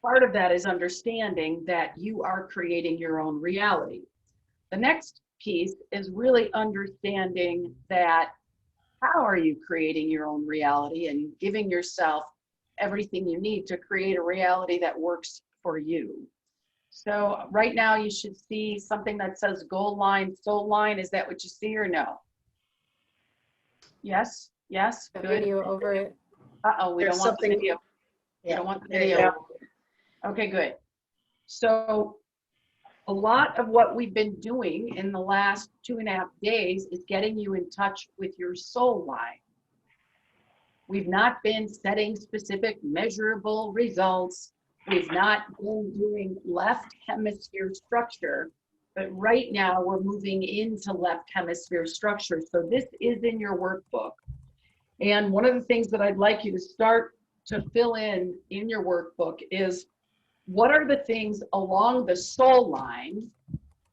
part of that is understanding that you are creating your own reality. The next piece is really understanding that how are you creating your own reality and giving yourself everything you need to create a reality that works for you. So right now you should see something that says goal line, soul line. Is that what you see or no? Yes, yes, A good. video over it. Uh-oh, we don't want the video. We Yeah, don't want the video. video. Okay, good. So a lot of what we've been doing in the last 2.5 days is getting you in touch with your soul line. We've not been setting specific measurable results. We've not been doing left hemisphere structure, but right now we're moving into left hemisphere structure. So this is in your workbook. And one of the things that I'd like you to start to fill in your workbook is what are the things along the soul line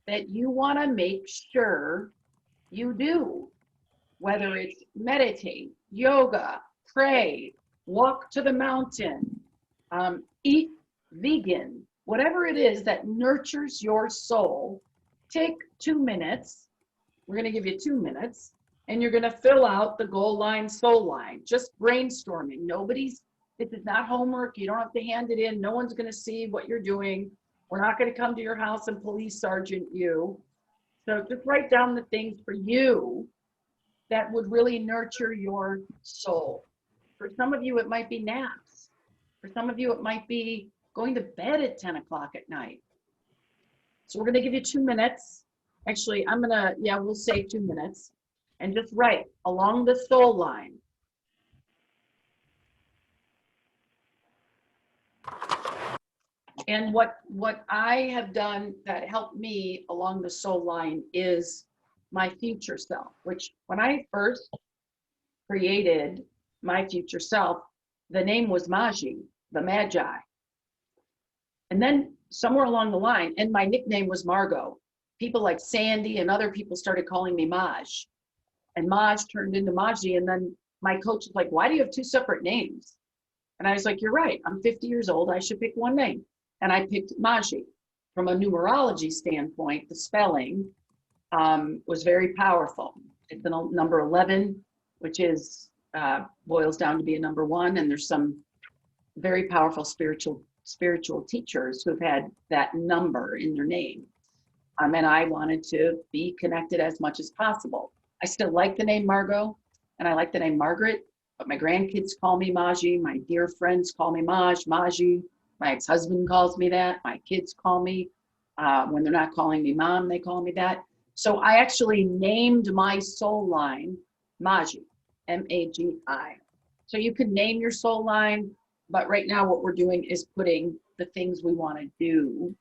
that you want to make sure you do, whether it's meditate, yoga, pray, walk to the mountain, eat vegan, whatever it is that nurtures your soul. Take 2 minutes. We're going to give you 2 minutes, and you're going to fill out the goal line, soul line, just brainstorming. This is not homework. You don't have to hand it in. No one's going to see what you're doing. We're not going to come to your house and police sergeant you. So just write down the things for you that would really nurture your soul. For some of you, it might be naps. For some of you, it might be going to bed at 10 o'clock at night. So we're going to give you 2 minutes. Actually, we'll say 2 minutes. And just write along the soul line. And what I have done that helped me along the soul line is my future self, which when I first created my future self, the name was Magi, the Magi. And then somewhere along the line, and my nickname was Margot. People like Sandy and other people started calling me Maj. And Maj turned into Magi. And then my coach was like, why do you have 2 separate names? And I was like, you're right. I'm 50 years old. I should pick one name. And I picked Magi. From a numerology standpoint, the spelling was very powerful. It's the number 11, which is boils down to be a number 1. And there's some very powerful spiritual teachers who've had that number in their name. And I wanted to be connected as much as possible. I still like the name Margot, and I like the name Margaret, but my grandkids call me Magi. My dear friends call me Magi. My ex-husband calls me that. My kids call me, when they're not calling me mom, they call me that. So I actually named my soul line Magi, M-A-G-I. So you can name your soul line, but right now what we're doing is putting the things we want to do,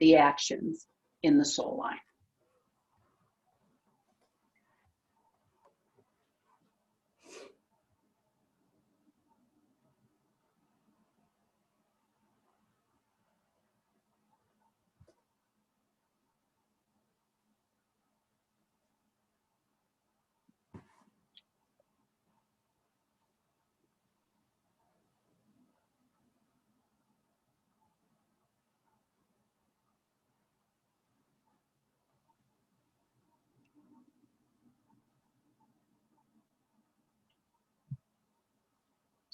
the actions in the soul line.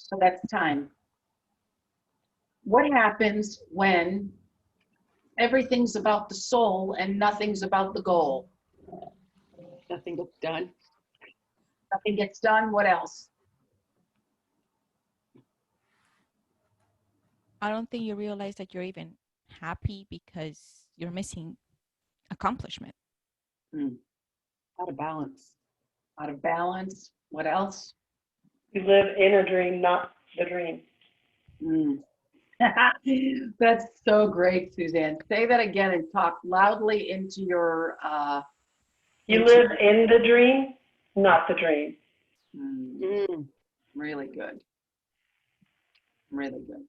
So that's time. What happens when everything's about the soul and nothing's about the goal? Nothing gets done. Nothing gets done. What else? I don't think you realize that you're even happy because you're missing accomplishment. Out of balance. Out of balance. What else? You live in a dream, not the dream. That's so great, Suzanne. Say that again and talk loudly into your... You live in the dream, not the dream. Really good. Really good.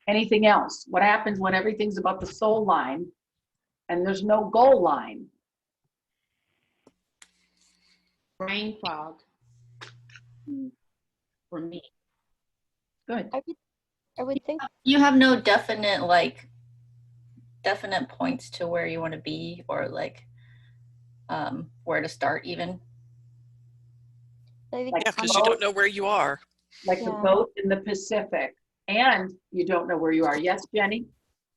Anything else? What happens when everything's about the soul line and there's no goal line? Brain fog. For me. Good. I would think. You have no definite points to where you want to be, or where to start even. I think Like Yeah, because you don't know where you are. Like the Yeah. boat in the Pacific, and you don't know where you are. Yes, Jenny?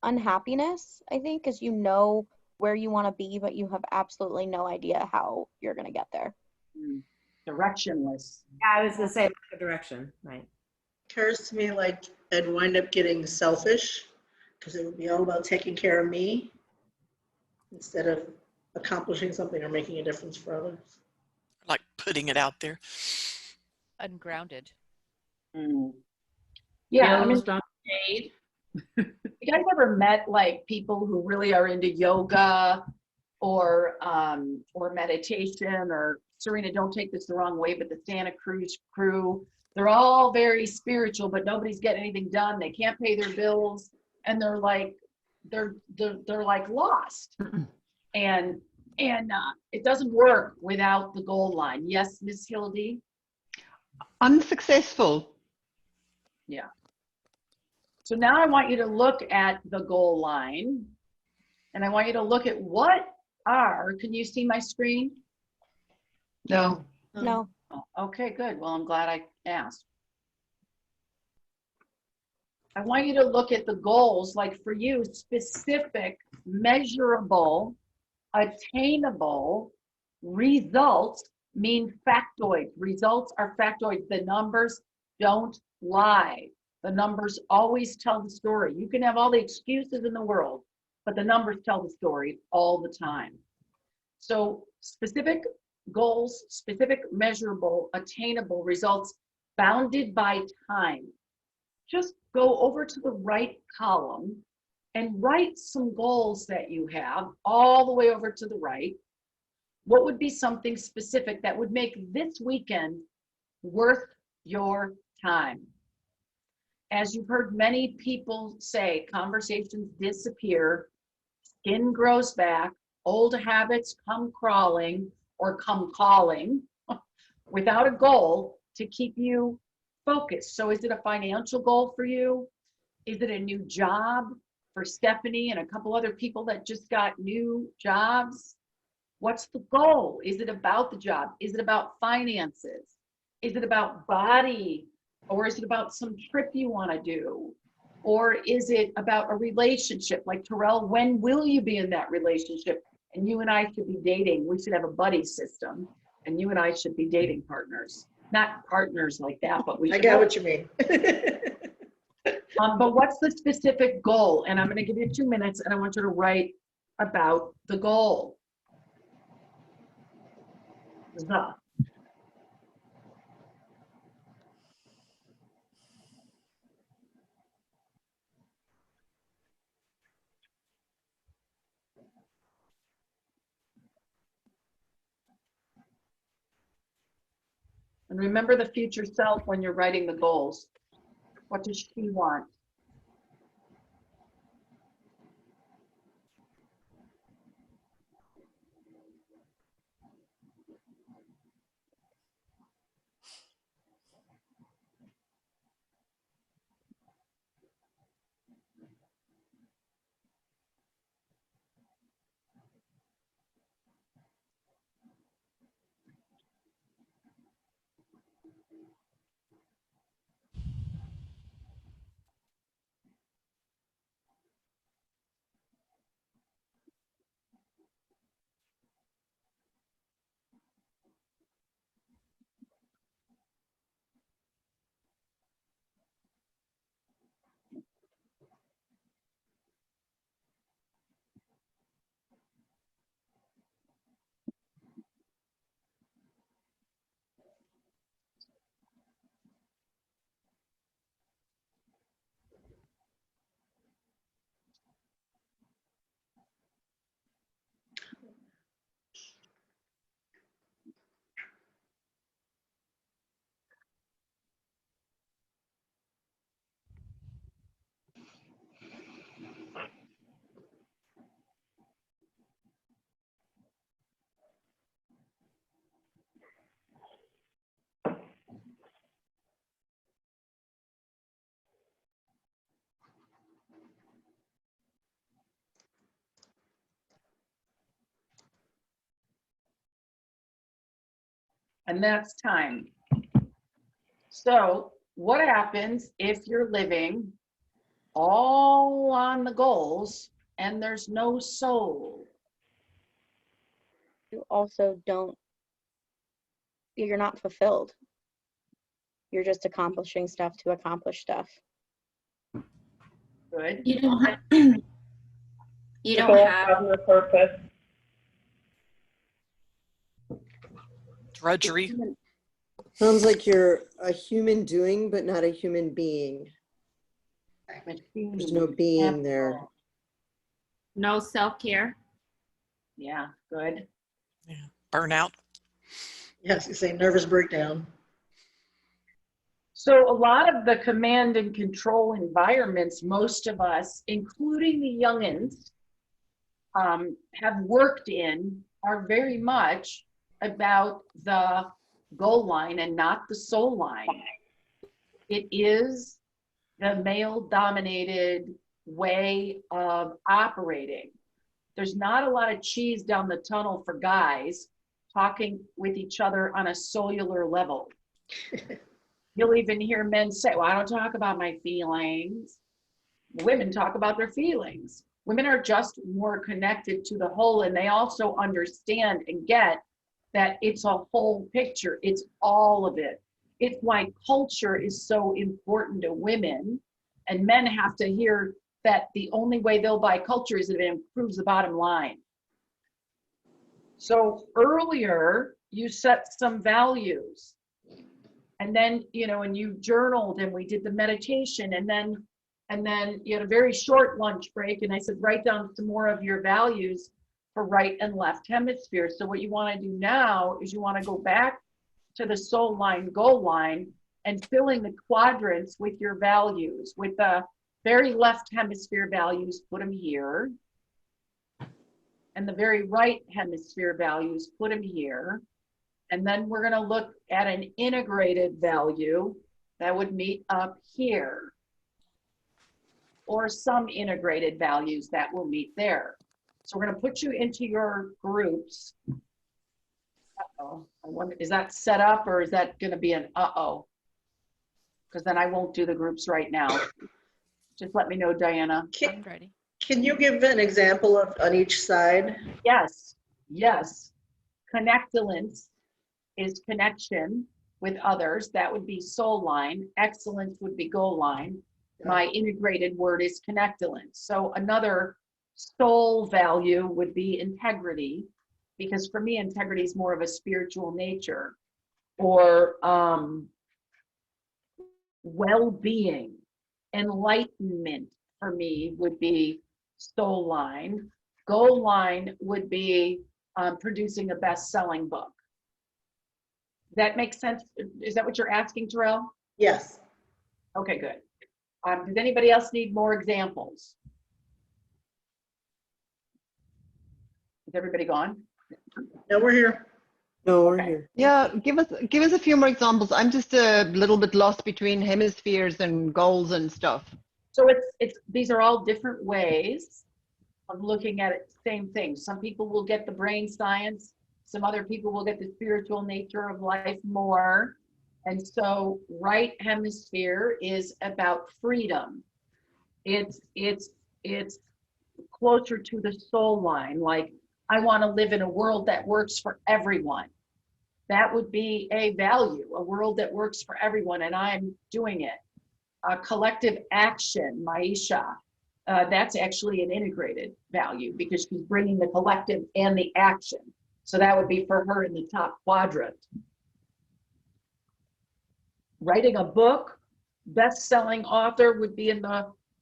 unhappiness, I think, because you know where you want to be, but you have absolutely no idea how you're going to get there. Directionless. Yeah, I was gonna say the direction, right? Occurs to me like I'd wind up getting selfish because it would be all about taking care of me instead of accomplishing something or making a difference for others. Like putting it out there. Ungrounded. Yeah, I mean, Bills don't get paid. you guys ever met like people who really are into yoga or meditation, or Serena, don't take this the wrong way, but the Santa Cruz crew, they're all very spiritual, but nobody's getting anything done. They can't pay their bills, and they're like lost. And it doesn't work without the goal line. Yes, Miss Hildy? Unsuccessful. Yeah. So now I want you to look at the goal line, and I want you to look at can you see my screen? No. No. Oh, okay, good. Well, I'm glad I asked. I want you to look at the goals, like for you, specific, measurable, attainable results mean factoids. Results are factoids. The numbers don't lie. The numbers always tell the story. You can have all the excuses in the world, but the numbers tell the story all the time. So specific goals, specific, measurable, attainable results bounded by time. Just go over to the right column and write some goals that you have all the way over to the right. What would be something specific that would make this weekend worth your time? As you've heard many people say, conversations disappear, skin grows back, old habits come crawling or come calling without a goal to keep you focused. So is it a financial goal for you? Is it a new job for Stephanie and a couple other people that just got new jobs? What's the goal? Is it about the job? Is it about finances? Is it about body? Or is it about some trip you want to do? Or is it about a relationship? Like Terrell, when will you be in that relationship? And you and I should be dating. We should have a buddy system. And you and I should be dating partners. Not partners like that, but we should. I get what you mean. But what's the specific goal? And I'm going to give you 2 minutes, and I want you to write about the goal. The. And remember the future self when you're writing the goals. What does she want? And that's time. So what happens if you're living all on the goals and there's no soul? You also don't, you're not fulfilled. You're just accomplishing stuff to accomplish stuff. Good. You don't have, you The don't goal have, has no purpose. Drudgery. Sounds like you're a human doing, but not a human being. There's no being there. No self-care. Yeah, good. Yeah. Burnout. Yes, you say nervous breakdown. So a lot of the command and control environments, most of us, including the youngins, have worked in are very much about the goal line and not the soul line. It is the male-dominated way of operating. There's not a lot of cheese down the tunnel for guys talking with each other on a cellular level. You'll even hear men say, well, I don't talk about my feelings. Women talk about their feelings. Women are just more connected to the whole, and they also understand and get that it's a whole picture. It's all of it. It's why culture is so important to women, and men have to hear that the only way they'll buy culture is if it improves the bottom line. So earlier, you set some values. And then, you know, and you journaled and we did the meditation, and then you had a very short lunch break, and I said, write down some more of your values for right and left hemisphere. So what you want to do now is you want to go back to the soul line, goal line, and filling the quadrants with your values. With the very left hemisphere values, put them here. And the very right hemisphere values, put them here. And then we're going to look at an integrated value that would meet up here, or some integrated values that will meet there. So we're going to put you into your groups. Uh-oh. I wonder, is that set up, or is that going to be an uh-oh? Because then I won't do the groups right now. Just let me know, Diana. I'm ready. Can you give an example of on each side? Yes, yes. Connectolence is connection with others. That would be soul line. Excellence would be goal line. My integrated word is connectolence. So another soul value would be integrity, because for me, integrity is more of a spiritual nature. Or well-being, enlightenment for me would be soul line. Goal line would be producing a best-selling book. That makes sense? Is that what you're asking, Terrell? Yes. Okay, good. Does anybody else need more examples? Is everybody gone? No, we're here. No, we're Okay. here. Yeah, give us a few more examples. I'm just a little bit lost between hemispheres and goals and stuff. So these are all different ways of looking at it, same thing. Some people will get the brain science, some other people will get the spiritual nature of life more. And so right hemisphere is about freedom. It's closer to the soul line. Like, I want to live in a world that works for everyone. That would be a value, a world that works for everyone, and I'm doing it. Collective action, Maisha, that's actually an integrated value because she's bringing the collective and the action. So that would be for her in the top quadrant. Writing a book, best-selling author would be in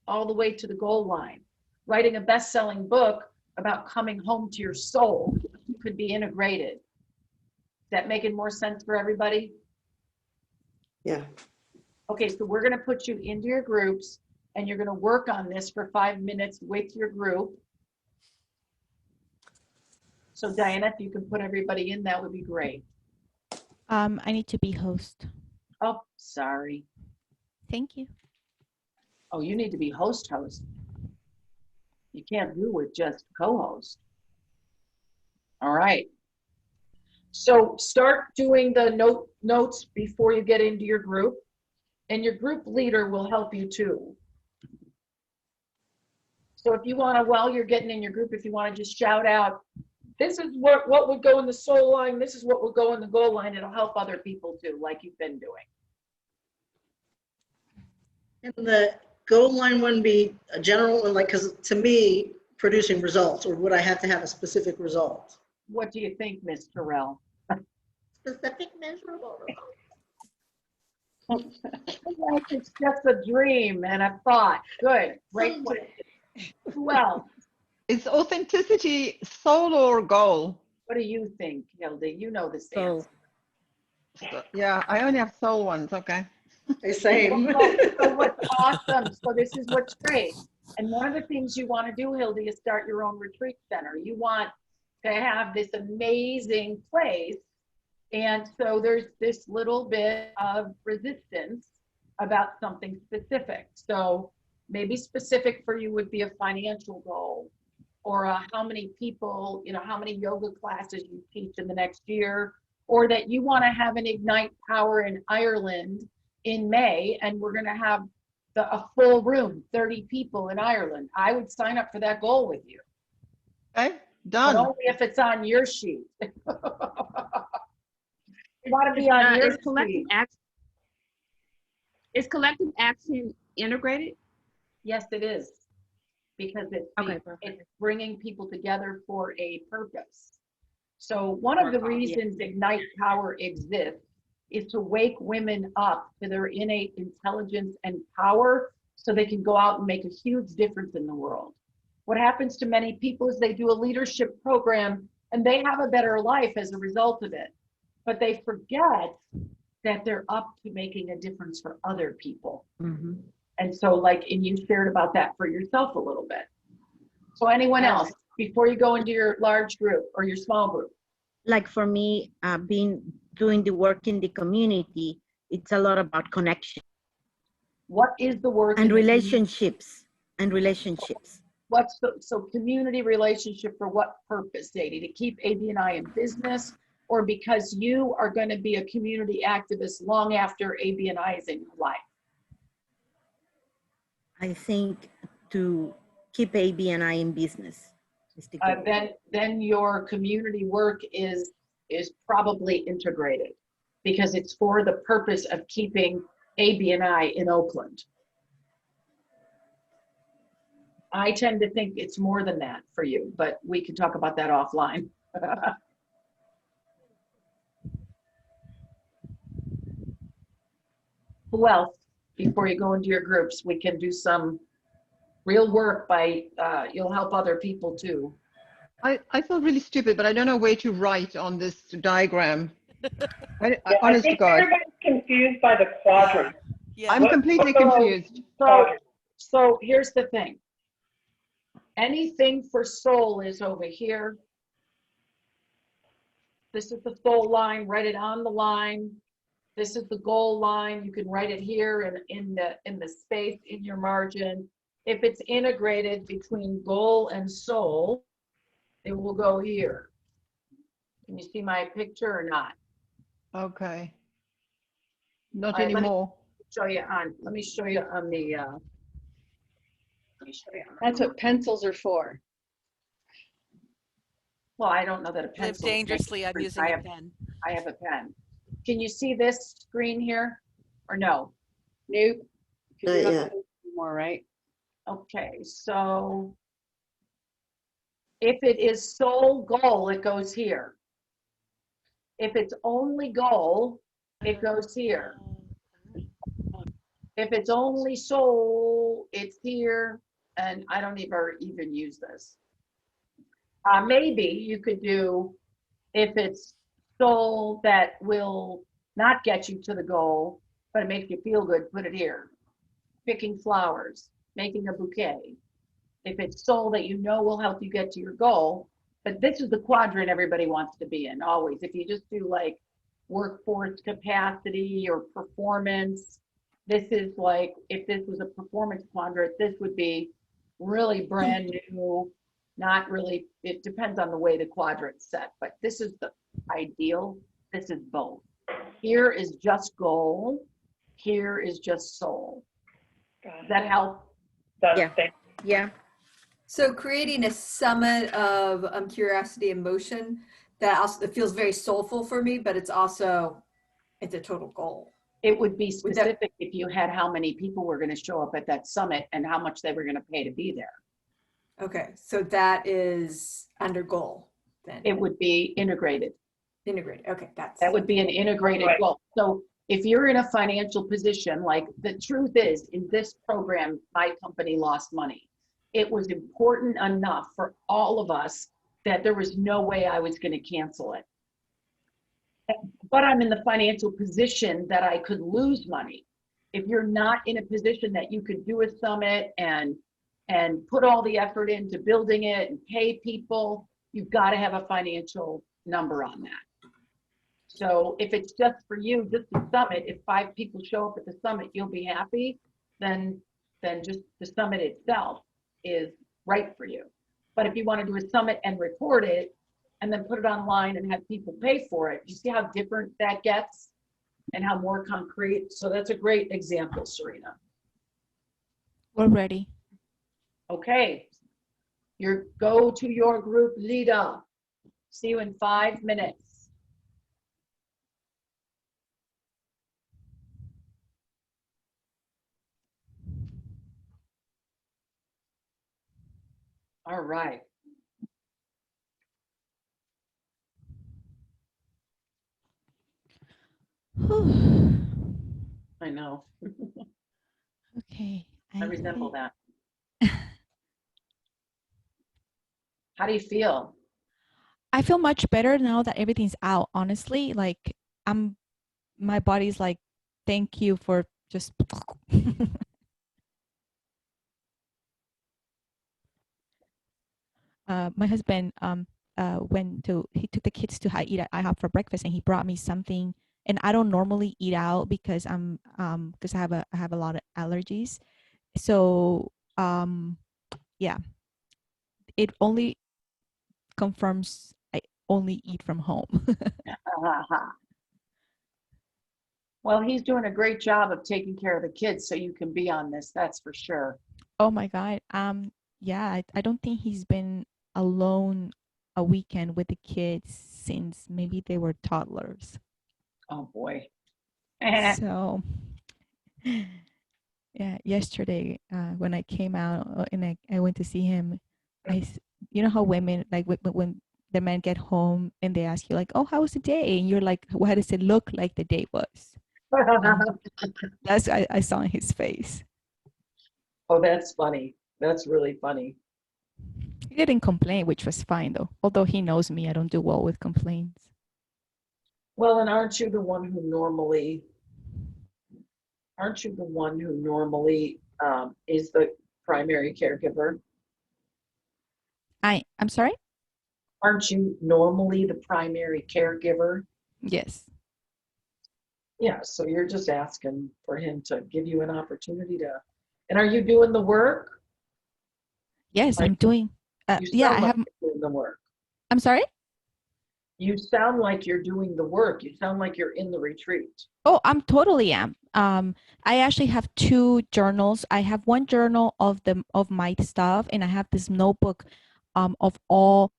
all the way to the goal line. Writing a best-selling book about coming home to your soul could be integrated. Is that making more sense for everybody? Yeah. Okay, so we're going to put you into your groups, and you're going to work on this for 5 minutes with your group. So Diana, if you can put everybody in, that would be great. I need to be host. Oh, sorry. Thank you. Oh, you need to be host. You can't do with just co-host. All right. So start doing the notes before you get into your group, and your group leader will help you too. So if you want to, while you're getting in your group, if you want to just shout out, this is what would go in the soul line, this is what would go in the goal line, it'll help other people too, like you've been doing. And the goal line wouldn't be a general one, like, because to me, producing results, or would I have to have a specific result? What do you think, Ms. Terrell? Specific measurable Like it's just a dream and a thought. Good, great question. Well, Is authenticity soul or goal? what do you think, Hilda? You know this So answer. Yeah, I only have soul ones. Okay. Same. So what's awesome, so this is what's great. And one of the things you want to do, Hilda, is start your own retreat center. You want to have this amazing place. And so there's this little bit of resistance about something specific. So maybe specific for you would be a financial goal, or how many people, how many yoga classes you teach in the next year, or that you want to have an Ignite Power in Ireland in May, and we're going to have a full room, 30 people in Ireland. I would sign up for that goal with you. Okay. But Done. only if it's on your sheet. You want to be on your Is collective sheet. action? Is collective action integrated? Yes, it is. Because Okay, perfect. it's bringing people together for a purpose. So one of the reasons Ignite Power exists is to wake women up to their innate intelligence and power so they can go out and make a huge difference in the world. What happens to many people is they do a leadership program and they have a better life as a result of it, but they forget that they're up to making a difference for other people. And so and you shared about that for yourself a little bit. So anyone else, before you go into your large group or your small group? Like for me, doing the work in the community, it's a lot about connection What is the work and in the community? relationships and relationships. So community relationship for what purpose, Sadie? To keep ABNI in business, or because you are going to be a community activist long after ABNI is in your life? I think to keep ABNI in business is the goal. Then your community work is probably integrated, because it's for the purpose of keeping ABNI in Oakland. I tend to think it's more than that for you, but we can talk about that offline. Who else, before you go into your groups, we can do some real work by, you'll help other people too. I feel really stupid, but I don't know where to write on this diagram. I Honest to think God. everybody's confused by the quadrant. Yeah. I'm completely confused. So here's the thing. Anything for soul is over here. This is the soul line, write it on the line. This is the goal line. You can write it here and in the space in your margin. If it's integrated between goal and soul, it will go here. Can you see my picture or not? Okay. Not All right, anymore. Let me show you on the, That's what pencils are for. well, I don't know that a Live pencil. dangerously. I'm using a pen. I have a pen. Can you see this screen here or no? Nope. 'Cause you're Not not yet. posting anymore, right? Okay, so if it is soul goal, it goes here. If it's only goal, it goes here. If it's only soul, it's here. And I don't even use this. Maybe you could do, if it's soul that will not get you to the goal, but it makes you feel good, put it here. Picking flowers, making a bouquet. If it's soul that you know will help you get to your goal, but this is the quadrant everybody wants to be in, always. If you just do like workforce capacity or performance, this is like, if this was a performance quadrant, this would be really brand new, not really, it depends on the way the quadrant's set, but this is ideal. This is both. Here is just goal. Here is just soul. Does that help? Yeah. Yeah. So creating a summit of curiosity and motion that also it feels very soulful for me, but it's a total goal. It would be specific if you had how many people were going to show up at that summit and how much they were going to pay to be there. Okay, so that is under goal then. It would be integrated. Integrated. Okay, that would be an integrated goal. So if you're in a financial position, like the truth is, in this program, my company lost money. It was important enough for all of us that there was no way I was going to cancel it. But I'm in the financial position that I could lose money. If you're not in a position that you could do a summit and put all the effort into building it and pay people, you've got to have a financial number on that. So if it's just for you, just the summit, if 5 people show up at the summit, you'll be happy, then just the summit itself is right for you. But if you want to do a summit and record it and then put it online and have people pay for it, you see how different that gets and how more concrete? So that's a great example, Serena. We're ready. Okay. Go to your group leader. See you in 5 minutes. All right. I know. Okay. I resemble that. How do you feel? I feel much better now that everything's out, honestly. Like my body's like, thank you for just my husband he took the kids to eat at IHOP for breakfast, and he brought me something. And I don't normally eat out because because I have a lot of allergies. So yeah, it only confirms I only eat from home. Well, he's doing a great job of taking care of the kids, so you can be on this, that's for sure. Oh my God. Yeah, I don't think he's been alone a weekend with the kids since maybe they were toddlers. Oh boy. So yeah, yesterday when I came out and I went to see him, you know how women, like when the men get home and they ask you like, oh, how was the day? And you're like, what does it look like the day was? That's I saw in his face. Oh, that's funny. That's really funny. He didn't complain, which was fine though. Although he knows me, I don't do well with complaints. Well, and aren't you the one who normally is the primary caregiver? I'm sorry? Aren't you normally the primary caregiver? Yes. Yeah, so you're just asking for him to give you an opportunity to, and are you doing the work? Yes, I'm doing, yeah, I have. Doing the work. I'm sorry? You sound like you're doing the work. You sound like you're in the retreat. Oh, I'm totally am. I actually have 2 journals. I have one journal of my stuff, and I have this notebook of all.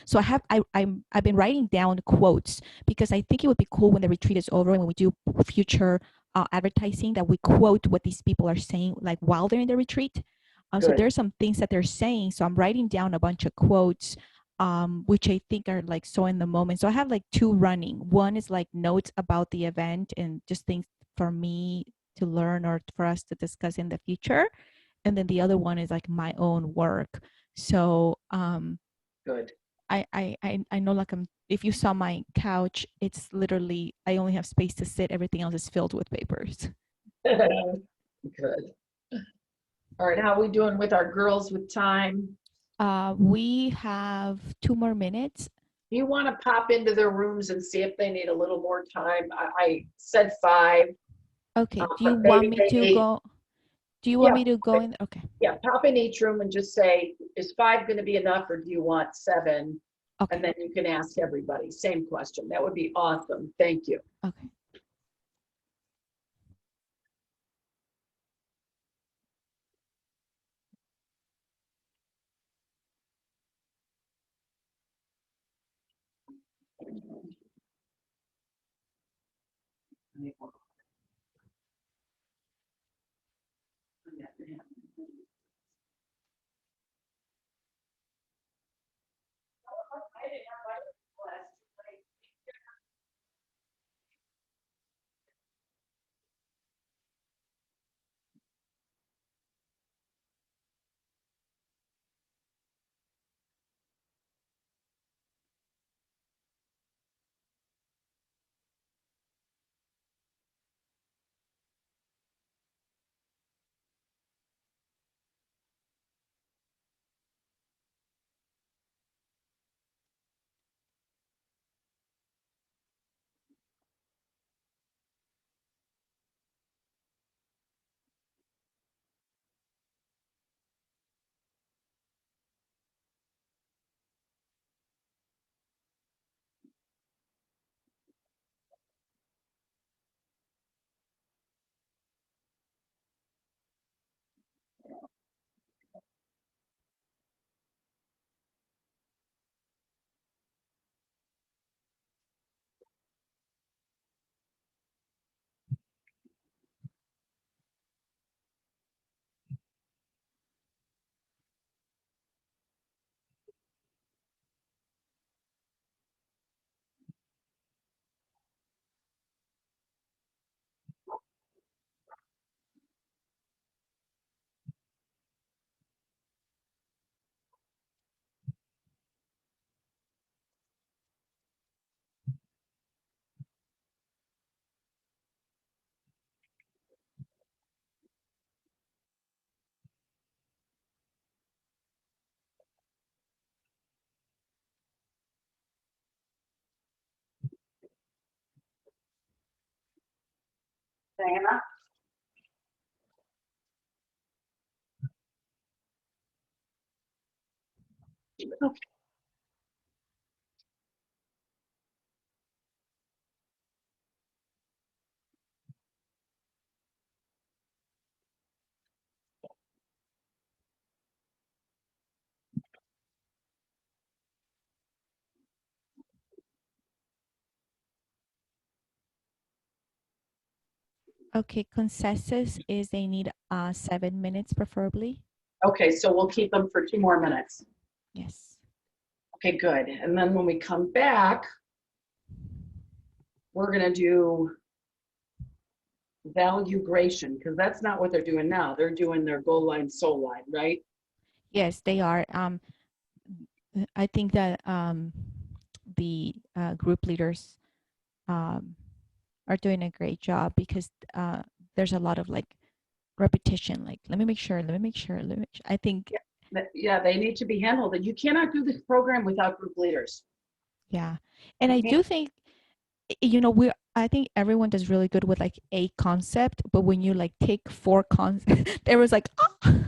So I've been writing down quotes because I think it would be cool when the retreat is over and when we do future advertising that we quote what these people are saying like while they're in the retreat. So there's some things that they're saying. So I'm writing down a bunch of quotes, which I think are like so in the moment. So I have like 2 running. One is like notes about the event and just things for me to learn or for us to discuss in the future. And then the other one is like my own work. So good. I know, like, if you saw my couch, it's literally, I only have space to sit. Everything else is filled with papers. Good. All right, how are we doing with our girls with time? We have 2 more minutes. Do you want to pop into their rooms and see if they need a little more time? I said 5. Okay, do you want me to go? Do you want me to go in? Okay. Yeah, pop in each room and just say, is 5 going to be enough or do you want 7? And Okay. then you can ask everybody, same question. That would be awesome. Thank you. Okay. Diana? Okay. Consensus is they need 7 minutes preferably. Okay, so we'll keep them for 2 more minutes. Yes. Okay, good. And then when we come back, we're gonna do value gradation, because that's not what they're doing now. They're doing their goal line, soul line, right? Yes, they are. I think that the group leaders are doing a great job because there's a lot of like repetition. Like, let me make sure. Let me make sure. Let me make sure. I think. Yeah, they need to be handled. And you cannot do this program without group leaders. Yeah, and I do think, I think everyone does really good with like a concept, but when you like take 4 concepts, there was like, oh,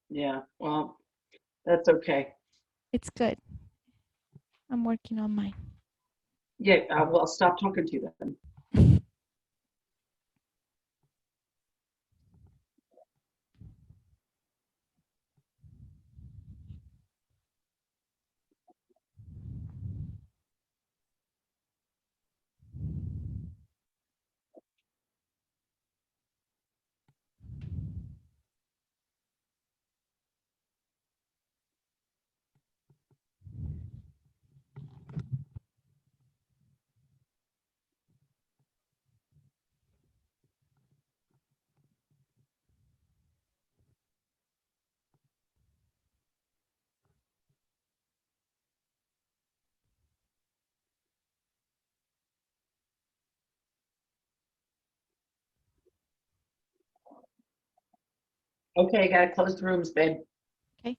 Yeah, well, that's okay. it's good. I'm working on mine. Yeah, well, stop talking to you then. Okay, gotta close the rooms, babe. Okay.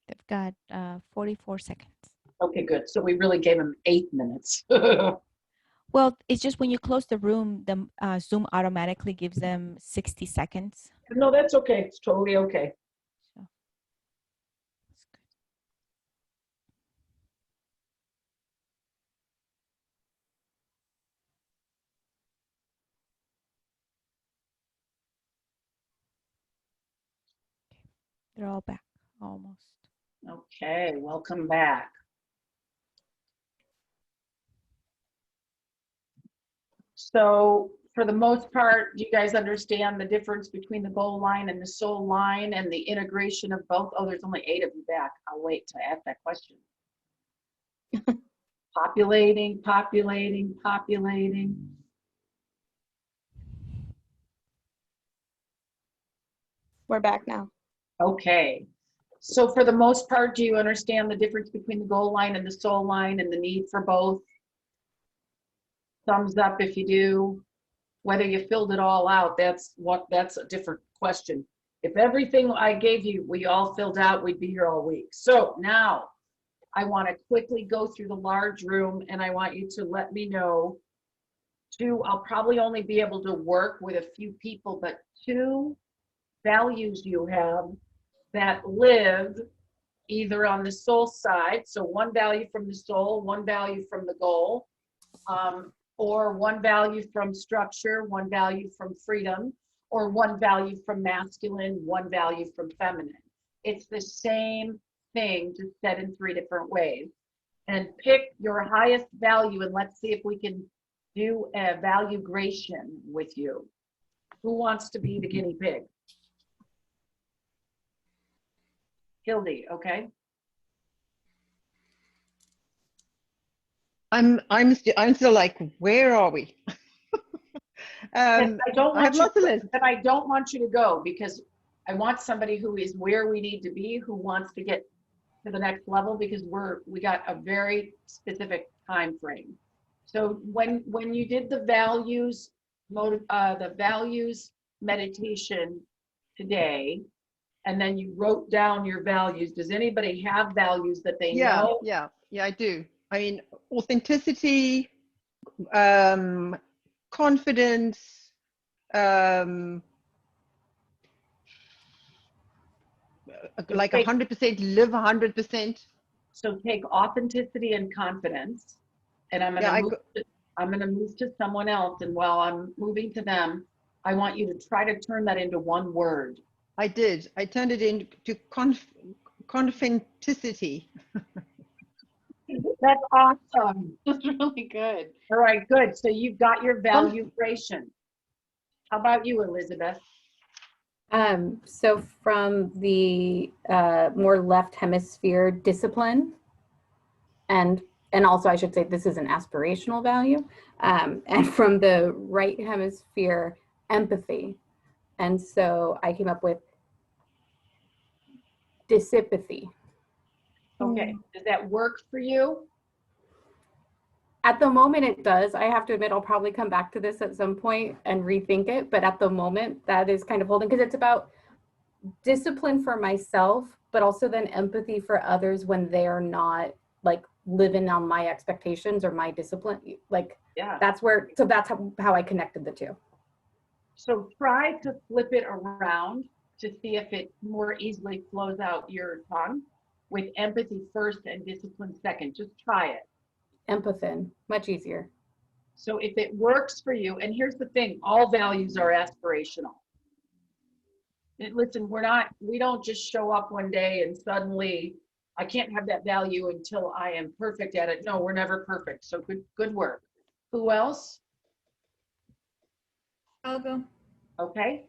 They've got 44 seconds. Okay, good. So we really gave them 8 minutes. Well, it's just when you close the room, the Zoom automatically gives them 60 seconds. No, that's okay. It's totally okay. So that's good. They're all back almost. Okay, welcome back. So for the most part, do you guys understand the difference between the goal line and the soul line and the integration of both? Oh, there's only 8 of you back. I'll wait to ask that question. Populating, populating, populating. We're back now. Okay. So for the most part, do you understand the difference between the goal line and the soul line and the need for both? Thumbs up if you do. Whether you filled it all out, that's a different question. If everything I gave you, we all filled out, we'd be here all week. So now I want to quickly go through the large room and I want you to let me know I'll probably only be able to work with a few people, but 2 values you have that live either on the soul side, so 1 value from the soul, 1 value from the goal, or 1 value from structure, 1 value from freedom, or 1 value from masculine, 1 value from feminine. It's the same thing, just said in 3 different ways. And pick your highest value and let's see if we can do a value gradation with you. Who wants to be the guinea pig? Hildy, okay? I'm still like, where are we? I don't I have want you, lots of lists. but I don't want you to go because I want somebody who is where we need to be, who wants to get to the next level because we got a very specific time frame. So when you did the values meditation today, and then you wrote down your values, does anybody have values that they know? Yeah, I do. I mean, authenticity, confidence, like 100%, live 100%. So take authenticity and confidence, and I'm gonna move to someone else, and while I'm moving to them, I want you to try to turn that into 1 word. I did. I turned it into confidentity. That's awesome. That's really good. All right, good. So you've got your value gradation. How about you, Elizabeth? So from the more left hemisphere, discipline, and also I should say this is an aspirational value, and from the right hemisphere, empathy. And so I came up with dissympathy. Okay, does that work for you? At the moment it does. I have to admit I'll probably come back to this at some point and rethink it, but at the moment that is kind of holding, because it's about discipline for myself, but also then empathy for others when they're not like living on my expectations or my discipline. Like, yeah, that's how I connected the 2. So try to flip it around to see if it more easily flows out your tongue with empathy first and discipline second. Just try it. Empathin, much easier. So if it works for you, and here's the thing, all values are aspirational. Listen, we don't just show up one day and suddenly I can't have that value until I am perfect at it. No, we're never perfect. So good work. Who else? I'll go. Okay.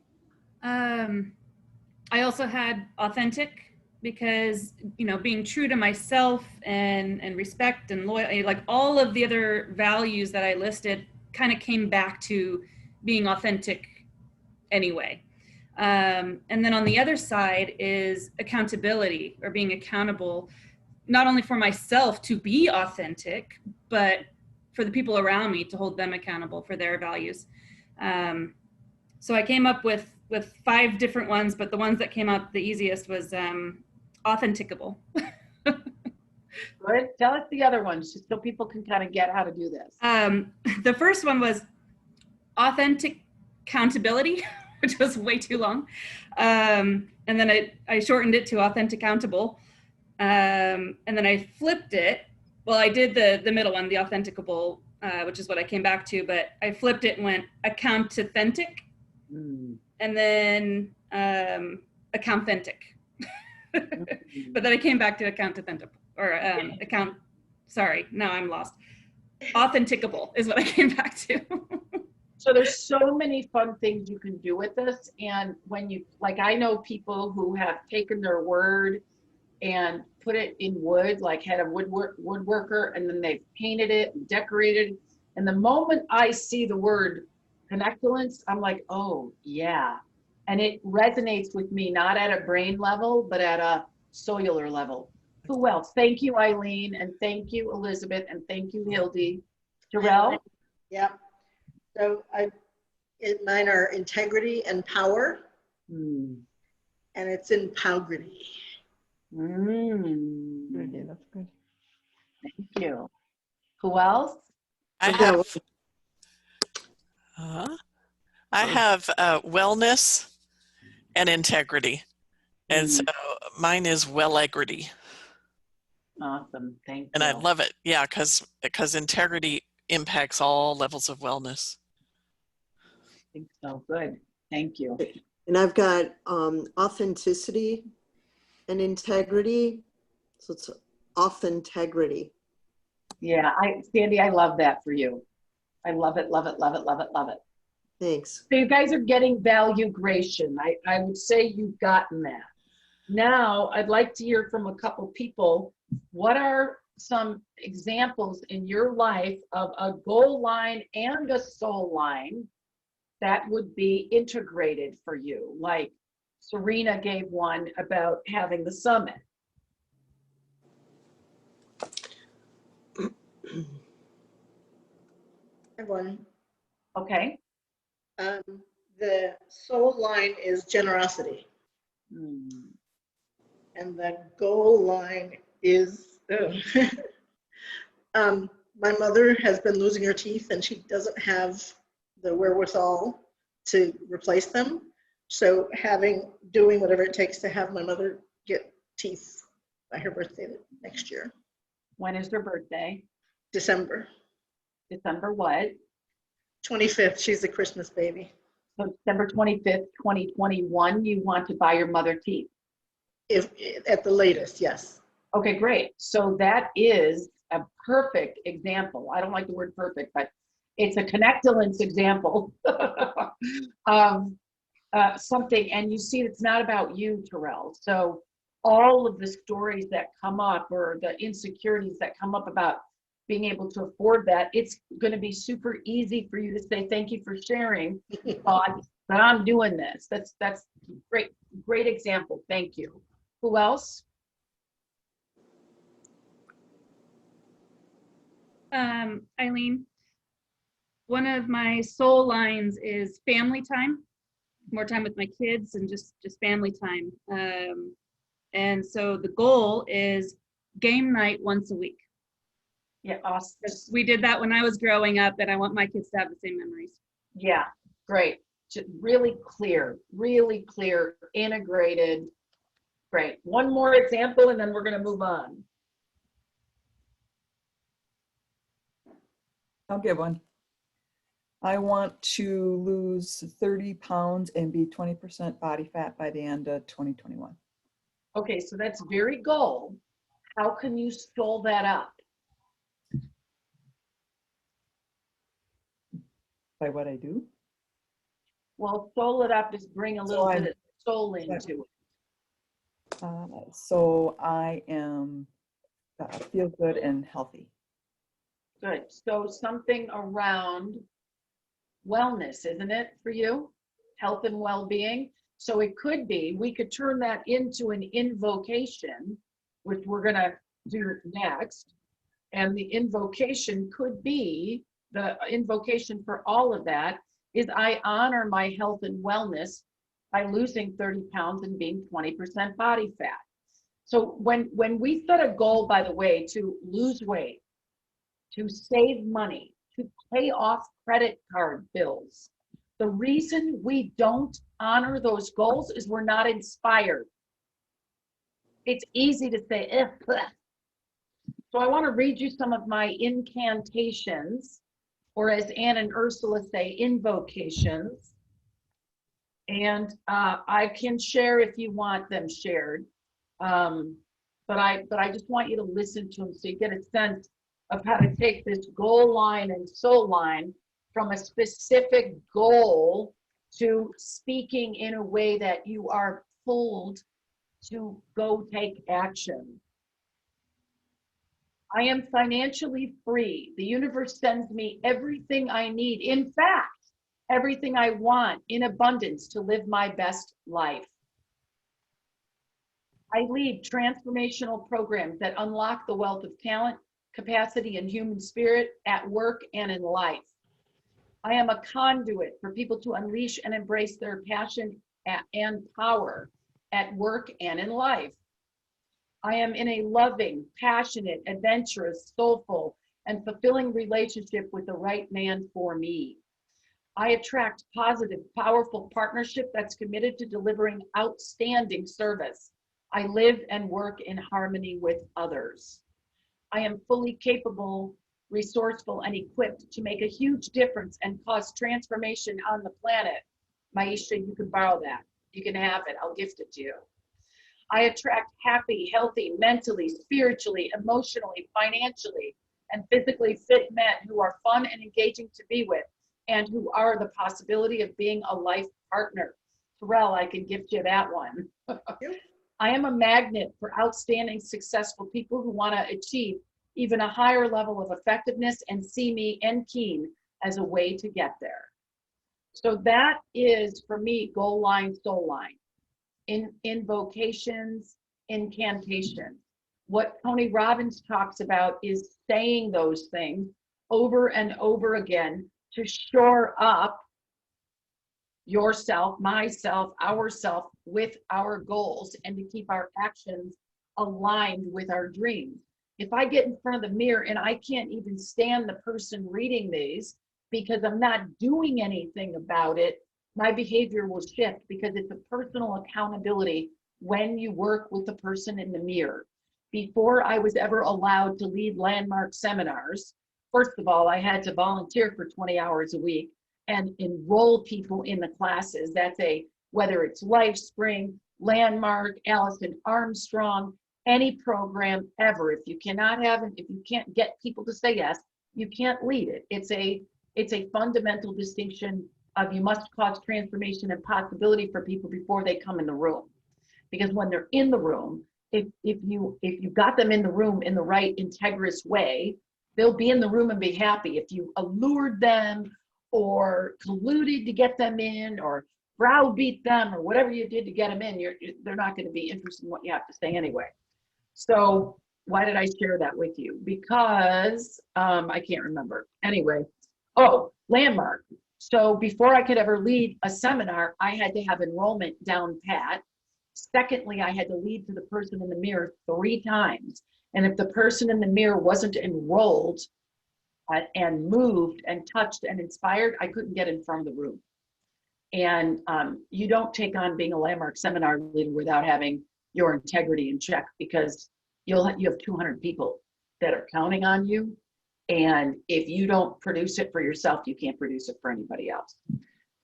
I also had authentic because, being true to myself and respect and loyalty, like all of the other values that I listed kind of came back to being authentic anyway. And then on the other side is accountability, or being accountable, not only for myself to be authentic, but for the people around me to hold them accountable for their values. So I came up with 5 different ones, but the ones that came out the easiest was authenticable. Good. Tell us the other ones just so people can kind of get how to do this. The first one was authentic accountability, which was way too long. And then I shortened it to authentic countable. And then I flipped it. Well, I did the middle one, the authenticable, which is what I came back to, but I flipped it and went account-authentic, and then account-authentic. But then I came back to account-authentic, or sorry, now I'm lost. Authenticable is what I came back to. So there's so many fun things you can do with this. And when you, like, I know people who have taken their word and put it in wood, like had a woodworker, and then they've painted it and decorated. And the moment I see the word connectulence, I'm like, oh yeah. And it resonates with me, not at a brain level, but at a cellular level. Who else? Thank you, Eileen, and thank you, Elizabeth, and thank you, Hildy. Jarrell? Yep. So mine are integrity and power, and it's in Powgrity. Okay, that's good. Thank you. Who else? I have wellness and integrity. And so mine is well-egrity. Awesome. Thank you. And I love it. Yeah, because integrity impacts all levels of wellness. I think so. Good. Thank you. And I've got authenticity and integrity. So it's authentegrity. Yeah, Sandy, I love that for you. I love it, love it, love it, love it, love it. Thanks. So you guys are getting valuegration. I would say you've gotten that. Now, I'd like to hear from a couple people. What are some examples in your life of a goal line and a soul line that would be integrated for you? Like Serena gave one about having the summit. I have one. Okay. The soul line is generosity. And the goal line is, my mother has been losing her teeth and she doesn't have the wherewithal to replace them. So doing whatever it takes to have my mother get teeth by her birthday next year. When is her birthday? December. December what? 25th. She's a Christmas baby. So December 25th, 2021, you want to buy your mother teeth? If at the latest, yes. Okay, great. So that is a perfect example. I don't like the word perfect, but it's a connectulence example of something. And you see, it's not about you, Terrell. So all of the stories that come up or the insecurities that come up about being able to afford that, it's going to be super easy for you to say, thank you for sharing, but I'm doing this. That's great example. Thank you. Who else? Eileen, one of my soul lines is family time, more time with my kids and just family time. And so the goal is game night once a week. Yeah, awesome. We did that when I was growing up, and I want my kids to have the same memories. Yeah, great. Really clear, integrated. Great. One more example, and then we're going to move on. I'll give one. I want to lose 30 pounds and be 20% body fat by the end of 2021. Okay, so that's very goal. How can you stole that up? By what I do? Well, soul it up is bring a little bit of soul into it. So I am feel good and healthy. Good. So something around wellness, isn't it, for you? Health and well-being. So it could be, we could turn that into an invocation, which we're going to do next. And the invocation could be, the invocation for all of that is I honor my health and wellness by losing 30 pounds and being 20% body fat. So when we set a goal, by the way, to lose weight, to save money, to pay off credit card bills, the reason we don't honor those goals is we're not inspired. It's easy to say, bleh. So I want to read you some of my incantations, or as Anne and Ursula say, invocations. And I can share if you want them shared. But I just want you to listen to them so you get a sense of how to take this goal line and soul line from a specific goal to speaking in a way that you are pulled to go take action. I am financially free. The universe sends me everything I need. In fact, everything I want in abundance to live my best life. I lead transformational programs that unlock the wealth of talent, capacity, and human spirit at work and in life. I am a conduit for people to unleash and embrace their passion and power at work and in life. I am in a loving, passionate, adventurous, soulful, and fulfilling relationship with the right man for me. I attract positive, powerful partnership that's committed to delivering outstanding service. I live and work in harmony with others. I am fully capable, resourceful, and equipped to make a huge difference and cause transformation on the planet. Maisha, you can borrow that. You can have it. I'll gift it to you. I attract happy, healthy, mentally, spiritually, emotionally, financially, and physically fit men who are fun and engaging to be with, and who are the possibility of being a life partner. Terrell, I can gift you that one. I am a magnet for outstanding, successful people who want to achieve even a higher level of effectiveness and see me and Keen as a way to get there. So that is, for me, goal line, soul line. In invocations, incantations. What Tony Robbins talks about is saying those things over and over again to shore up yourself, myself, ourself with our goals, and to keep our actions aligned with our dreams. If I get in front of the mirror and I can't even stand the person reading these because I'm not doing anything about it, my behavior will shift, because it's a personal accountability when you work with the person in the mirror. Before I was ever allowed to lead landmark seminars, first of all, I had to volunteer for 20 hours a week and enroll people in the classes. That's whether it's LifeSpring, Landmark, Allison Armstrong, any program ever. If you cannot have it, if you can't get people to say yes, you can't lead it. It's a fundamental distinction of you must cause transformation and possibility for people before they come in the room. Because when they're in the room, if you got them in the room in the right integrous way, they'll be in the room and be happy. If you allured them or colluded to get them in or browbeat them or whatever you did to get them in, they're not going to be interested in what you have to say anyway. So why did I share that with you? Because I can't remember. Anyway, Landmark. So before I could ever lead a seminar, I had to have enrollment down pat. Secondly, I had to lead to the person in the mirror 3 times. And if the person in the mirror wasn't enrolled and moved and touched and inspired, I couldn't get in front of the room. And you don't take on being a landmark seminar leader without having your integrity in check, because you have 200 people that are counting on you. And if you don't produce it for yourself, you can't produce it for anybody else.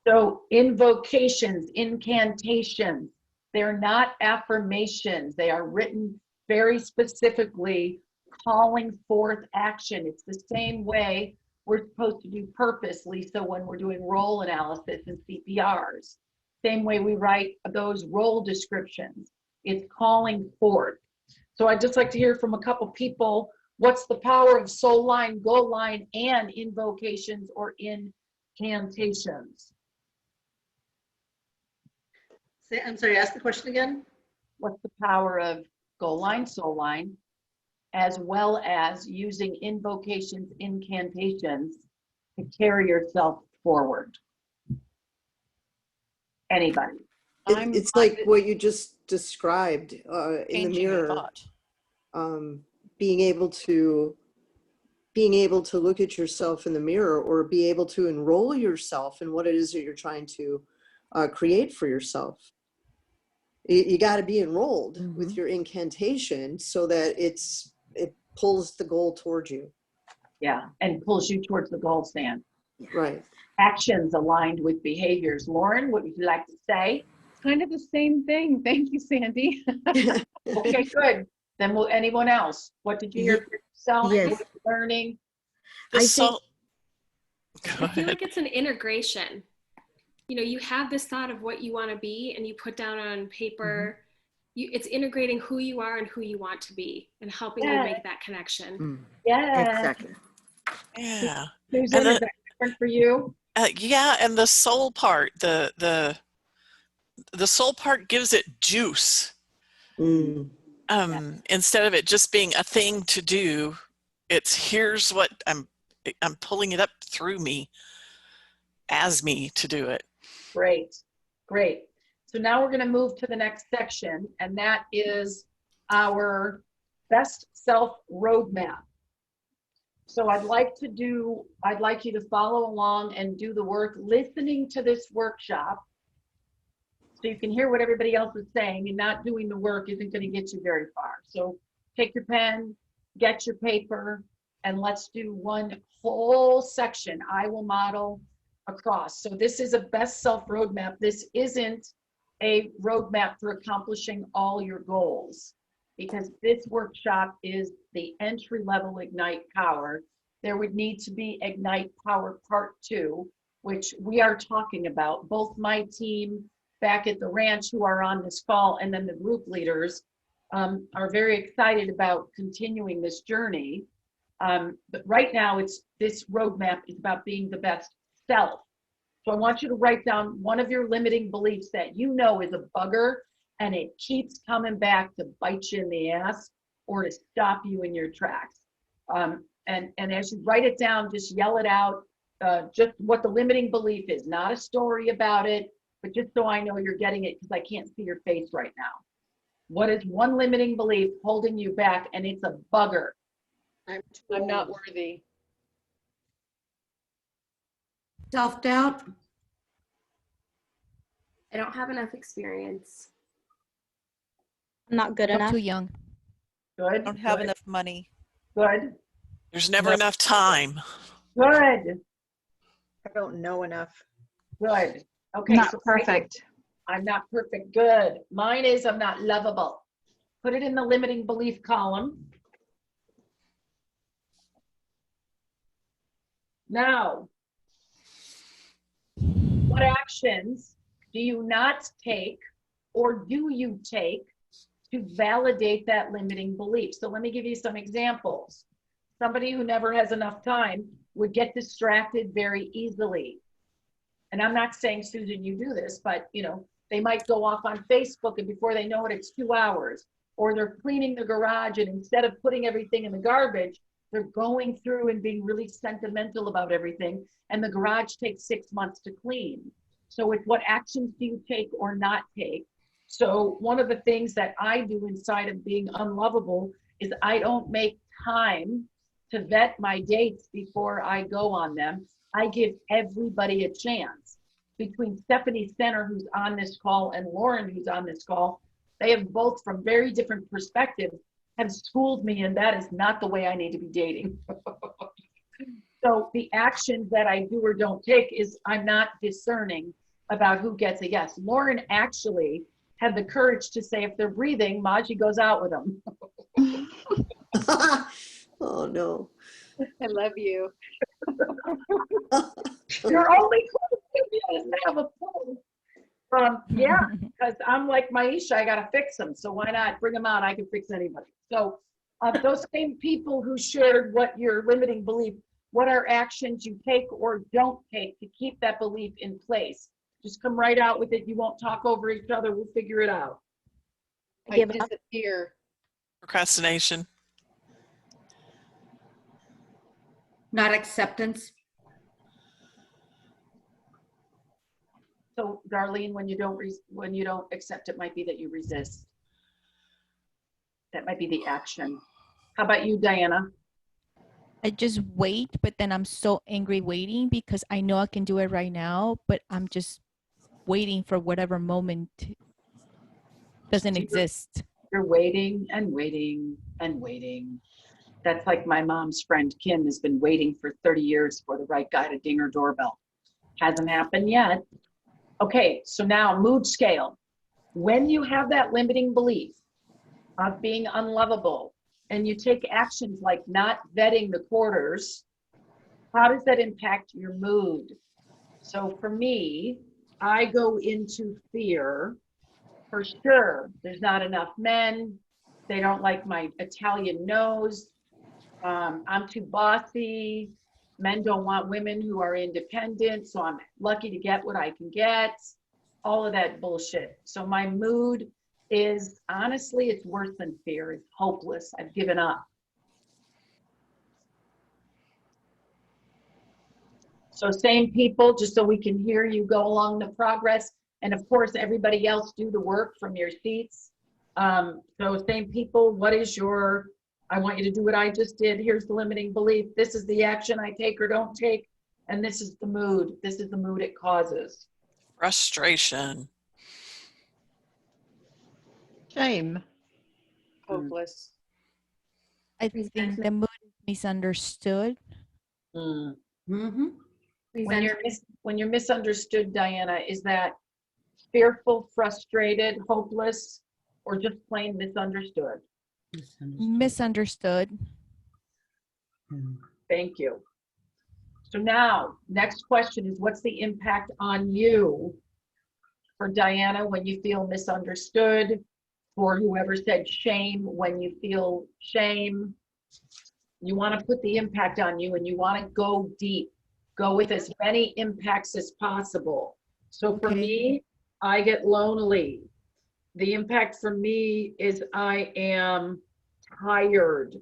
So invocations, incantations, they're not affirmations. They are written very specifically, calling forth action. It's the same way we're supposed to do purpose, Lisa, when we're doing role analysis and CPRs. Same way we write those role descriptions. It's calling forth. So I'd just like to hear from a couple people, what's the power of soul line, goal line, and invocations or incantations? I'm sorry, ask the question again. What's the power of goal line, soul line, as well as using invocations, incantations to carry yourself forward? Anybody? It's like what you just described in the Changing your mirror. thought. Being able to look at yourself in the mirror, or be able to enroll yourself in what it is that you're trying to create for yourself. You got to be enrolled with your incantation so that it pulls the goal towards you. Yeah, and pulls you towards the goal, Stan. Right. Actions aligned with behaviors. Lauren, what would you like to say? Kind of the same thing. Thank you, Sandy. Okay, good. Then will anyone else? What did you hear for yourself? Yes. What are you learning? The I soul. I feel like it's an integration. You know, you have this thought of what you want to be and you put down on paper. It's integrating who you are and who you want to be and helping you make that connection. Yeah. Exactly. Yeah. Susan, And is that different for you? yeah, and the soul part, the soul part gives it juice. Instead of it just being a thing to do, it's here's what I'm pulling it up through me, as me to do it. Great, great. So now we're going to move to the next section, and that is our best self roadmap. So I'd like you to follow along and do the work listening to this workshop so you can hear what everybody else is saying, and not doing the work isn't going to get you very far. So take your pen, get your paper, and let's do one whole section. I will model across. So this is a best self roadmap. This isn't a roadmap for accomplishing all your goals, because this workshop is the entry level Ignite Power. There would need to be Ignite Power Part 2, which we are talking about. Both my team back at the ranch who are on this call, and then the group leaders are very excited about continuing this journey. But right now, this roadmap is about being the best self. So I want you to write down one of your limiting beliefs that you know is a bugger, and it keeps coming back to bite you in the ass or to stop you in your tracks. And as you write it down, just yell it out, just what the limiting belief is, not a story about it, but just so I know you're getting it, because I can't see your face right now. What is one limiting belief holding you back, and it's a bugger? I'm not worthy. Self-doubt. I don't have enough experience. I'm not good I'm enough. too young. Good. I don't have enough money. Good. There's never enough time. Good. I don't know enough. Good. Okay. Not so perfect. I'm not perfect. Good. Mine is I'm not lovable. Put it in the limiting belief column. Now, what actions do you not take, or do you take, to validate that limiting belief? So let me give you some examples. Somebody who never has enough time would get distracted very easily. And I'm not saying, Susan, you do this, but they might go off on Facebook, and before they know it, it's 2 hours. Or they're cleaning the garage, and instead of putting everything in the garbage, they're going through and being really sentimental about everything. And the garage takes 6 months to clean. So it's what actions do you take or not take? So one of the things that I do inside of being unlovable is I don't make time to vet my dates before I go on them. I give everybody a chance. Between Stephanie Center, who's on this call, and Lauren, who's on this call, they have both, from very different perspectives, have schooled me, and that is not the way I need to be dating. So the actions that I do or don't take is I'm not discerning about who gets a yes. Lauren actually had the courage to say, if they're breathing, Maji goes out with them. Oh no. I love you. Your only question is to have a pool. Yeah, because I'm like Maisha, I gotta fix them. So why not bring them out? I can fix anybody. So those same people who shared what your limiting belief, what are actions you take or don't take to keep that belief in place? Just come right out with it. You won't talk over each other. We'll figure it out. I disappear. Procrastination. Not acceptance. So Darlene, when you don't accept, it might be that you resist. That might be the action. How about you, Diana? I just wait, but then I'm so angry waiting because I know I can do it right now, but I'm just waiting for whatever moment doesn't exist. You're waiting and waiting and waiting. That's like my mom's friend Kim has been waiting for 30 years for the right guy to ding her doorbell. Hasn't happened yet. Okay, so now mood scale. When you have that limiting belief of being unlovable and you take actions like not vetting the quarters, how does that impact your mood? So for me, I go into fear for sure. There's not enough men. They don't like my Italian nose. I'm too bossy. Men don't want women who are independent, so I'm lucky to get what I can get. All of that bullshit. So my mood is, honestly, it's worse than fear. It's hopeless. I've given up. So same people, just so we can hear you go along the progress. And of course, everybody else do the work from your seats. So same people, what is your, I want you to do what I just did. Here's the limiting belief. This is the action I take or don't take. And this is the mood. This is the mood it causes. Frustration. Shame. Hopeless. I think the mood is misunderstood. Mm-hmm. When you're misunderstood, Diana, is that fearful, frustrated, hopeless, or just plain misunderstood? Misunderstood. Thank you. So now, next question is, what's the impact on you for Diana when you feel misunderstood? For whoever said shame, when you feel shame, you want to put the impact on you and you want to go deep. Go with as many impacts as possible. So for me, I get lonely. The impact for me is I am tired.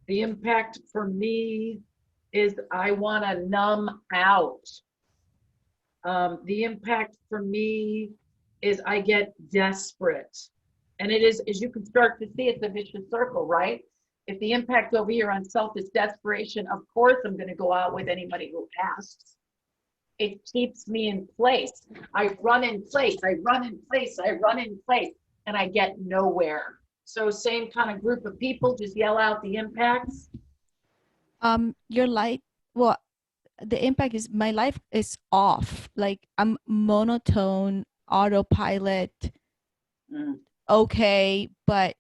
The impact for me is I want to numb out. The impact for me is I get desperate. And it is, as you can start to see, it's a vicious circle, right? If the impact over here on self is desperation, of course I'm going to go out with anybody who asks. It keeps me in place. I run in place, I run in place, I run in place, and I get nowhere. So same kind of group of people, just yell out the impacts. Your life, well, the impact is my life is off. Like I'm monotone, autopilot. Okay, but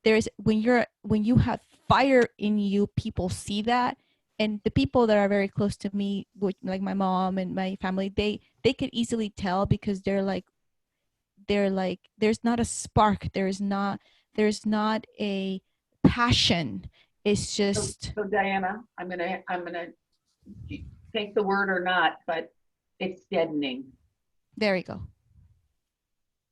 there's when you have fire in you, people see that, and the people that are very close to me, which, like my mom and my family, they could easily tell because they're like there's not a spark, there's not a passion. It's just so Diana, I'm gonna take the word or not, but it's deadening. There you go.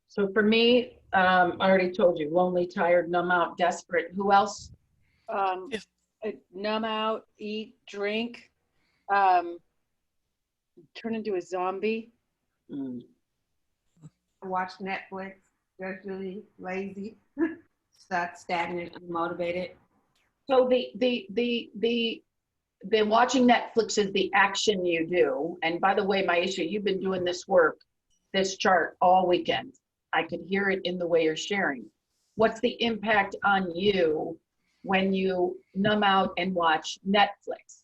So for me, I already told you, lonely, tired, numb out, desperate. Who else? Numb out, eat, drink, turn into a zombie. Watch Netflix, just really lazy, stuck, stagnant, unmotivated. So the watching Netflix is the action you do. And by the way, Maisha, you've been doing this work, this chart all weekend. I could hear it in the way you're sharing. What's the impact on you when you numb out and watch Netflix?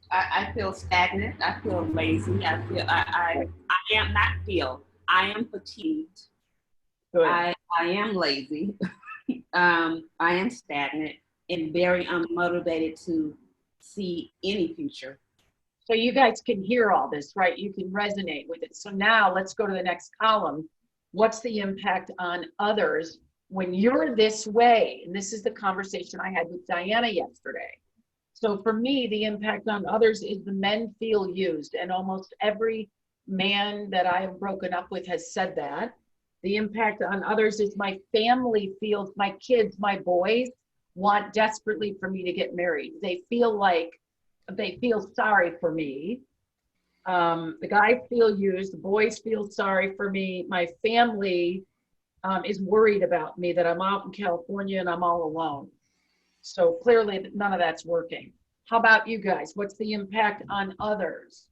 I feel stagnant. I feel lazy. I am fatigued. I am lazy. I am stagnant and very unmotivated to see any future. So you guys can hear all this, right? You can resonate with it. So now let's go to the next column. What's the impact on others when you're this way? And this is the conversation I had with Diana yesterday. So for me, the impact on others is the men feel used. And almost every man that I have broken up with has said that. The impact on others is my family feels, my kids, my boys want desperately for me to get married. They feel sorry for me. The guys feel used, the boys feel sorry for me. My family is worried about me, that I'm out in California and I'm all alone. So clearly none of that's working. How about you guys? What's the impact on others?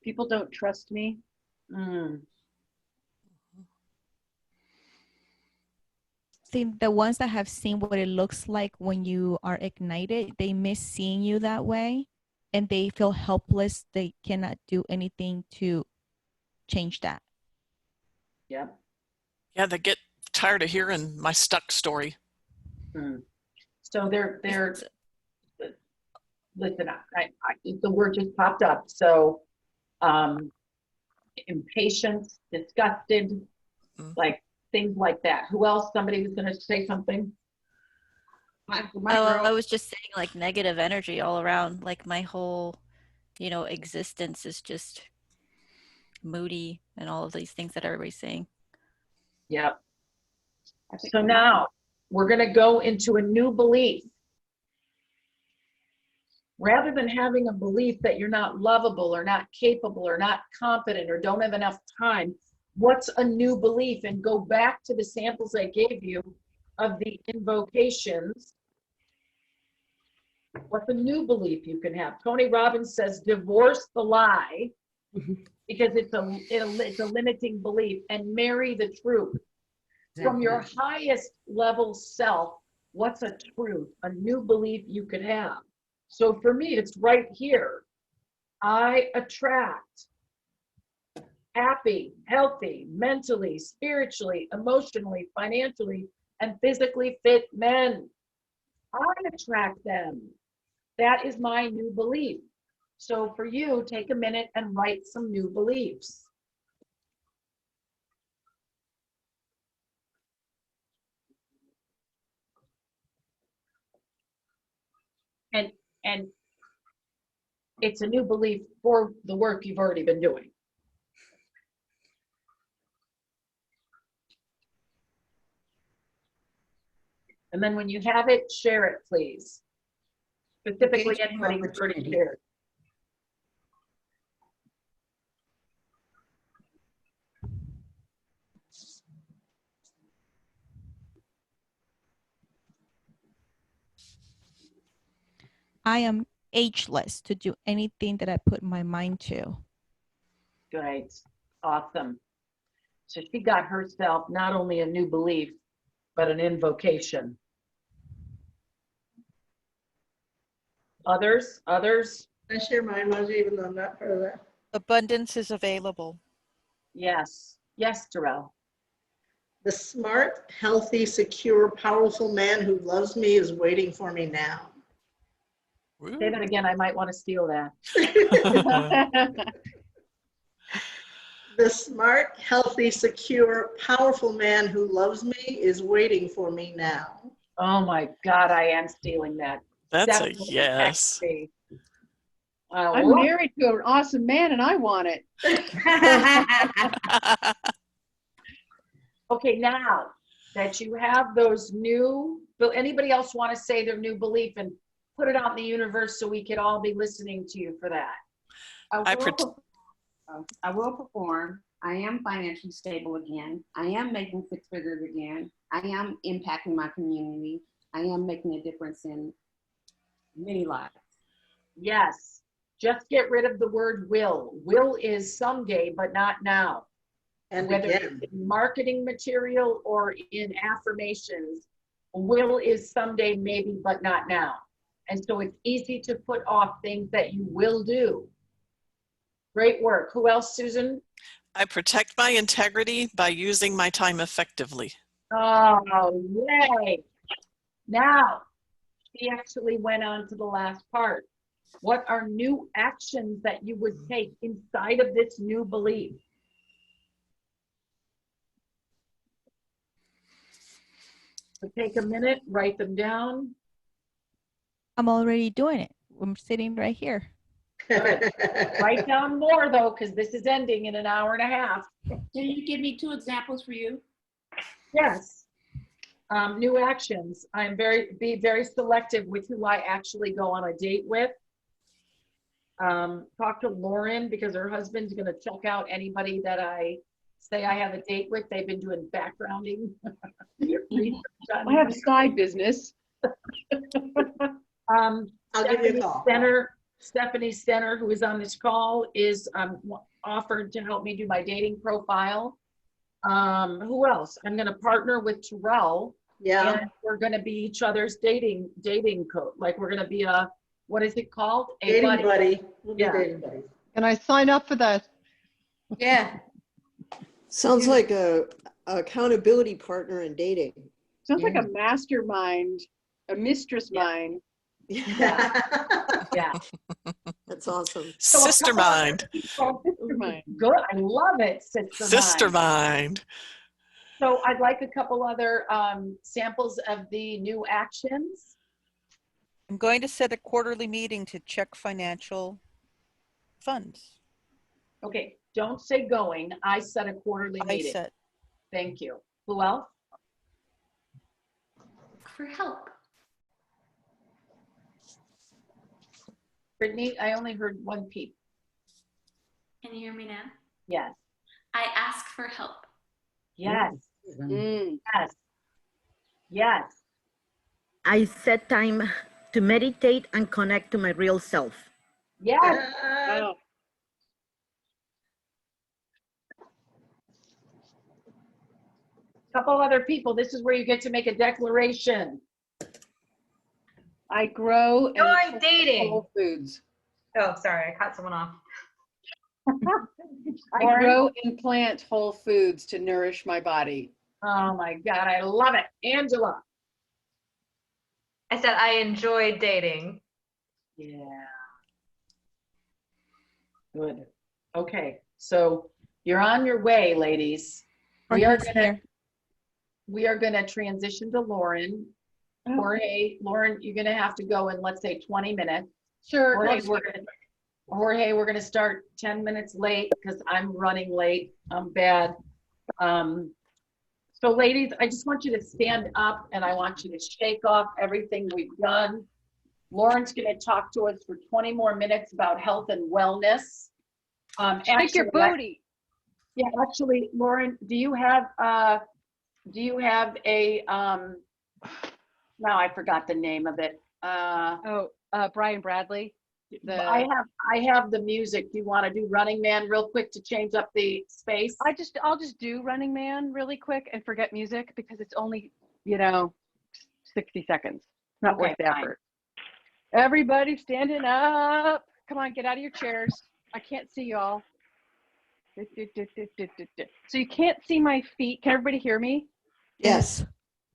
People don't trust me. Think the ones that have seen what it looks like when you are ignited, they miss seeing you that way and they feel helpless. They cannot do anything to change that. Yeah. Yeah, they get tired of hearing my stuck story. So they're listen, the word just popped up. So impatient, disgusted, like things like that. Who else? Somebody was going to say something. I was just saying, like, negative energy all around. Like, my whole, existence is just moody and all of these things that everybody's saying. Yeah. So now we're going to go into a new belief. Rather than having a belief that you're not lovable or not capable or not competent or don't have enough time, what's a new belief? And go back to the samples I gave you of the invocations. What's a new belief you can have? Tony Robbins says, divorce the lie, because it's a limiting belief, and marry the truth. From your highest level self, what's a truth, a new belief you could have? So for me, it's right here. I attract happy, healthy, mentally, spiritually, emotionally, financially, and physically fit men. I attract them. That is my new belief. So for you, take a minute and write some new beliefs. And it's a new belief for the work you've already been doing. And then when you have it, share it, please. Specifically, anybody who's already shared. I am ageless to do anything that I put my mind to. Great. Awesome. So she got herself not only a new belief, but an invocation. Others? I share mine, Rosie, even though I'm not part of that. Abundance is available. Yes. Yes, Terrell. The smart, healthy, secure, powerful man who loves me is waiting for me now. Say that again. I might want to steal that. The smart, healthy, secure, powerful man who loves me is waiting for me now. Oh my God, I am stealing that. That's Definitely a yes. I'm married to an awesome man and I want it. Okay, now that you have those new, anybody else want to say their new belief and put it out in the universe so we could all be listening to you for that? I will perform. I am financially stable again. I am making 6 figures again. I am impacting my community. I am making a difference in many lives. Yes. Just get rid of the word will. Will is someday, but not now. And whether again. it's in marketing material or in affirmations, will is someday, maybe, but not now. And so it's easy to put off things that you will do. Great work. Who else, Susan? I protect my integrity by using my time effectively. Oh, yay. Now, she actually went on to the last part. What are new actions that you would take inside of this new belief? So take a minute, write them down. I'm already doing it. I'm sitting right here. Good. Write down more though, because this is ending in an hour and a half. Can you give me 2 examples for you? Yes. New actions. Be very selective with who I actually go on a date with. Talk to Lauren because her husband's gonna check out anybody that I say I have a date with. They've been doing backgrounding. I have a side business. I'll give you a call. Stephanie Stenner, who is on this call, is offered to help me do my dating profile. Who else? I'm gonna partner with Terrell. Yeah. And we're gonna be each other's dating coach. Like we're gonna be a, what is it called? A Dating buddy. We'll be Yeah. dating buddies. Can I sign up for that? Yeah. Sounds like a accountability partner in dating. Sounds like a mastermind, a mistress mind. Yeah. Yeah. That's awesome. Sister mind. Sister mind. Good. I love it. Sister mind. So I'd like a couple other samples of the new actions. I'm going to set a quarterly meeting to check financial funds. Okay, don't say going. I set a quarterly meeting. Thank you. Who else? For help. Brittany, I only heard one peep. Can you hear me now? Yes. I ask for help. Yes. Yes. Yes. I set time to meditate and connect to my real self. Yes. Oh. Couple other people. This is where you get to make a declaration. I grow and Join cook dating. Whole Foods. Oh, sorry, I cut someone off. I grow and plant whole foods to nourish my body. Oh my God, I love it. Angela. I said I enjoy dating. Yeah. Good. Okay, so you're on your way, ladies. We are gonna transition to Lauren. Jorge, Lauren, you're gonna have to go in, let's say, 20 minutes. Sure. Jorge, we're gonna start 10 minutes late because I'm running late. I'm bad. So ladies, I just want you to stand up and I want you to shake off everything we've done. Lauren's gonna talk to us for 20 more minutes about health and wellness. Shake your booty. Yeah, actually, Lauren, do you have a, now I forgot the name of it. Brian Bradley. I have the music. Do you want to do Running Man real quick to change up the space? I'll just do Running Man really quick and forget music because it's only, 60 seconds. Not worth the effort. Everybody standing up. Come on, get out of your chairs. I can't see y'all. So you can't see my feet. Can everybody hear me? Yes.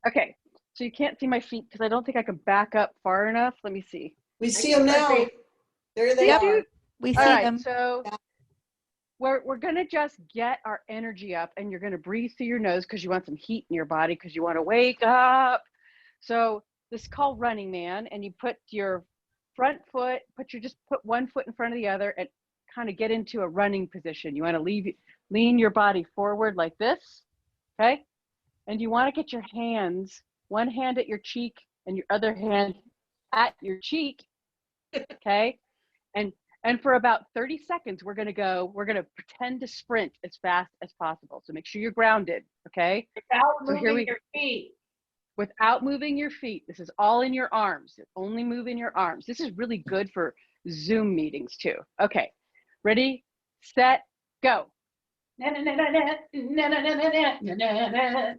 Okay. So you can't see my feet because I don't think I can back up far enough. Let me see. We see them now. There they Yep. are. We see All right, them. so we're gonna just get our energy up, and you're gonna breathe through your nose because you want some heat in your body because you want to wake up. So this is called Running Man, and you put your front foot, just put one foot in front of the other, and kind of get into a running position. You want to lean your body forward like this, okay? And you want to get your hands, one hand at your cheek and your other hand at your cheek, okay? And for about 30 seconds, we're gonna pretend to sprint as fast as possible. So make sure you're grounded, okay? Without moving your feet. Without moving your feet. This is all in your arms. Only move in your arms. This is really good for Zoom meetings too. Okay, ready, set, go. Na, na, na, na, na, na, na, na, na, na, na.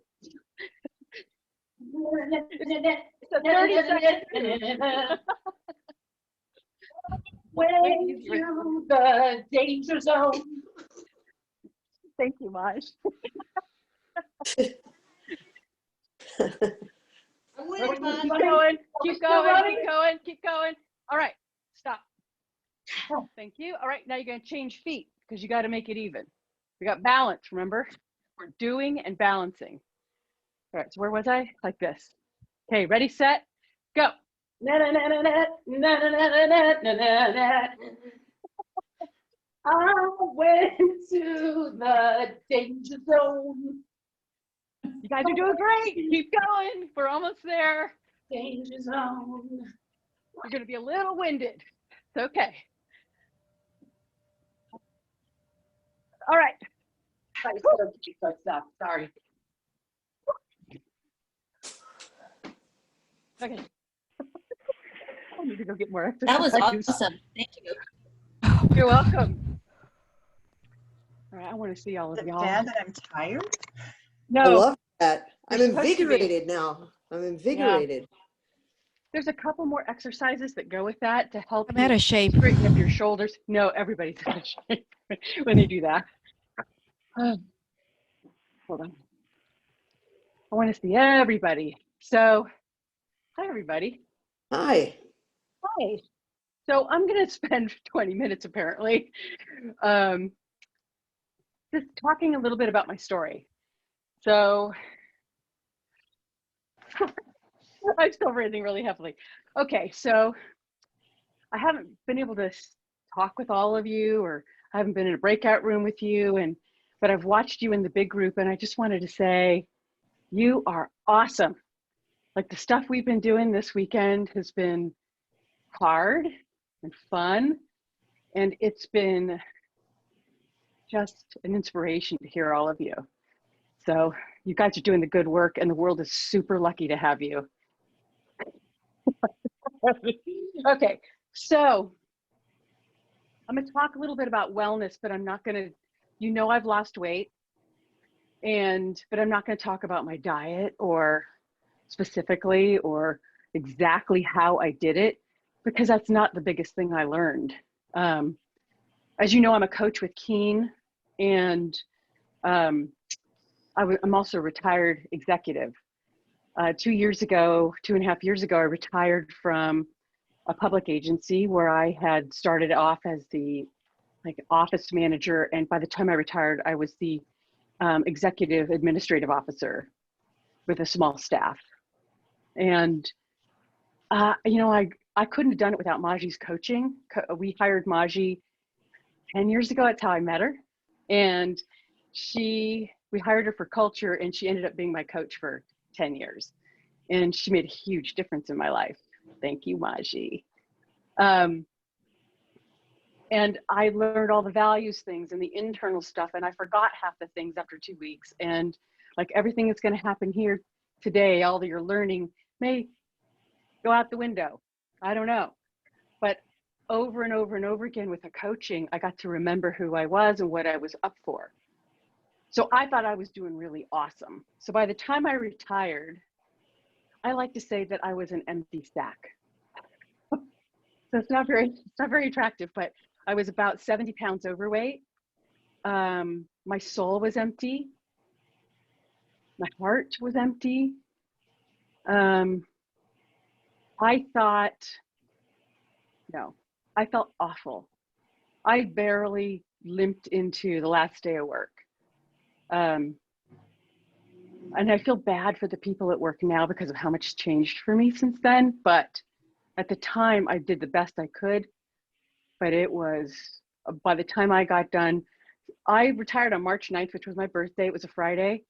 So 30 seconds. Way to the danger zone. Thank you, Maj. Keep going. All right, stop. Thank you. All right, now you're going to change feet because you got to make it even. We got balance, remember? We're doing and balancing. All right, so where was I? Like this. Okay, ready, set, go. Na, na, na, na, na, na, na, na, na, na, na. I went to the danger zone. You guys are doing great. Keep going. We're almost there. Danger zone. You're going to be a little winded. It's okay. All right. Sorry. Okay. I need to go get more exercise. That was awesome. Thank you. You're welcome. All right, I want to see all of y'all. Bad that I'm tired? No. I love that. I'm You're supposed to be. invigorated now. I'm invigorated. There's a couple more exercises that go with that to help I'm you out of shape. straighten up your shoulders. No, everybody's out of shape when they do that. Hold on. I want to see everybody. So, hi, everybody. Hi. Hi. So I'm going to spend 20 minutes apparently just talking a little bit about my story. So I'm still breathing really heavily. Okay, so I haven't been able to talk with all of you, or I haven't been in a breakout room with you, but I've watched you in the big group, and I just wanted to say you are awesome. Like the stuff we've been doing this weekend has been hard and fun, and it's been just an inspiration to hear all of you. So you guys are doing the good work, and the world is super lucky to have you. Okay, so I'm going to talk a little bit about wellness, but I'm not going to, you know, I've lost weight, but I'm not going to talk about my diet or specifically or exactly how I did it, because that's not the biggest thing I learned. As you know, I'm a coach with Keen, and I'm also a retired executive. 2.5 years ago, I retired from a public agency where I had started off as the office manager, and by the time I retired, I was the executive administrative officer with a small staff. And you know, I couldn't have done it without Maji's coaching. We hired Maji 10 years ago. That's how I met her, and we hired her for culture, and she ended up being my coach for 10 years. And she made a huge difference in my life. Thank you, Maji. And I learned all the values things and the internal stuff, and I forgot half the things after 2 weeks. And like everything that's going to happen here today, all that you're learning may go out the window. I don't know. But over and over and over again with the coaching, I got to remember who I was and what I was up for. So I thought I was doing really awesome. So by the time I retired, I like to say that I was an empty sack. So it's not very attractive, but I was about 70 pounds overweight. My soul was empty. My heart was empty. I felt awful. I barely limped into the last day of work. And I feel bad for the people at work now because of how much changed for me since then. But at the time, I did the best I could. But it was, by the time I got done, I retired on March 9th, which was my birthday. It was a Friday.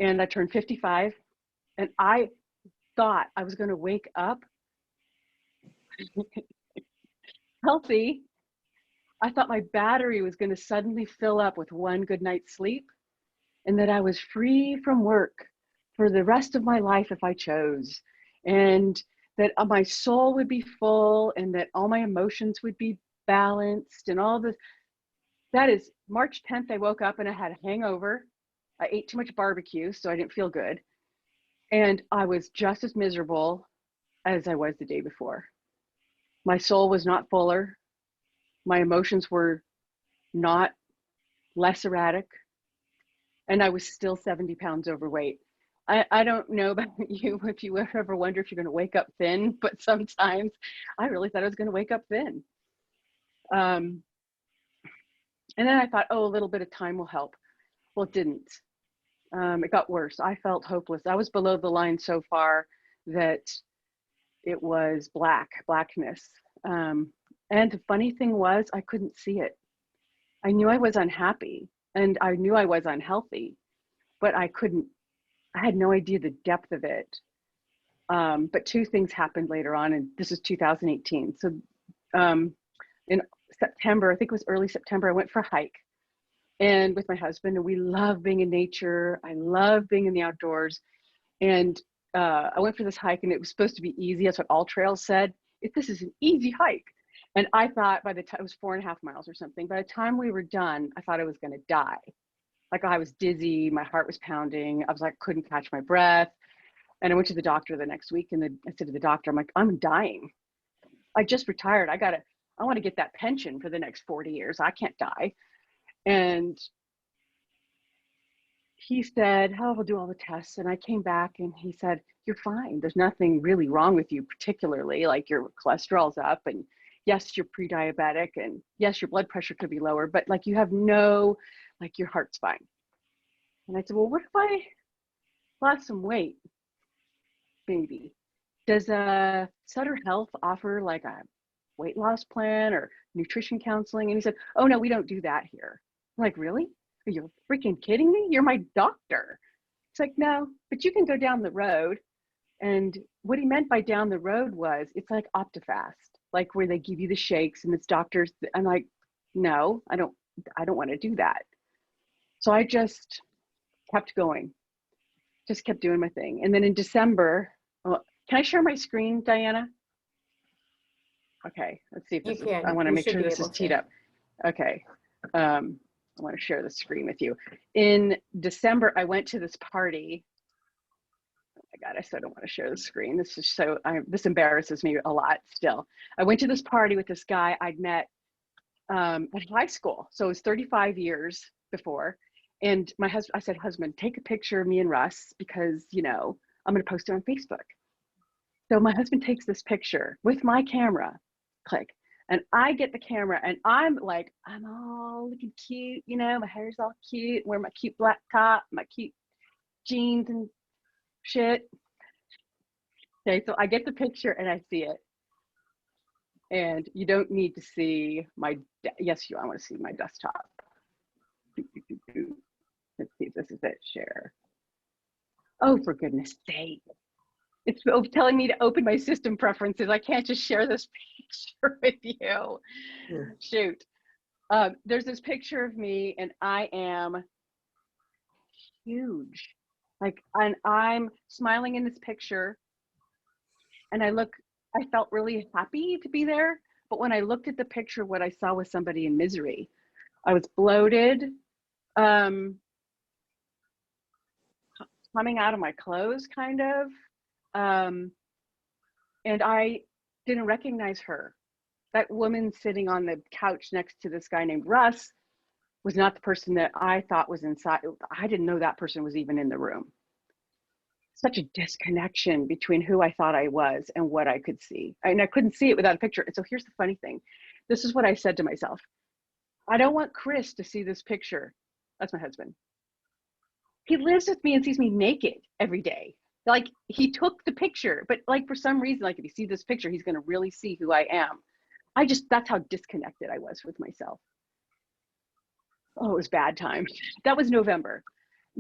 And I turned 55. And I thought I was going to wake up healthy. I thought my battery was going to suddenly fill up with one good night's sleep, and that I was free from work for the rest of my life if I chose, and that my soul would be full, and that all my emotions would be balanced, and all this. That is March 10th. I woke up and I had a hangover. I ate too much barbecue, so I didn't feel good. And I was just as miserable as I was the day before. My soul was not fuller. My emotions were not less erratic. And I was still 70 pounds overweight. I don't know about you, if you ever wonder if you're going to wake up thin, but sometimes I really thought I was going to wake up thin. And then I thought, oh, a little bit of time will help. Well, it didn't. It got worse. I felt hopeless. I was below the line so far that it was blackness. And the funny thing was, I couldn't see it. I knew I was unhappy and I knew I was unhealthy, but I had no idea the depth of it. But two things happened later on, and this is 2018. So in September, I think it was early September, I went for a hike, and with my husband, and we love being in nature. I love being in the outdoors. And I went for this hike, and it was supposed to be easy. That's what all trails said. This is an easy hike. And I thought by the time, it was 4.5 miles or something. By the time we were done, I thought I was going to die. Like I was dizzy, my heart was pounding. I was like, couldn't catch my breath. And I went to the doctor the next week, and I said to the doctor, I'm like, I'm dying. I just retired. I want to get that pension for the next 40 years. I can't die. And he said, oh, we'll do all the tests. And I came back, and he said, you're fine. There's nothing really wrong with you, particularly like your cholesterol's up, and yes, you're pre-diabetic, and yes, your blood pressure could be lower, but like you have like your heart's fine. And I said, well, what if I lost some weight? Maybe. Does Sutter Health offer like a weight loss plan or nutrition counseling? And he said, oh no, we don't do that here. I'm like, really? Are you freaking kidding me? You're my doctor. It's like, no, but you can go down the road. And what he meant by down the road was, it's like OptiFast, like where they give you the shakes and it's doctors. I'm like, no, I don't want to do that. So I just kept going, just kept doing my thing. And then in December, can I share my screen, Diana? Okay, let's see if this is, I want to make sure this is teed up. Okay, I want to share the screen with you. In December, I went to this party. Oh my God, I still don't want to share the screen. This is so, this embarrasses me a lot still. I went to this party with this guy I'd met at high school. So it was 35 years before. And my husband, I said, husband, take a picture of me and Russ because, you know, I'm going to post it on Facebook. So my husband takes this picture with my camera, click, and I get the camera and I'm like, I'm all looking cute, you know, my hair's all cute, wear my cute black top, my cute jeans and shit. Okay, so I get the picture and I see it. And you don't need to see my, yes, I want to see my desktop. Let's see if this is it, share. Oh, for goodness sake. It's telling me to open my system preferences. I can't just share this picture with you. Yeah. Shoot. There's this picture of me and I am huge. Like, and I'm smiling in this picture and I felt really happy to be there. But when I looked at the picture, what I saw was somebody in misery. I was bloated, coming out of my clothes kind of. And I didn't recognize her. That woman sitting on the couch next to this guy named Russ was not the person that I thought was inside. I didn't know that person was even in the room. Such a disconnection between who I thought I was and what I could see. And I couldn't see it without a picture. And so here's the funny thing. This is what I said to myself. I don't want Chris to see this picture. That's my husband. He lives with me and sees me naked every day. Like, he took the picture, but like for some reason, like if you see this picture, he's going to really see who I am. That's how disconnected I was with myself. Oh, it was bad time. That was November.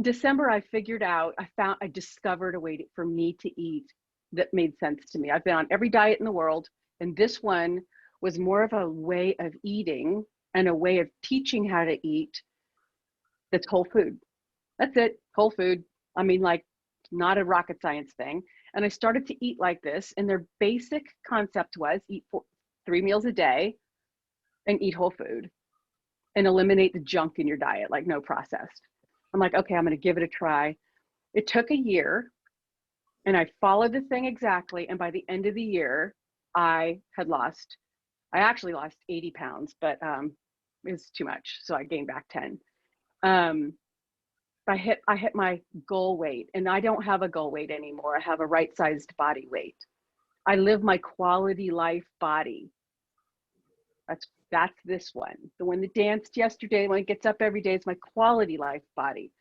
December, I figured out, I discovered a way for me to eat that made sense to me. I've been on every diet in the world, and this one was more of a way of eating and a way of teaching how to eat that's whole food. That's it, whole food. I mean, like, not a rocket science thing. And I started to eat like this, and their basic concept was eat 3 meals a day and eat whole food and eliminate the junk in your diet, like no processed. I'm like, okay, I'm going to give it a try. It took a year and I followed the thing exactly. And by the end of the year, I actually lost 80 pounds, but it was too much. So I gained back 10. I hit my goal weight, and I don't have a goal weight anymore. I have a right-sized body weight. I live my quality life body. That's this one. The one that danced yesterday, when it gets up every day, is my quality life body.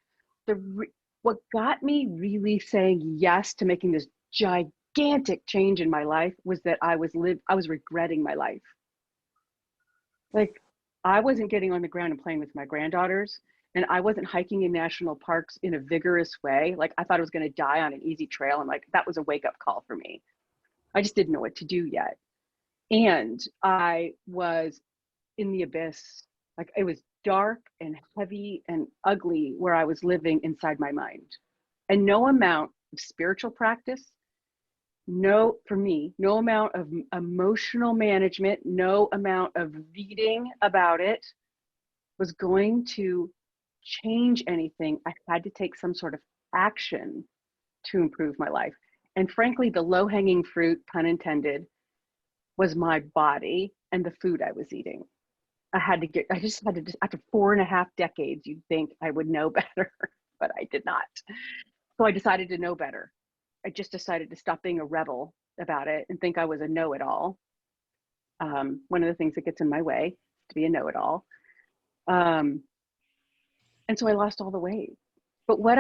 What got me really saying yes to making this gigantic change in my life was that I was regretting my life. Like, I wasn't getting on the ground and playing with my granddaughters, and I wasn't hiking in national parks in a vigorous way. Like, I thought I was going to die on an easy trail, and like, that was a wake-up call for me. I just didn't know what to do yet. And I was in the abyss. Like, it was dark and heavy and ugly where I was living inside my mind. And no amount of spiritual practice, for me, no amount of emotional management, no amount of reading about it was going to change anything. I had to take some sort of action to improve my life. And frankly, the low-hanging fruit, pun intended, was my body and the food I was eating. After 4.5 decades, you'd think I would know better, but I did not. So I decided to know better. I just decided to stop being a rebel about it and think I was a know-it-all. One of the things that gets in my way is to be a know-it-all. And so I lost all the weight. But what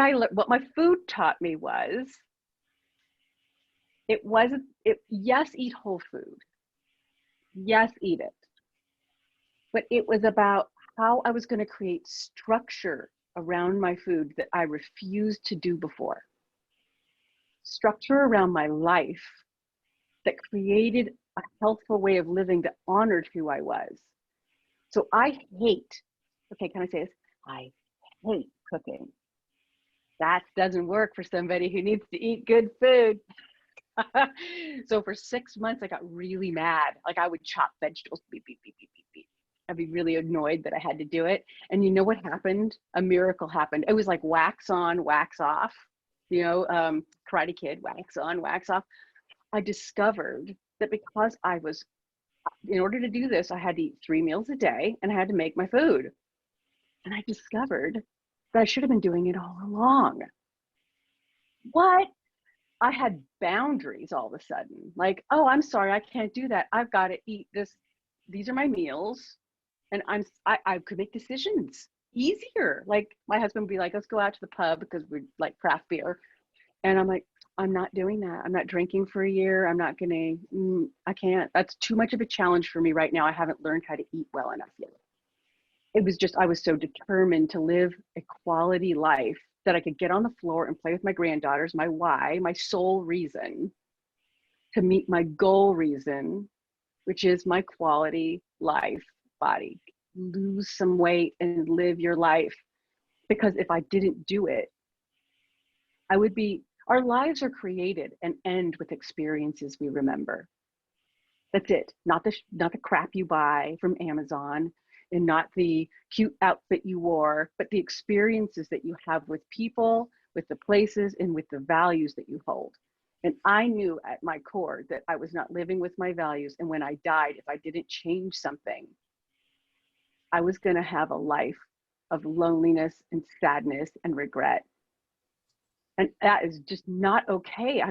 my food taught me was, yes, eat whole food. Yes, eat it. But it was about how I was going to create structure around my food that I refused to do before. Structure around my life that created a healthful way of living that honored who I was. So I hate, okay, can I say this? I hate cooking. That doesn't work for somebody who needs to eat good food. So for 6 months, I got really mad. Like I would chop vegetables, beep, beep, beep, beep, beep, beep. I'd be really annoyed that I had to do it. And you know what happened? A miracle happened. It was like wax on, wax off, Karate Kid, wax on, wax off. I discovered that because in order to do this, I had to eat 3 meals a day and I had to make my food. And I discovered that I should have been doing it all along. What? I had boundaries all of a sudden. Like, oh, I'm sorry, I can't do that. I've got to eat this. These are my meals. And I could make decisions easier. Like my husband would be like, let's go out to the pub because we like craft beer. And I'm like, I'm not doing that. I'm not drinking for a year. I'm not I can't. That's too much of a challenge for me right now. I haven't learned how to eat well enough yet. It was just, I was so determined to live a quality life that I could get on the floor and play with my granddaughters, my why, my sole reason to meet my goal reason, which is my quality life body. Lose some weight and live your life. Because if I didn't do it, our lives are created and end with experiences we remember. That's it. Not the crap you buy from Amazon and not the cute outfit you wore, but the experiences that you have with people, with the places, and with the values that you hold. And I knew at my core that I was not living with my values. And when I died, if I didn't change something, I was going to have a life of loneliness and sadness and regret. And that is just not okay.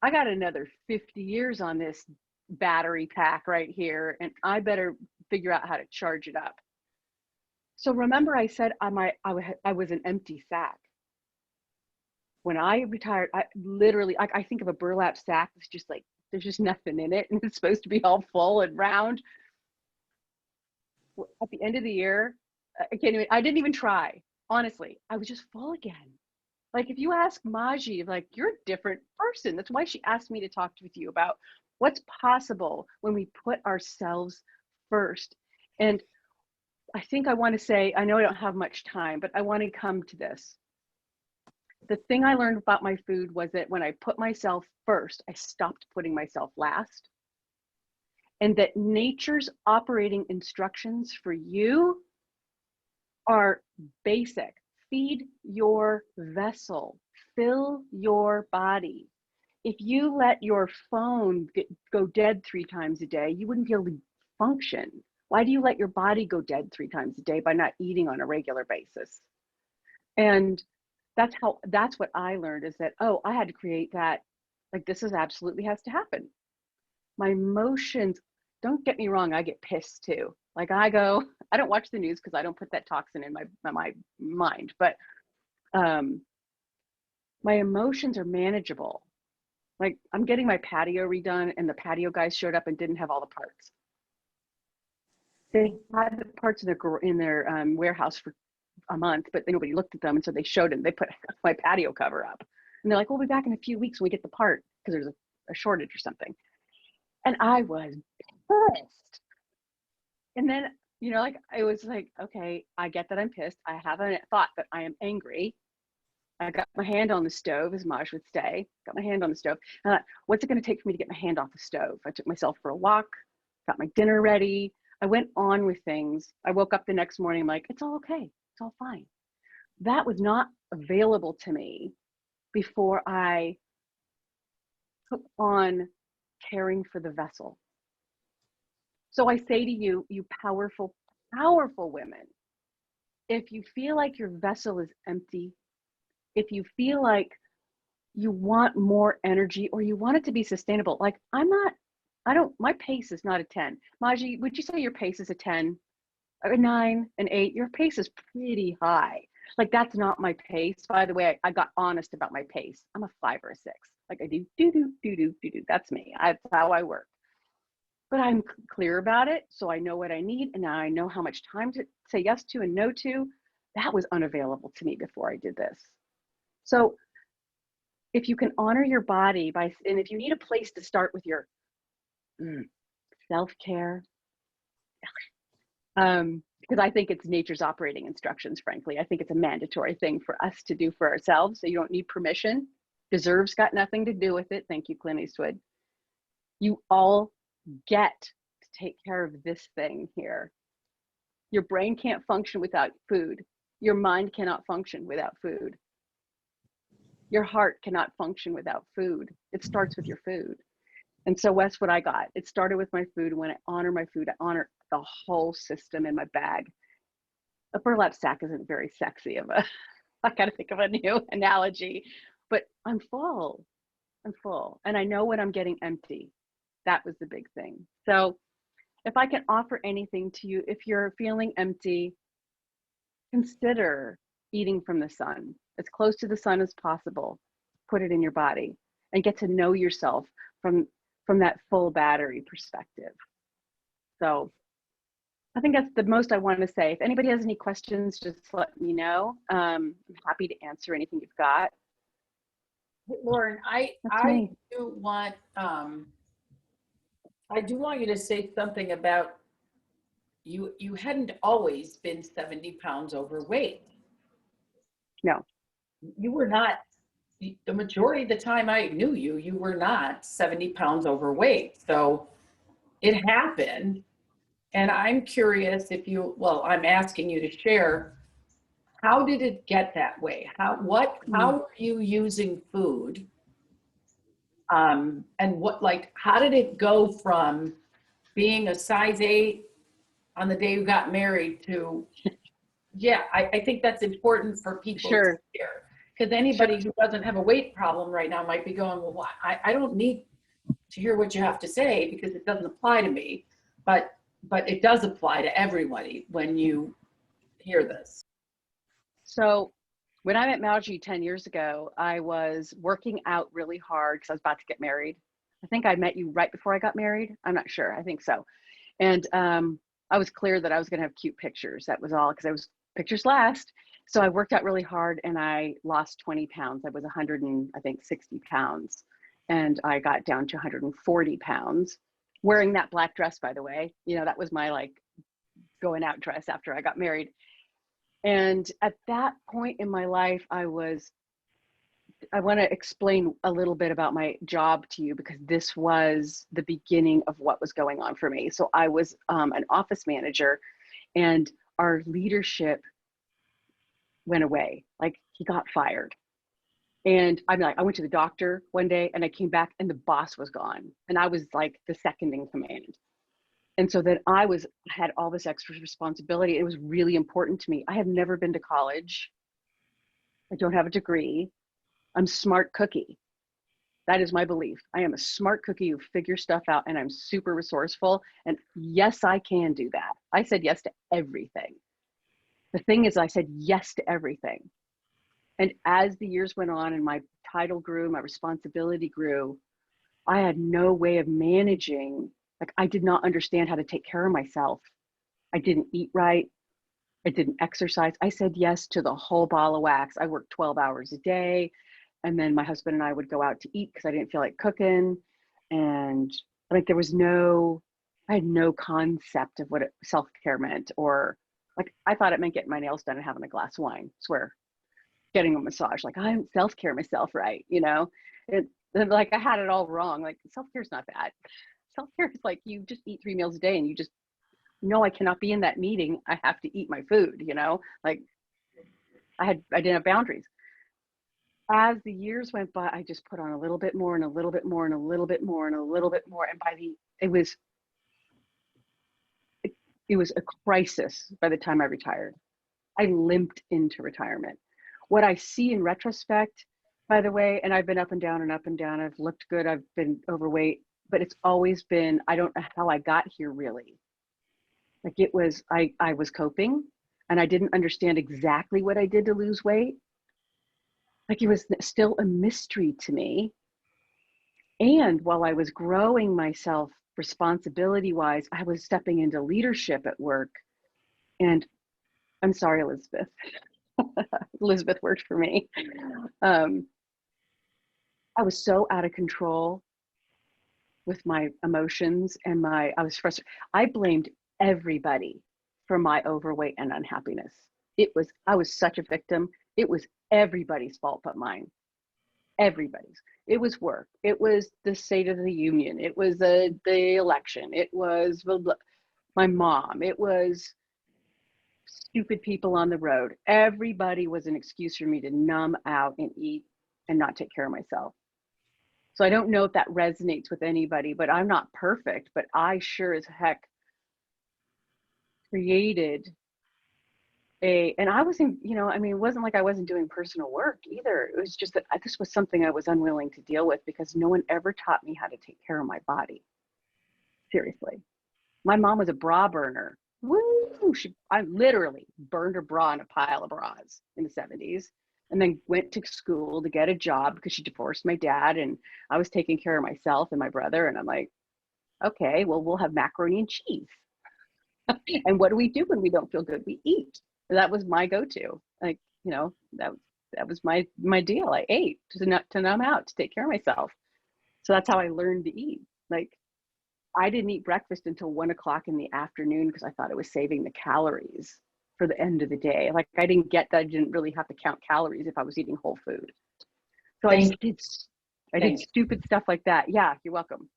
I got another 50 years on this battery pack right here, and I better figure out how to charge it up. So remember I said I was an empty sack. When I retired, I think of a burlap sack that's just like, there's just nothing in it, and it's supposed to be all full and round. At the end of the year, I didn't even try. Honestly, I was just full again. Like if you ask Maji, like you're a different person. That's why she asked me to talk with you about what's possible when we put ourselves first. And I think I want to say, I know I don't have much time, but I want to come to this. The thing I learned about my food was that when I put myself first, I stopped putting myself last. And that nature's operating instructions for you are basic. Feed your vessel, fill your body. If you let your phone go dead 3 times a day, you wouldn't be able to function. Why do you let your body go dead 3 times a day by not eating on a regular basis? And that's what I learned is that, oh, I had to create that. Like this absolutely has to happen. My emotions, don't get me wrong, I get pissed too. Like I don't watch the news because I don't put that toxin in my mind, but my emotions are manageable. Like I'm getting my patio redone and the patio guys showed up and didn't have all the parts. They had the parts in their warehouse for a month, but nobody looked at them. And so they showed them, they put my patio cover up and they're like, we'll be back in a few weeks when we get the part because there's a shortage or something. And I was pissed. And then You know, like it was like, okay, I get that I'm pissed. I have a thought that I am angry. I got my hand on the stove, as Maj would say. Got my hand on the stove. And I thought, what's it going to take for me to get my hand off the stove? I took myself for a walk, got my dinner ready. I went on with things. I woke up the next morning. I'm like, it's all okay. It's all fine. That was not available to me before I took on caring for the vessel. So I say to you, you powerful, powerful women, if you feel like your vessel is empty, if you feel like you want more energy or you want it to be sustainable, like my pace is not a 10. Maji, would you say your pace is a 10, a 9, an 8? Your pace is pretty high. Like that's not my pace. By the way, I got honest about my pace. I'm a 5 or a 6. Like I do, do. That's me. That's how I work. But I'm clear about it. So I know what I need. And now I know how much time to say yes to and no to. That was unavailable to me before I did this. So if you can honor your body and if you need a place to start with your self-care, because I think it's nature's operating instructions, frankly. I think it's a mandatory thing for us to do for ourselves. So you don't need permission. Deserves got nothing to do with it. Thank you, Clint Eastwood. You all get to take care of this thing here. Your brain can't function without food. Your mind cannot function without food. Your heart cannot function without food. It starts with your food. And so that's what I got. It started with my food. When I honor my food, I honor the whole system in my bag. A burlap sack isn't very sexy I gotta think of a new analogy, but I'm full. I'm full. And I know when I'm getting empty. That was the big thing. So if I can offer anything to you, if you're feeling empty, consider eating from the sun, as close to the sun as possible. Put it in your body and get to know yourself from that full battery perspective. So I think that's the most I want to say. If anybody has any questions, just let me know. I'm happy to answer anything you've got. Lauren, I do want you to say something about you hadn't always been 70 pounds overweight. No. You were not, the majority of the time I knew you, you were not 70 pounds overweight. So it happened. And I'm curious if I'm asking you to share, how did it get that way? How are you using food? And how did it go from being a size 8 on the day you got married to, I think that's important for people to hear. Because anybody who doesn't have a weight problem right now might be going, well, I don't need to hear what you have to say because it doesn't apply to me. But it does apply to everybody when you hear this. So when I met Malji 10 years ago, I was working out really hard because I was about to get married. I think I met you right before I got married. I'm not sure. I think so. And I was clear that I was going to have cute pictures. That was all, because pictures last. So I worked out really hard and I lost 20 pounds. I was 160 pounds. And I got down to 140 pounds. Wearing that black dress, by the way, that was my going out dress after I got married. And at that point in my life, I want to explain a little bit about my job to you, because this was the beginning of what was going on for me. So I was an office manager, and our leadership went away. He got fired. And I went to the doctor one day and I came back and the boss was gone. And I was the second in command. And so then I had all this extra responsibility. It was really important to me. I have never been to college. I don't have a degree. I'm smart cookie. That is my belief. I am a smart cookie who figures stuff out, and I'm super resourceful. And yes, I can do that. I said yes to everything. The thing is, I said yes to everything. And as the years went on and my title grew, my responsibility grew, I had no way of managing. I did not understand how to take care of myself. I didn't eat right. I didn't exercise. I said yes to the whole ball of wax. I worked 12 hours a day. And then my husband and I would go out to eat because I didn't feel like cooking. And I I had no concept of what self-care meant, or like I thought it meant getting my nails done and having a glass of wine. Swear, getting a massage. Like I'm self-care myself, right? You know, like I had it all wrong. Like self-care is not that. Self-care is like you just eat 3 meals a day and you just know I cannot be in that meeting. I have to eat my food. You know, like I didn't have boundaries. As the years went by, I just put on a little bit more and a little bit more and a little bit more and a little bit more. And it was a crisis by the time I retired. I limped into retirement. What I see in retrospect, by the way, and I've been up and down and up and down. I've looked good. I've been overweight, but it's always been, I don't know how I got here really. Like it was, I was coping and I didn't understand exactly what I did to lose weight. Like it was still a mystery to me. And while I was growing myself responsibility wise, I was stepping into leadership at work. And I'm sorry, Elizabeth. Elizabeth worked for me. I was so out of control with my emotions and I was frustrated. I blamed everybody for my overweight and unhappiness. I was such a victim. It was everybody's fault but mine. Everybody's. It was work. It was the State of the Union. It was the election. It was my mom. It was stupid people on the road. Everybody was an excuse for me to numb out and eat and not take care of myself. So I don't know if that resonates with anybody, but I'm not perfect, but I sure as heck created and I wasn't, you know, I mean, it wasn't like I wasn't doing personal work either. It was just that this was something I was unwilling to deal with because no one ever taught me how to take care of my body. Seriously. My mom was a bra burner. Woo! I literally burned her bra in a pile of bras in the 70s and then went to school to get a job because she divorced my dad and I was taking care of myself and my brother. And I'm like, okay, well, we'll have macaroni and cheese. And what do we do when we don't feel good? We eat. That was my go-to. Like, you know, that was my deal. I ate to numb out, to take care of myself. So that's how I learned to eat. Like, I didn't eat breakfast until 1 o'clock in the afternoon because I thought it was saving the calories for the end of the day. Like, I didn't get that I didn't really have to count calories if I was eating whole food. So I did stupid stuff like that. Yeah, you're welcome.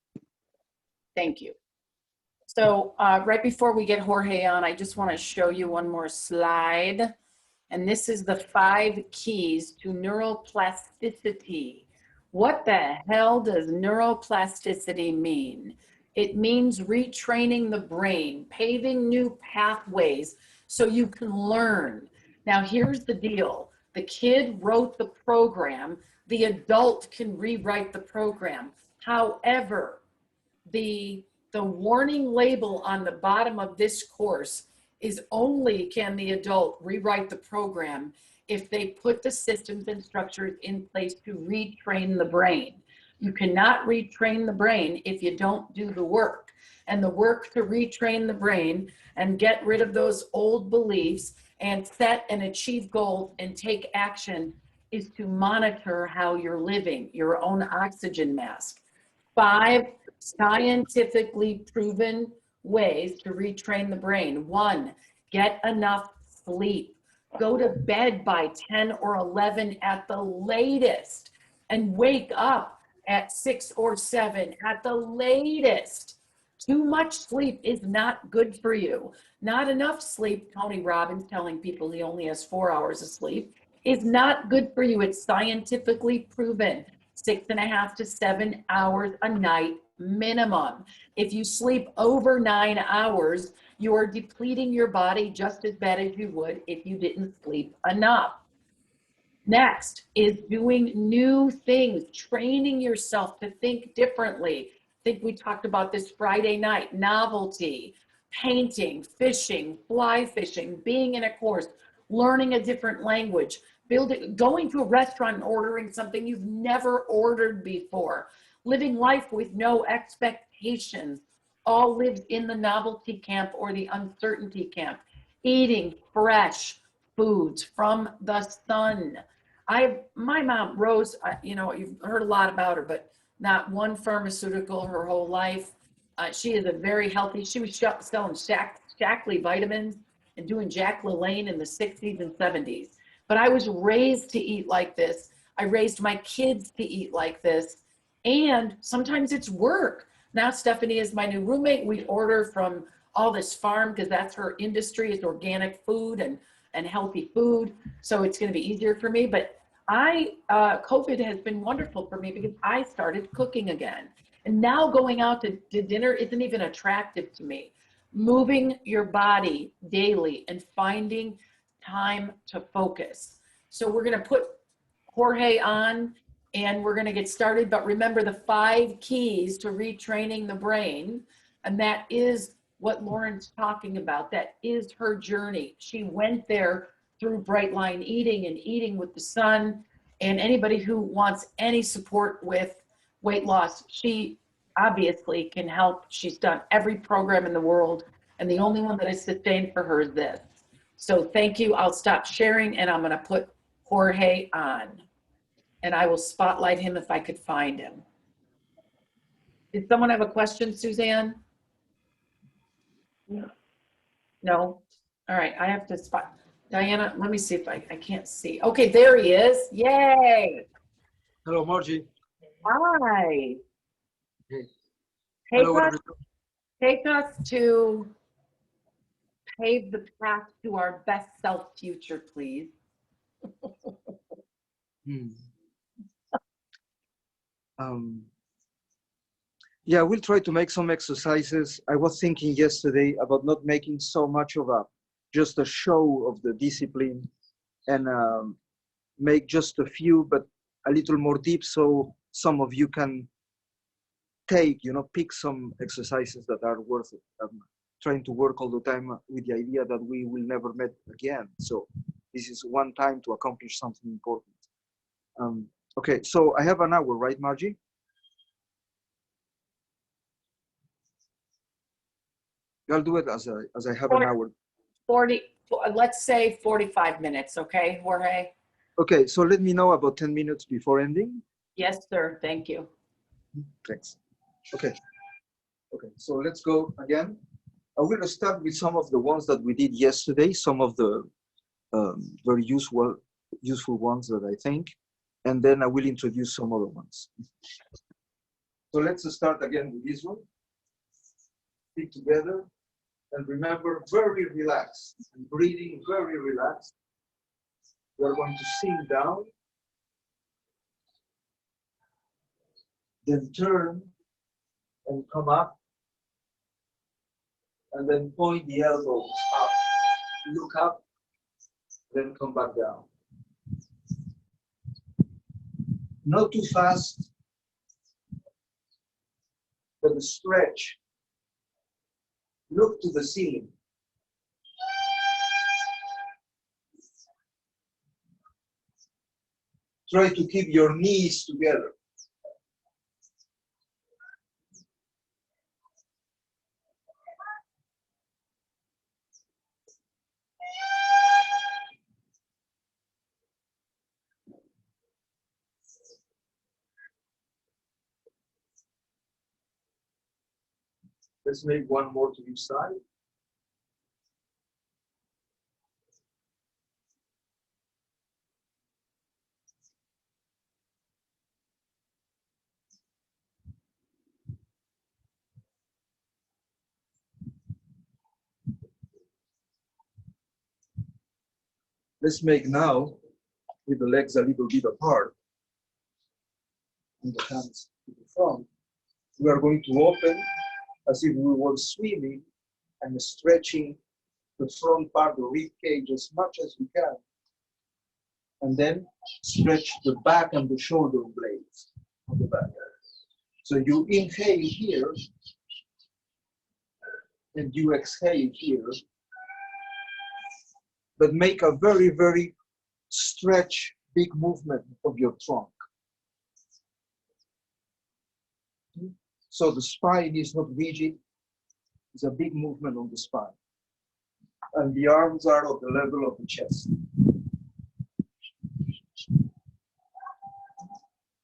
Thank you. So right before we get Jorge on, I just want to show you one more slide. And this is the 5 keys to neuroplasticity. What the hell does neuroplasticity mean? It means retraining the brain, paving new pathways so you can learn. Now, here's the deal. The kid wrote the program. The adult can rewrite the program. However, the warning label on the bottom of this course is only can the adult rewrite the program if they put the systems and structures in place to retrain the brain. You cannot retrain the brain if you don't do the work. And the work to retrain the brain and get rid of those old beliefs and set and achieve goals and take action is to monitor how you're living, your own oxygen mask. 5 scientifically proven ways to retrain the brain. 1, get enough sleep. Go to bed by 10 or 11 at the latest and wake up at 6 or 7 at the latest. Too much sleep is not good for you. Not enough sleep, Tony Robbins telling people he only has 4 hours of sleep, is not good for you. It's scientifically proven. 6.5 to 7 hours a night minimum. If you sleep over 9 hours, you are depleting your body just as bad as you would if you didn't sleep enough. Next is doing new things, training yourself to think differently. I think we talked about this Friday night, novelty, painting, fishing, fly fishing, being in a course, learning a different language, going to a restaurant and ordering something you've never ordered before, living life with no expectations, all lives in the novelty camp or the uncertainty camp, eating fresh foods from the sun. My mom, Rose, you know, you've heard a lot about her, but not one pharmaceutical her whole life. She is a very healthy, she was selling Shackley vitamins and doing Jack LaLanne in the 60s and 70s. But I was raised to eat like this. I raised my kids to eat like this. And sometimes it's work. Now Stephanie is my new roommate. We order from all this farm because that's her industry, is organic food and healthy food. So it's going to be easier for me. But COVID has been wonderful for me because I started cooking again. And now going out to dinner isn't even attractive to me. Moving your body daily and finding time to focus. So we're going to put Jorge on and we're going to get started. But remember the 5 keys to retraining the brain. And that is what Lauren's talking about. That is her journey. She went there through Bright Line Eating and Eating with the Sun. And anybody who wants any support with weight loss, she obviously can help. She's done every program in the world. And the only one that I sustained for her is this. So thank you. I'll stop sharing and I'm going to put Jorge on. And I will spotlight him if I could find him. Did someone have a question, Suzanne? No. No? All right, I have to spot. Diana, let me see if I can't see. Okay, there he is. Yay. Hello, Margie. Hi. Hey. Take us to pave the path to our best self future, please. Yeah, we'll try to make some exercises. I was thinking yesterday about not making so much of just a show of the discipline and make just a few, but a little more deep so some of you can pick some exercises that are worth it. I'm trying to work all the time with the idea that we will never meet again. So this is one time to accomplish something important. Okay, so I have an hour, right, Margie? I'll do it as I have an hour. 40, let's say 45 minutes, okay, Jorge? Okay, so let me know about 10 minutes before ending. Yes, sir, thank you. Thanks. Okay, so let's go again. I will start with some of the ones that we did yesterday, some of the very useful ones that I think, and then I will introduce some other ones. So let's start again with this one. Feet together. And remember, very relaxed, and breathing very relaxed. We're going to sink down, then turn and come up, and then point the elbows up. Look up, then come back down. Not too fast, but a stretch. Look to the ceiling. Try to keep your knees together. Let's make one more to each side. Let's make now, with the legs a little bit apart, and the hands to the front. We are going to open as if we were swimming and stretching the front part, the rib cage, as much as we can. And then stretch the back and the shoulder blades on the back. So you inhale here, and you exhale here. But make a very, very stretch, big movement of your trunk. So the spine is not rigid. It's a big movement on the spine. And the arms are at the level of the chest.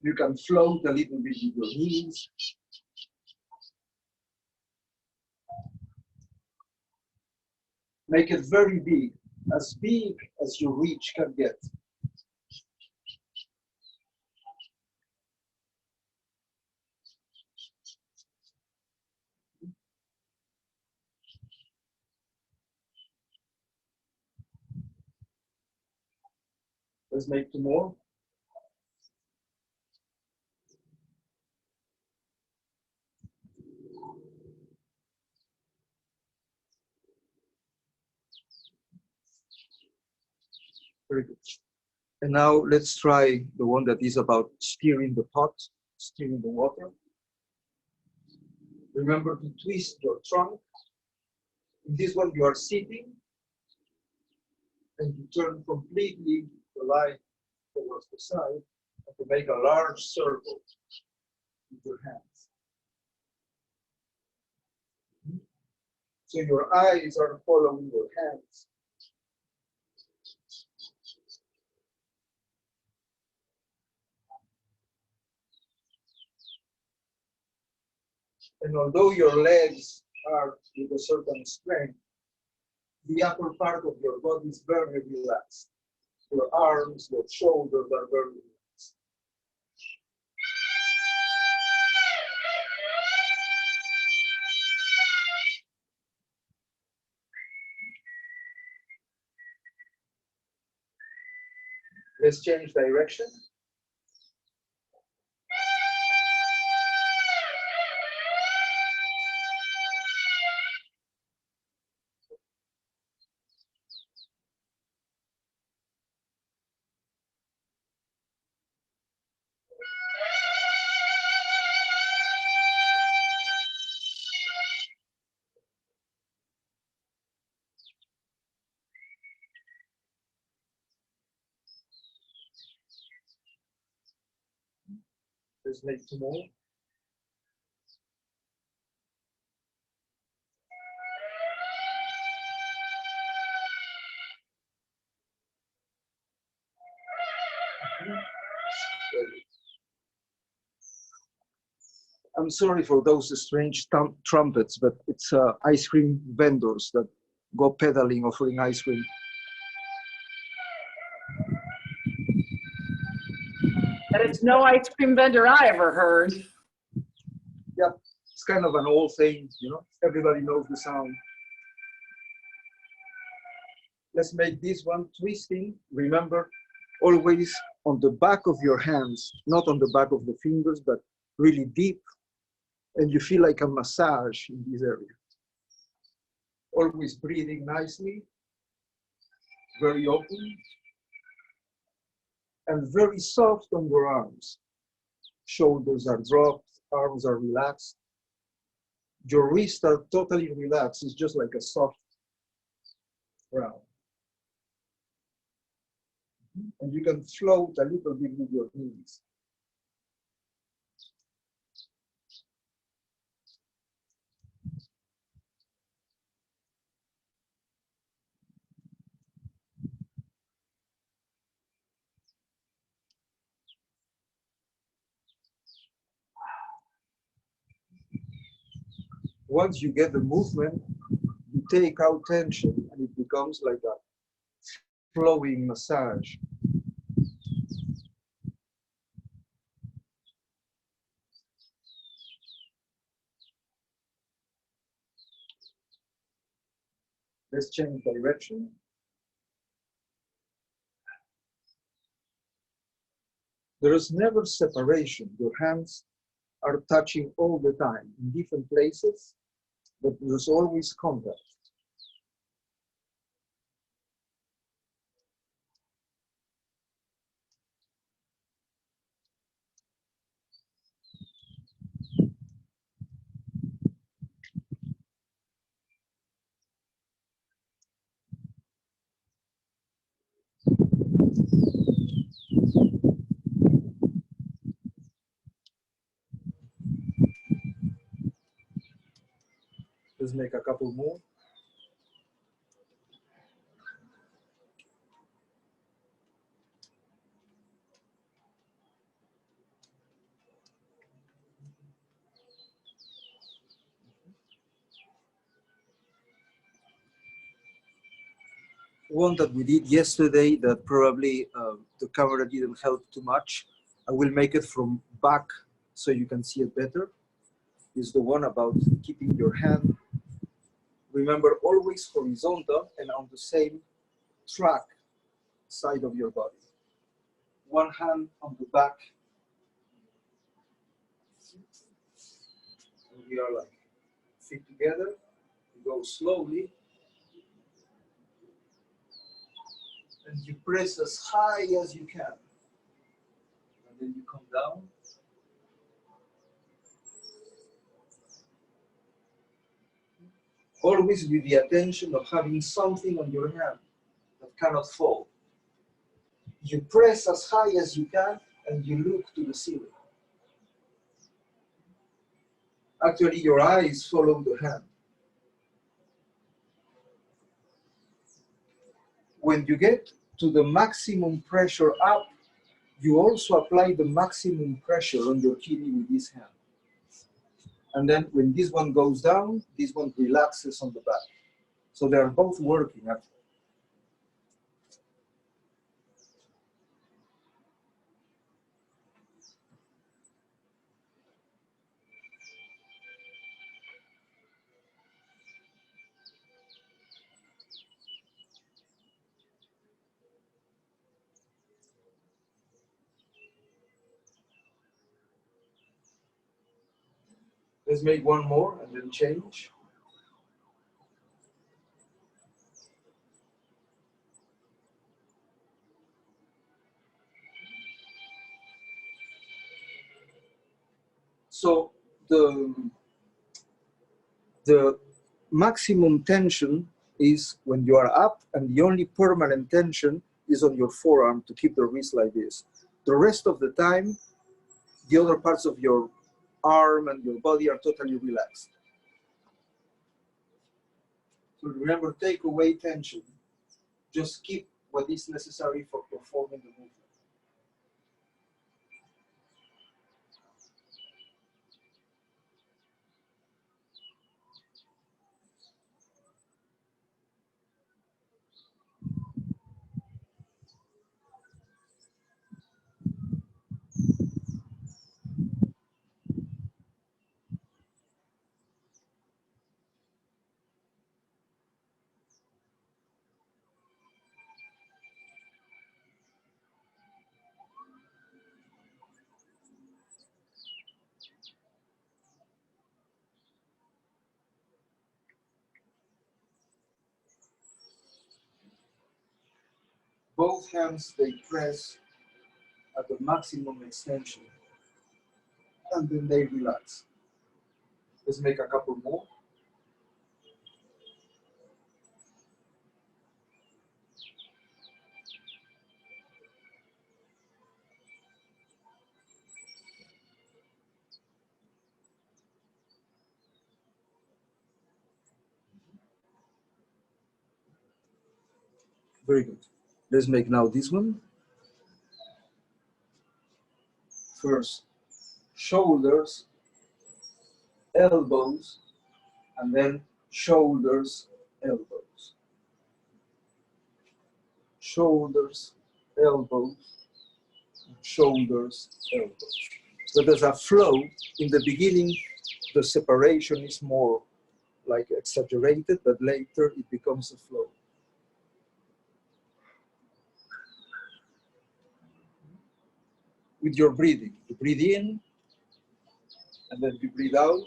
You can float a little bit with your knees. Make it very big as your reach can get. Let's make 2 more. Very good. And now let's try the one that is about stirring the pot, stirring the water. Remember to twist your trunk. In this one, you are sitting, and you turn completely the light towards the side, and to make a large circle with your hands. So your eyes are following your hands. And although your legs are with a certain strength, the upper part of your body is very relaxed. Your arms, your shoulders are very relaxed. Let's change direction. Let's make 2 more. I'm sorry for those strange trumpets, but it's ice cream vendors that go pedaling offering ice cream. And it's no ice cream vendor I ever heard. Yeah, it's kind of an old thing, you know, everybody knows the sound. Let's make this one twisting. Remember, always on the back of your hands, not on the back of the fingers, but really deep. And you feel like a massage in this area. Always breathing nicely, very open, and very soft on your arms. Shoulders are dropped, arms are relaxed. Your wrists are totally relaxed. It's just like a soft ground. And you can float a little bit with your knees. Once you get the movement, you take out tension and it becomes like a flowing massage. Let's change direction. There is never separation. Your hands are touching all the time in different places, but there's always contact. Let's make a couple more. one that we did yesterday that probably the camera didn't help too much. I will make it from back so you can see it better. Is the one about keeping your hand, remember, always horizontal and on the same track side of your body. One hand on the back. And we are like feet together. You go slowly. And you press as high as you can. And then you come down. Always with the attention of having something on your hand that cannot fall. You press as high as you can and you look to the ceiling. Actually, your eyes follow the hand. When you get to the maximum pressure up, you also apply the maximum pressure on your kidney with this hand. And then when this one goes down, this one relaxes on the back. So they are both working actually. Let's make one more and then change. So the maximum tension is when you are up, and the only permanent tension is on your forearm to keep the wrist like this. The rest of the time, the other parts of your arm and your body are totally relaxed. So remember, take away tension. Just keep what is necessary for performing the movement. Both hands, they press at the maximum extension, and then they relax. Let's make a couple more. Very good. Let's make now this one. First, shoulders, elbows, and then shoulders, elbows. Shoulders, elbows, shoulders, elbows. So there's a flow. In the beginning, the separation is more like exaggerated, but later it becomes a flow. With your breathing, you breathe in, and then you breathe out,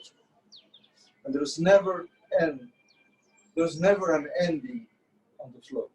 and there's never an ending on the flow.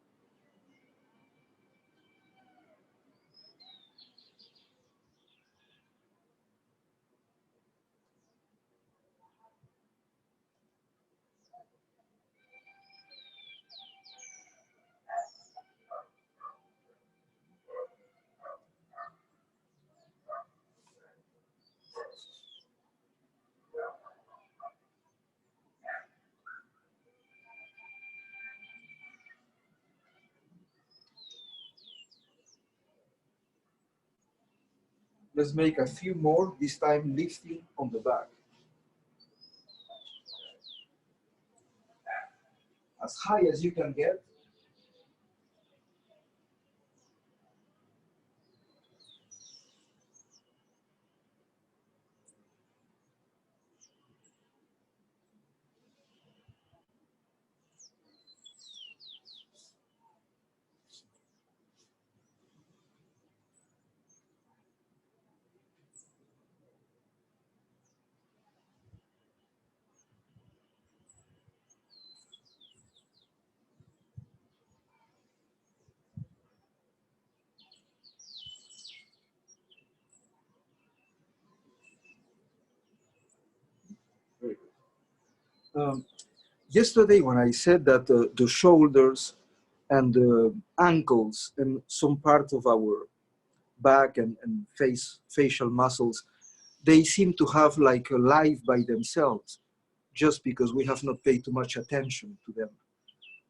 Let's make a few more, this time lifting on the back. As high as you can get. Yesterday when I said that the shoulders and the ankles and some part of our back and facial muscles, they seem to have like a life by themselves, just because we have not paid too much attention to them.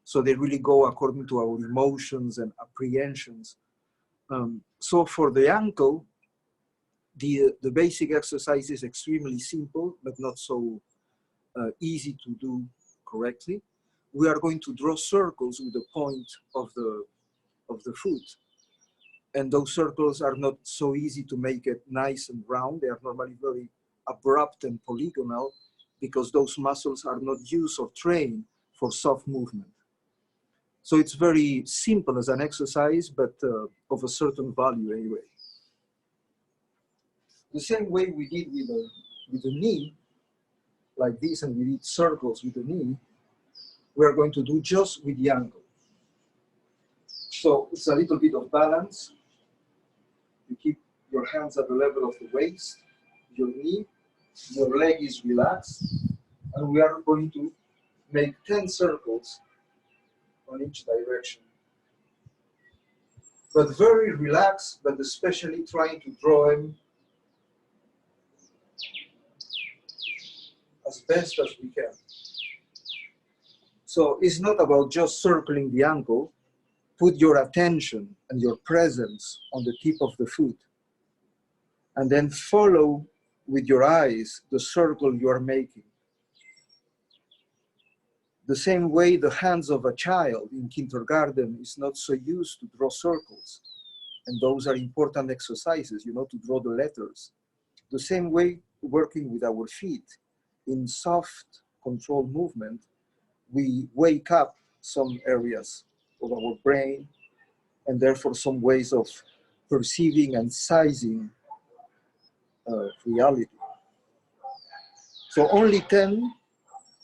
So they really go according to our emotions and apprehensions. So for the ankle, the basic exercise is extremely simple, but not so easy to do correctly. We are going to draw circles with the point of the foot. And those circles are not so easy to make it nice and round. They are normally very abrupt and polygonal because those muscles are not used or trained for soft movement. So it's very simple as an exercise, but of a certain value anyway. The same way we did with the knee, like this, and we did circles with the knee, we are going to do just with the ankle. So it's a little bit of balance. You keep your hands at the level of the waist, your knee, your leg is relaxed, and we are going to make 10 circles on each direction. But very relaxed, but especially trying to draw them as best as we can. So it's not about just circling the ankle. Put your attention and your presence on the tip of the foot, and then follow with your eyes the circle you are making. The same way the hands of a child in kindergarten is not so used to draw circles, and those are important exercises, you know, to draw the letters. The same way, working with our feet in soft, controlled movement, we wake up some areas of our brain, and therefore some ways of perceiving and sizing reality. So only 10,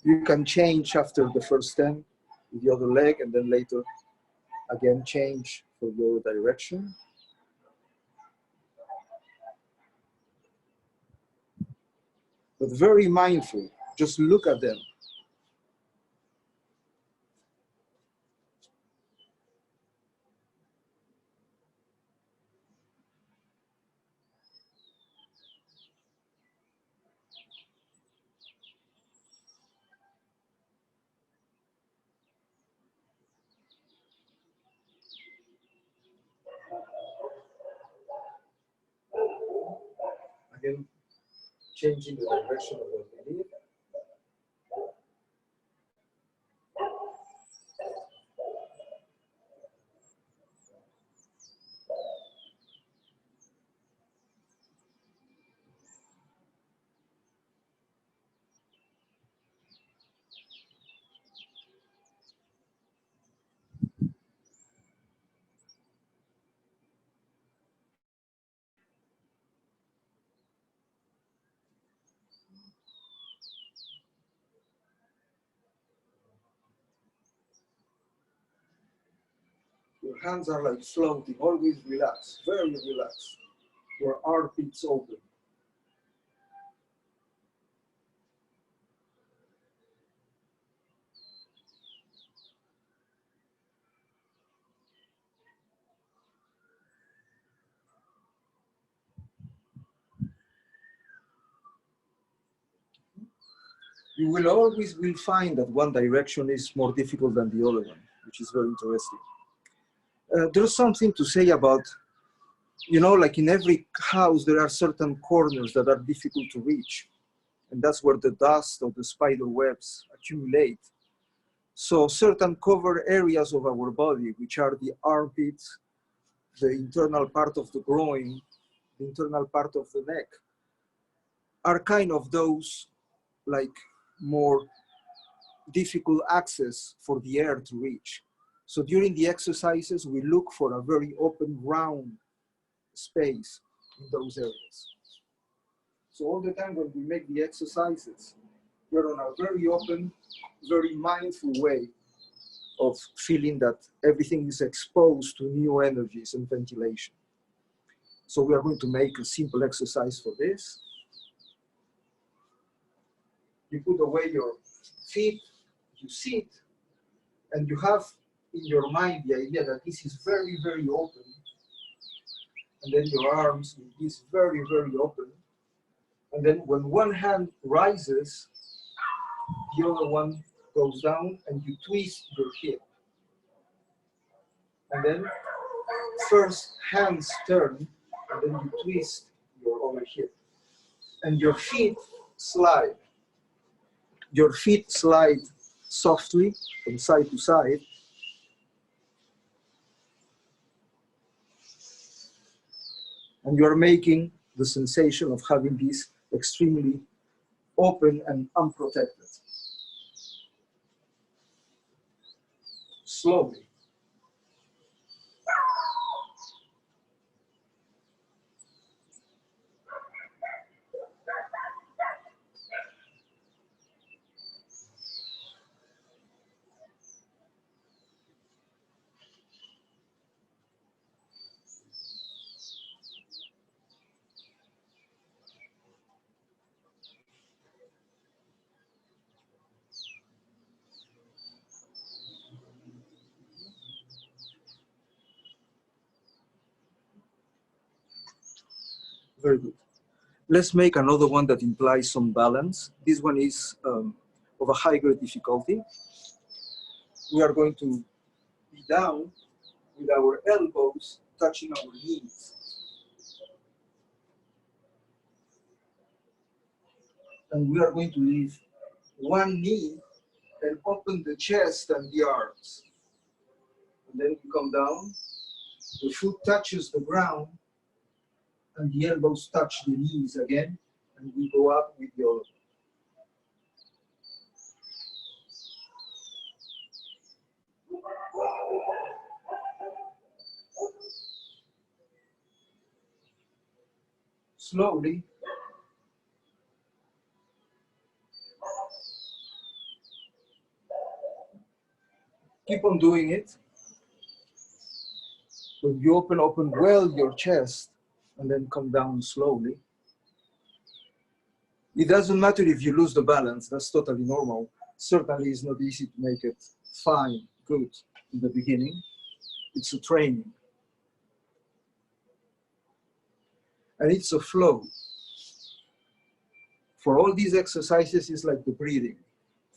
you can change after the first 10 with the other leg, and then later again change for the other direction. But very mindful, just look at them. Again, changing the direction of the knee. Your hands are like floating, always relaxed, very relaxed. Your armpits open. You will always find that one direction is more difficult than the other one, which is very interesting. There's something to say about, you know, like in every house, there are certain corners that are difficult to reach. And that's where the dust or the spider webs accumulate. So certain cover areas of our body, which are the armpits, the internal part of the groin, the internal part of the neck, are kind of those like more difficult access for the air to reach. So during the exercises, we look for a very open, round space in those areas. So all the time when we make the exercises, we're on a very open, very mindful way of feeling that everything is exposed to new energies and ventilation. So we are going to make a simple exercise for this. You put away your feet, you sit, and you have in your mind the idea that this is very, very open. And then your arms with this very, very open. And then when one hand rises, the other one goes down and you twist your hip. And then first hands turn and then you twist your other hip. And your feet slide. Your feet slide softly from side to side. And you are making the sensation of having this extremely open and unprotected. Slowly. Very good. Let's make another one that implies some balance. This one is of a higher difficulty. We are going to be down with our elbows touching our knees. And we are going to leave one knee and open the chest and the arms. And then we come down, the foot touches the ground, and the elbows touch the knees again, and we go up with the other. Slowly. Keep on doing it. When you open well your chest, and then come down slowly. It doesn't matter if you lose the balance, that's totally normal. Certainly it's not easy to make it fine, good in the beginning. It's a training. And it's a flow. For all these exercises, it's like the breathing.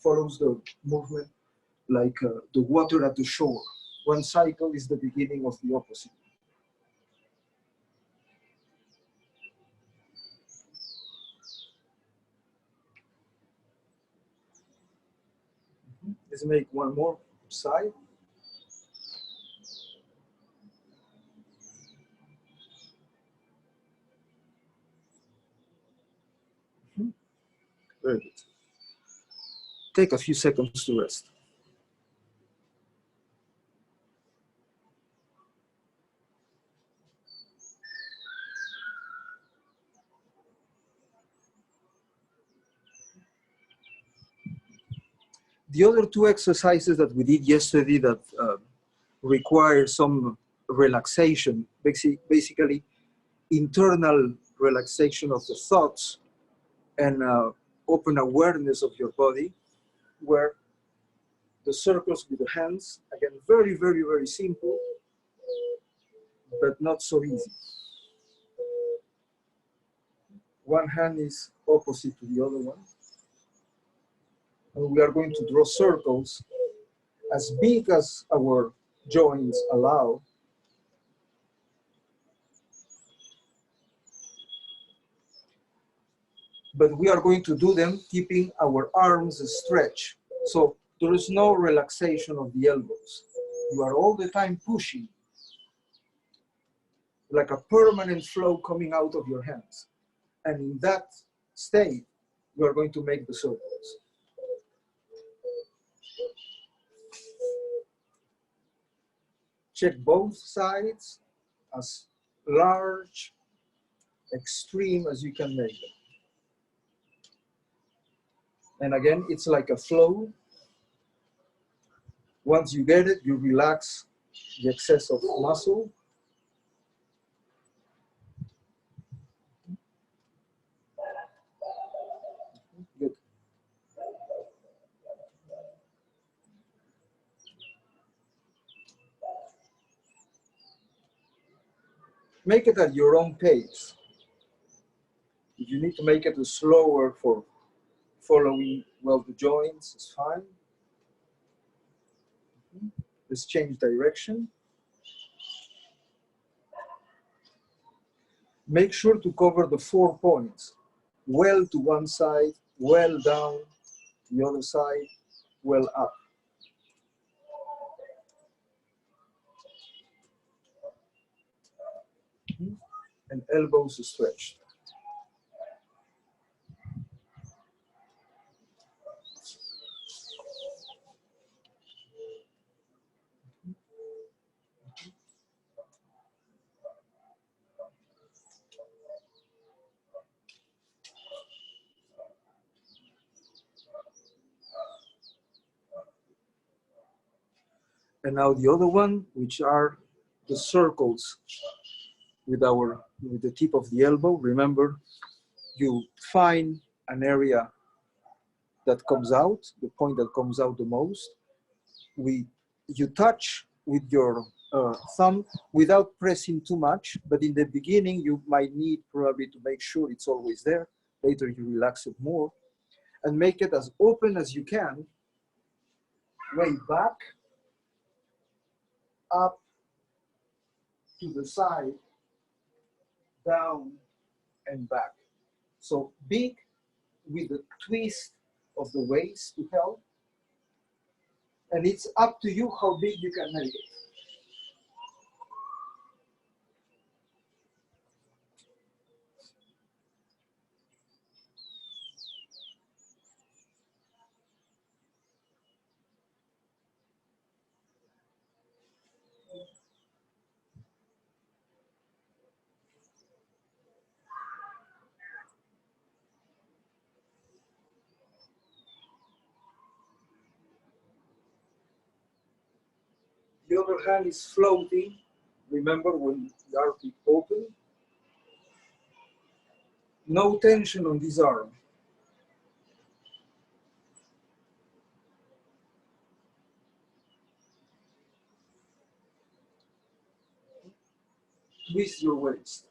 Follows the movement like the water at the shore. One cycle is the beginning of the opposite. Let's make one more side. Very good. Take a few seconds to rest. The other two exercises that we did yesterday that require some relaxation, basically internal relaxation of the thoughts and open awareness of your body, were the circles with the hands. Again, very, very, very simple, but not so easy. One hand is opposite to the other one. And we are going to draw circles as big as our joints allow. But we are going to do them keeping our arms stretched. So there is no relaxation of the elbows. You are all the time pushing, like a permanent flow coming out of your hands. And in that state, you are going to make the circles. Check both sides as large, extreme as you can make them. And again, it's like a flow. Once you get it, you relax the excess of muscle. Good. Make it at your own pace. If you need to make it slower for following well the joints, it's fine. Let's change direction. Make sure to cover the 4 points. Well to one side, well down, the other side, well up. And elbows stretched. And now the other one, which are the circles with the tip of the elbow. Remember, you find an area that comes out, the point that comes out the most. You touch with your thumb without pressing too much, but in the beginning you might need probably to make sure it's always there. Later you relax it more and make it as open as you can. Way back, up, to the side, down, and back. So big with the twist of the waist to help. And it's up to you how big you can make it. The other hand is floating. Remember when the armpit open? No tension on this arm. Twist your waist.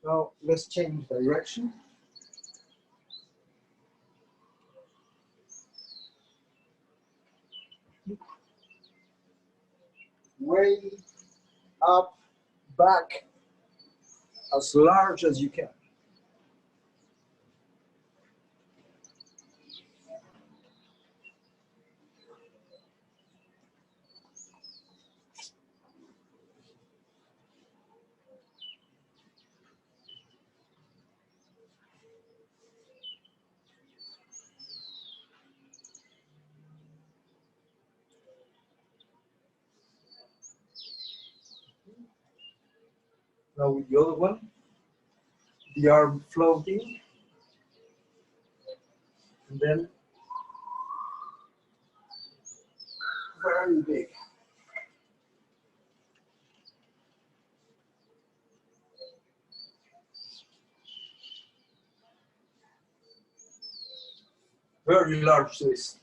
Now let's change direction. Way up, back, as large as you can. Now with the other one, the arm floating, and then very big. Very large twist.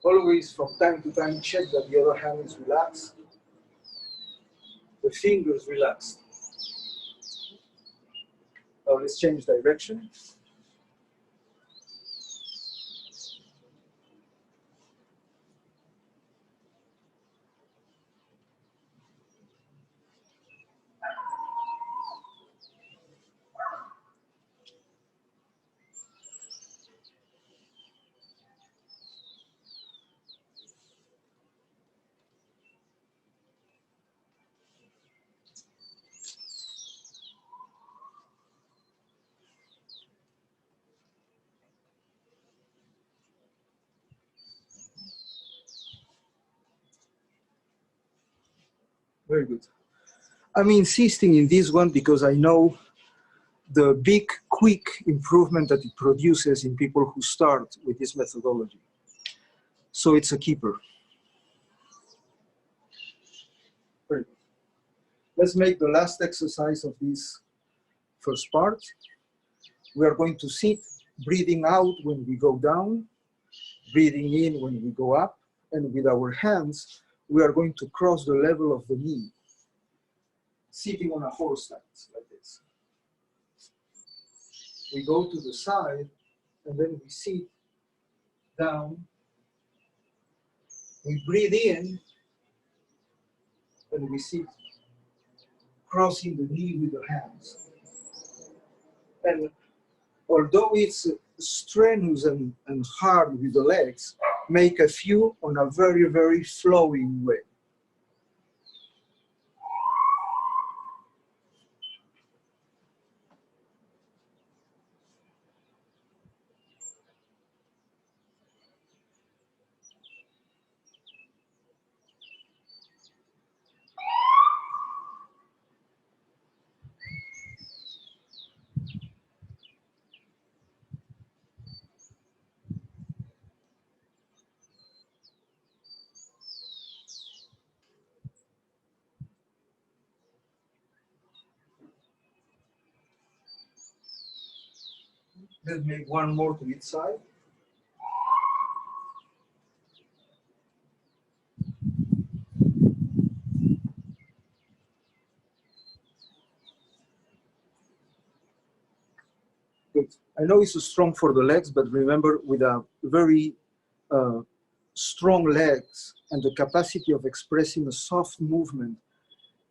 Always from time to time check that the other hand is relaxed, the fingers relaxed. Now let's change direction. Very good. I'm insisting in this one because I know the big, quick improvement that it produces in people who start with this methodology. So it's a keeper. Very good. Let's make the last exercise of this first part. We are going to sit, breathing out when we go down, breathing in when we go up, and with our hands, we are going to cross the level of the knee, sitting on a horse stance like this. We go to the side, and then we sit down. We breathe in, and we sit, crossing the knee with the hands. And although it's strenuous and hard with the legs, make a few on a very, very flowing way. Let's make one more to each side. Good. I know it's strong for the legs, but remember, with a very strong legs and the capacity of expressing a soft movement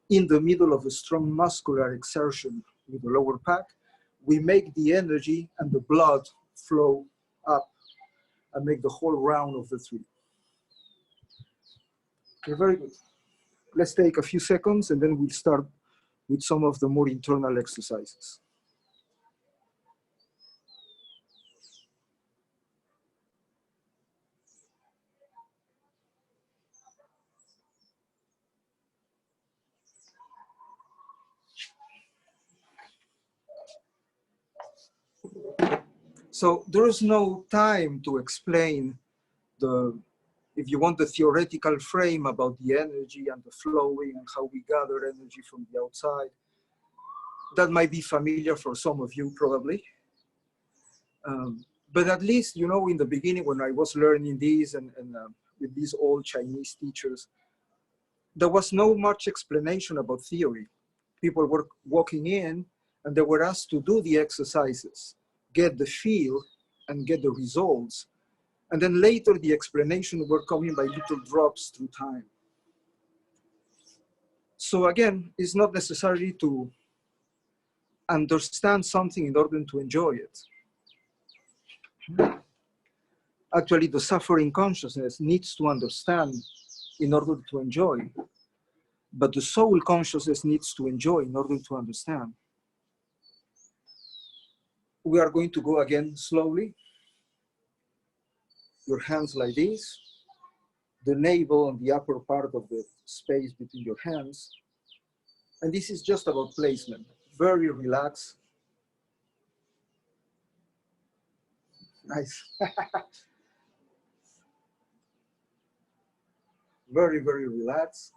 in the middle of a strong muscular exertion with the lower back, we make the energy and the blood flow up and make the whole round of the three. Okay, very good. Let's take a few seconds and then we'll start with some of the more internal exercises. So there is no time to explain if you want the theoretical frame about the energy and the flowing and how we gather energy from the outside. That might be familiar for some of you probably. But at least, you know, in the beginning when I was learning these and with these old Chinese teachers, there was no much explanation about theory. People were walking in and they were asked to do the exercises, get the feel and get the results. And then later the explanation were coming by little drops through time. So again, it's not necessary to understand something in order to enjoy it. Actually, the suffering consciousness needs to understand in order to enjoy. But the soul consciousness needs to enjoy in order to understand. We are going to go again slowly. Your hands like this. The navel on the upper part of the space between your hands. And this is just about placement. Very relaxed. Nice. Very, very relaxed.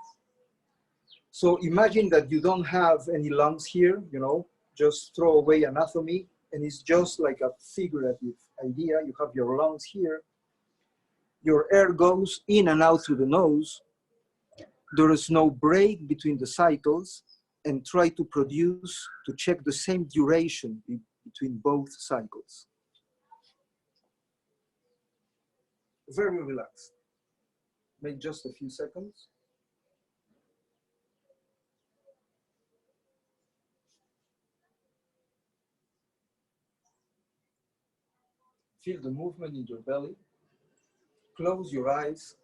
So imagine that you don't have any lungs here, you know, just throw away anatomy, and it's just like a figurative idea. You have your lungs here. Your air goes in and out through the nose. There is no break between the cycles, and try to produce, to check the same duration between both cycles. Very relaxed. Make just a few seconds. Feel the movement in your belly. Close your eyes.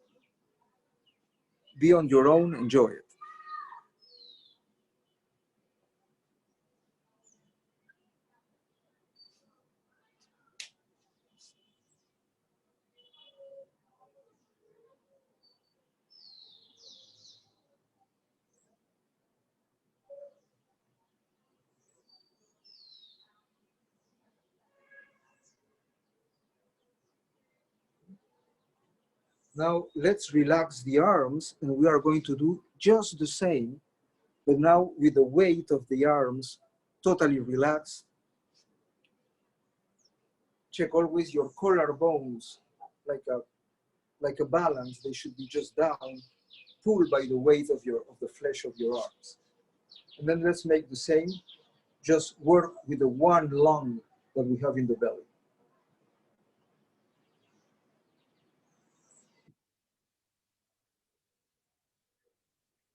Be on your own, enjoy it. Now let's relax the arms, and we are going to do just the same, but now with the weight of the arms totally relaxed. Check always your collarbones like a balance. They should be just down, pulled by the weight of the flesh of your arms. And then let's make the same. Just work with the one lung that we have in the belly.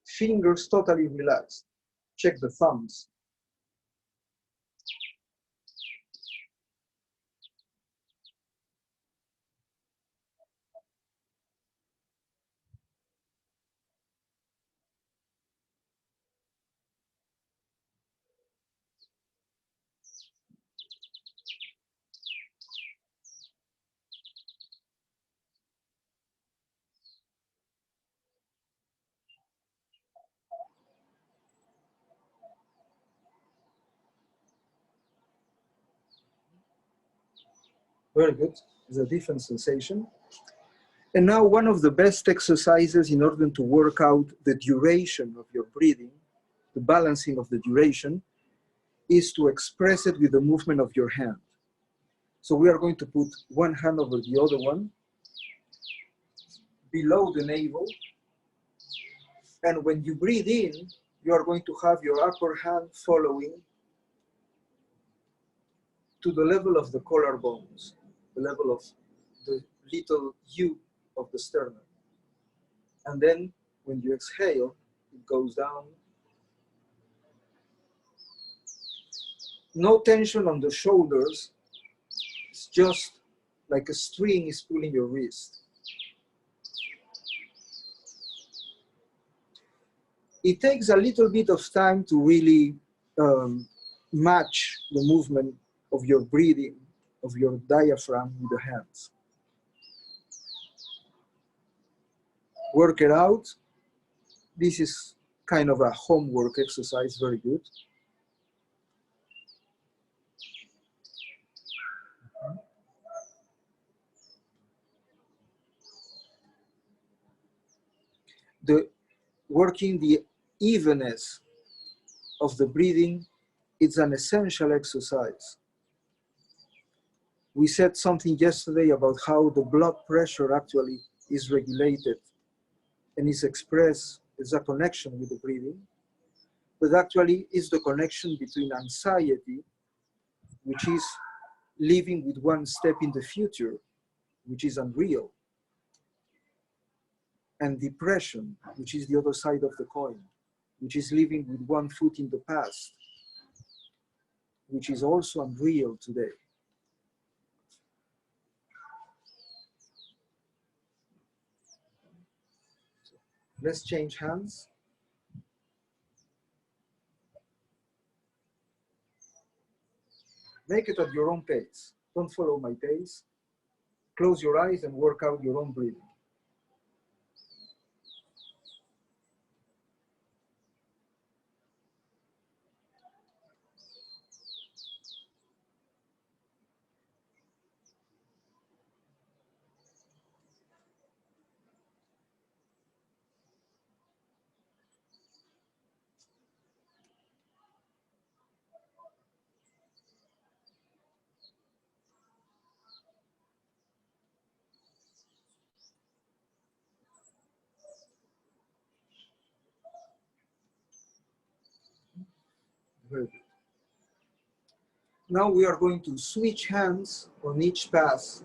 Fingers totally relaxed. Check the thumbs. Very good. It's a different sensation. And now one of the best exercises in order to work out the duration of your breathing, the balancing of the duration, is to express it with the movement of your hand. So we are going to put one hand over the other one, below the navel. And when you breathe in, you are going to have your upper hand following to the level of the collarbones, the level of the little U of the sternum. And then when you exhale, it goes down. No tension on the shoulders. It's just like a string is pulling your wrist. It takes a little bit of time to really match the movement of your breathing, of your diaphragm with the hands. Work it out. This is kind of a homework exercise, very good. Working the evenness of the breathing, it's an essential exercise. We said something yesterday about how the blood pressure actually is regulated and is expressed as a connection with the breathing, but actually is the connection between anxiety, which is living with one step in the future, which is unreal, and depression, which is the other side of the coin, which is living with one foot in the past, which is also unreal today. Let's change hands. Make it at your own pace. Don't follow my pace. Close your eyes and work out your own breathing. Very good. Now we are going to switch hands on each pass.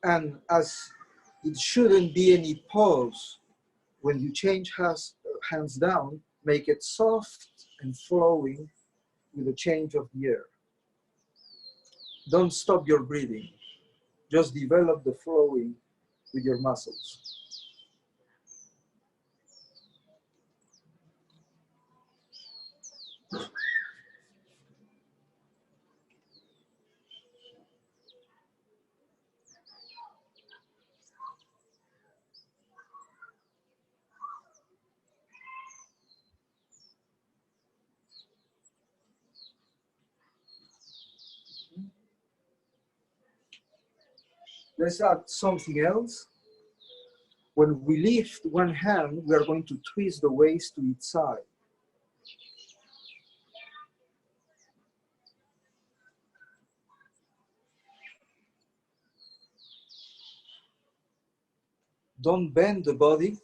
And as it shouldn't be any pause when you change hands down, make it soft and flowing with the change of the air. Don't stop your breathing. Just develop the flowing with your muscles. Let's add something else. When we lift one hand, we are going to twist the waist to its side. Don't bend the body.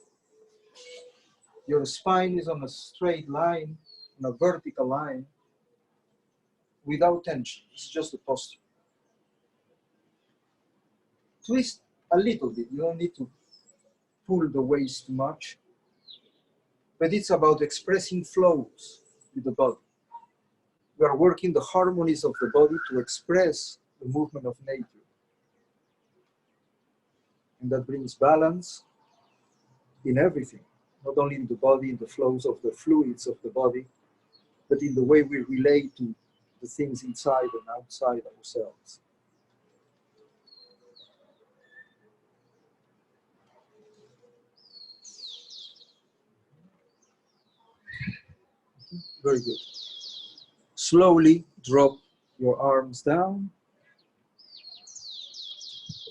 Your spine is on a straight line, on a vertical line, without tension. It's just a posture. Twist a little bit. You don't need to pull the waist too much. But it's about expressing flows with the body. We are working the harmonies of the body to express the movement of nature. And that brings balance in everything, not only in the body, in the flows of the fluids of the body, but in the way we relate to the things inside and outside ourselves. Very good. Slowly drop your arms down.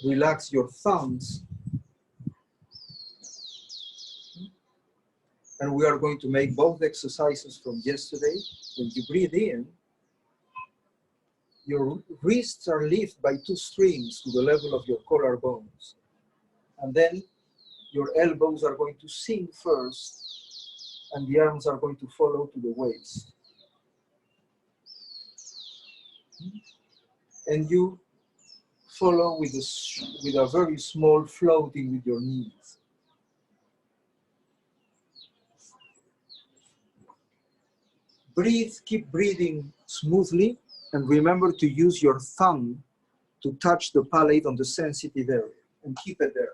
Relax your thumbs. And we are going to make both exercises from yesterday. When you breathe in, your wrists are lifted by 2 strings to the level of your collarbones. And then your elbows are going to sink first, and the arms are going to follow to the waist. And you follow with a very small floating with your knees. Breathe, keep breathing smoothly, and remember to use your thumb to touch the palate on the sensitive area, and keep it there.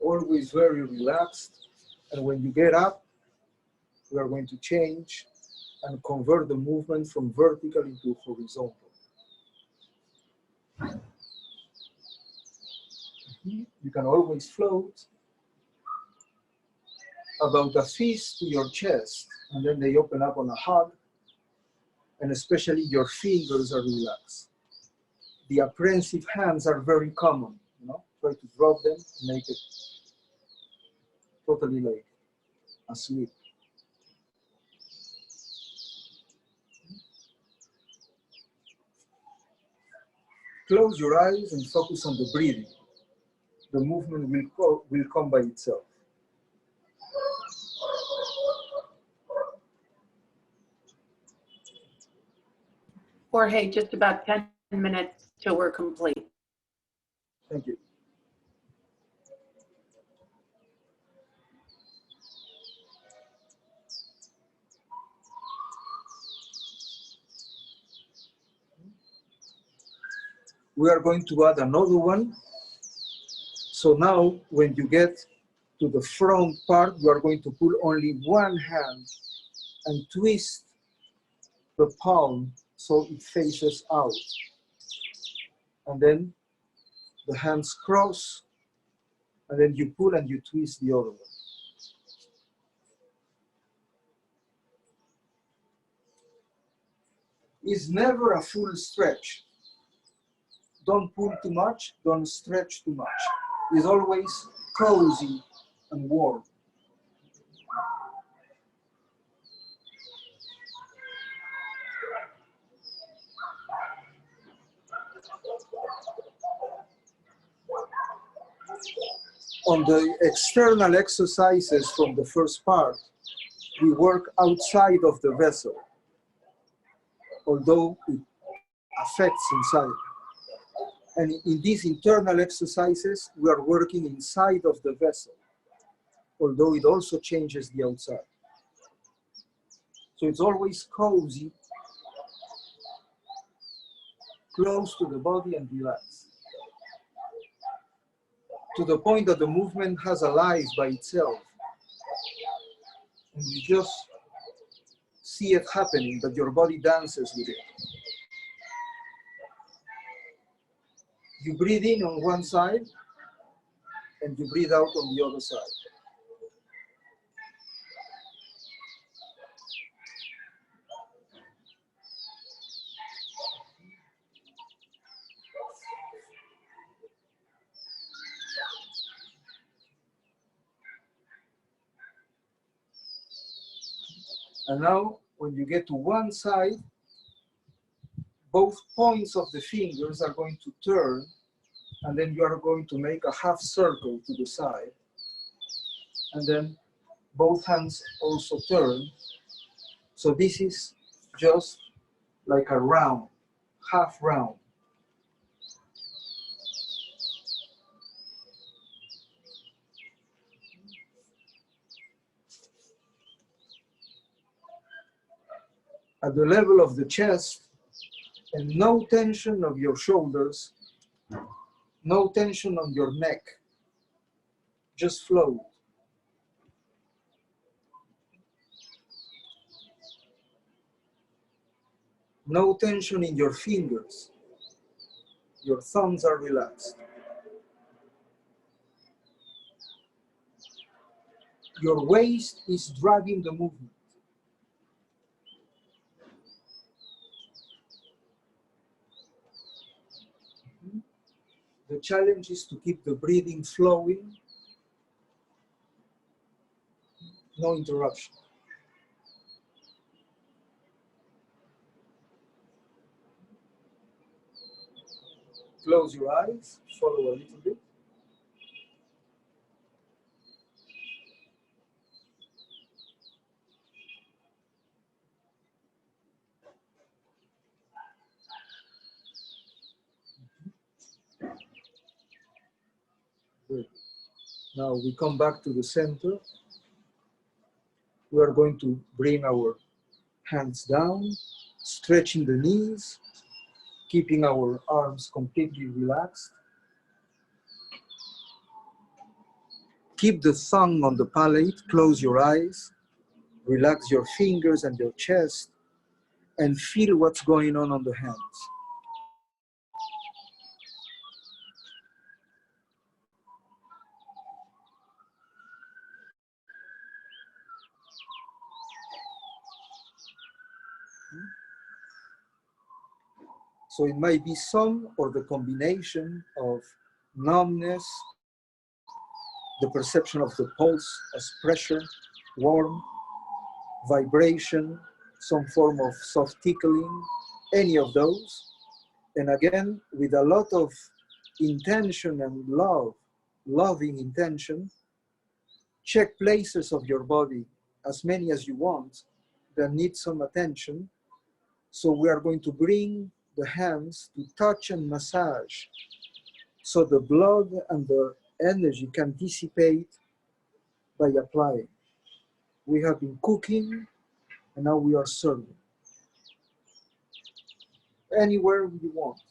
Always very relaxed, and when you get up, we are going to change and convert the movement from vertical into horizontal. You can always float about a fist to your chest, and then they open up on a hug, and especially your fingers are relaxed. The apprehensive hands are very common, you know, try to drop them, make it totally like asleep. Close your eyes and focus on the breathing. The movement will come by itself. Jorge, just about 10 minutes till we're complete. Thank you. We are going to add another one. So now, when you get to the front part, you are going to pull only one hand and twist the palm so it faces out. And then the hands cross, and then you pull and you twist the other one. It's never a full stretch. Don't pull too much, don't stretch too much. It's always cozy and warm. On the external exercises from the first part, we work outside of the vessel, although it affects inside. And in these internal exercises, we are working inside of the vessel, although it also changes the outside. So it's always cozy, close to the body and relaxed. To the point that the movement has a life by itself. And you just see it happening, but your body dances with it. You breathe in on one side and you breathe out on the other side. And now, when you get to one side, both points of the fingers are going to turn, and then you are going to make a half circle to the side. And then both hands also turn. So this is just like a round, half round. At the level of the chest, and no tension of your shoulders, no tension on your neck, just float. No tension in your fingers, your thumbs are relaxed. Your waist is dragging the movement. The challenge is to keep the breathing flowing, no interruption. Close your eyes, follow a little bit. Good. Now we come back to the center. We are going to bring our hands down, stretching the knees, keeping our arms completely relaxed. Keep the thumb on the palate, close your eyes, relax your fingers and your chest, and feel what's going on the hands. So it might be some or the combination of numbness, the perception of the pulse as pressure, warm, vibration, some form of soft tickling, any of those. And again, with a lot of intention and love, loving intention, check places of your body, as many as you want, that need some attention. So we are going to bring the hands to touch and massage so the blood and the energy can dissipate by applying. We have been cooking and now we are serving. Anywhere you want.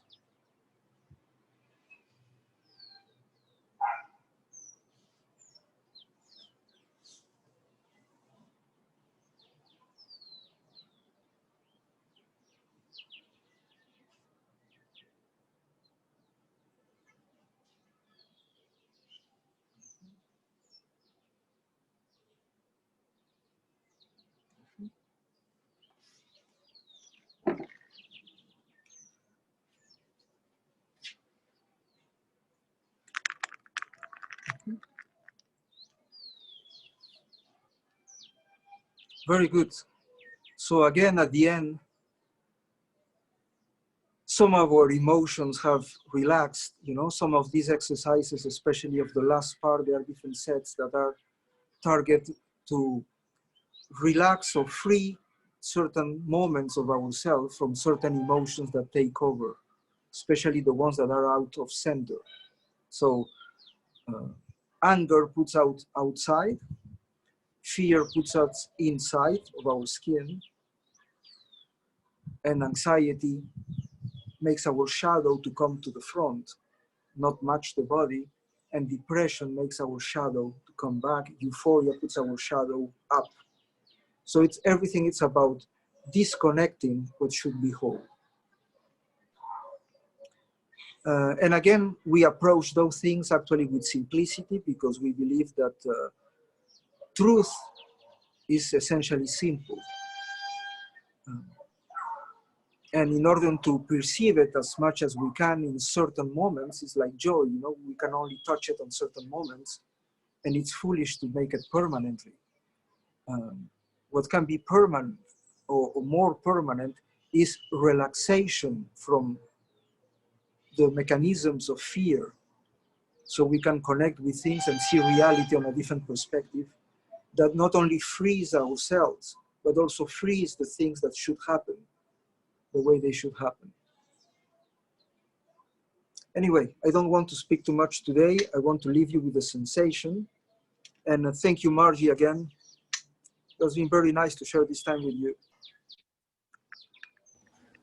Very good. So again, at the end, some of our emotions have relaxed. You know, some of these exercises, especially of the last part, there are different sets that are targeted to relax or free certain moments of ourselves from certain emotions that take over, especially the ones that are out of center. So anger puts out outside, fear puts us inside of our skin, and anxiety makes our shadow to come to the front, not match the body, and depression makes our shadow to come back. Euphoria puts our shadow up. So it's everything. It's about disconnecting what should be whole. And again, we approach those things actually with simplicity, because we believe that truth is essentially simple. And in order to perceive it as much as we can in certain moments, it's like joy, you know, we can only touch it on certain moments, and it's foolish to make it permanently. What can be permanent or more permanent is relaxation from the mechanisms of fear, so we can connect with things and see reality on a different perspective that not only frees ourselves, but also frees the things that should happen the way they should happen. Anyway, I don't want to speak too much today. I want to leave you with a sensation. And thank you, Margie, again. It's been very nice to share this time with you.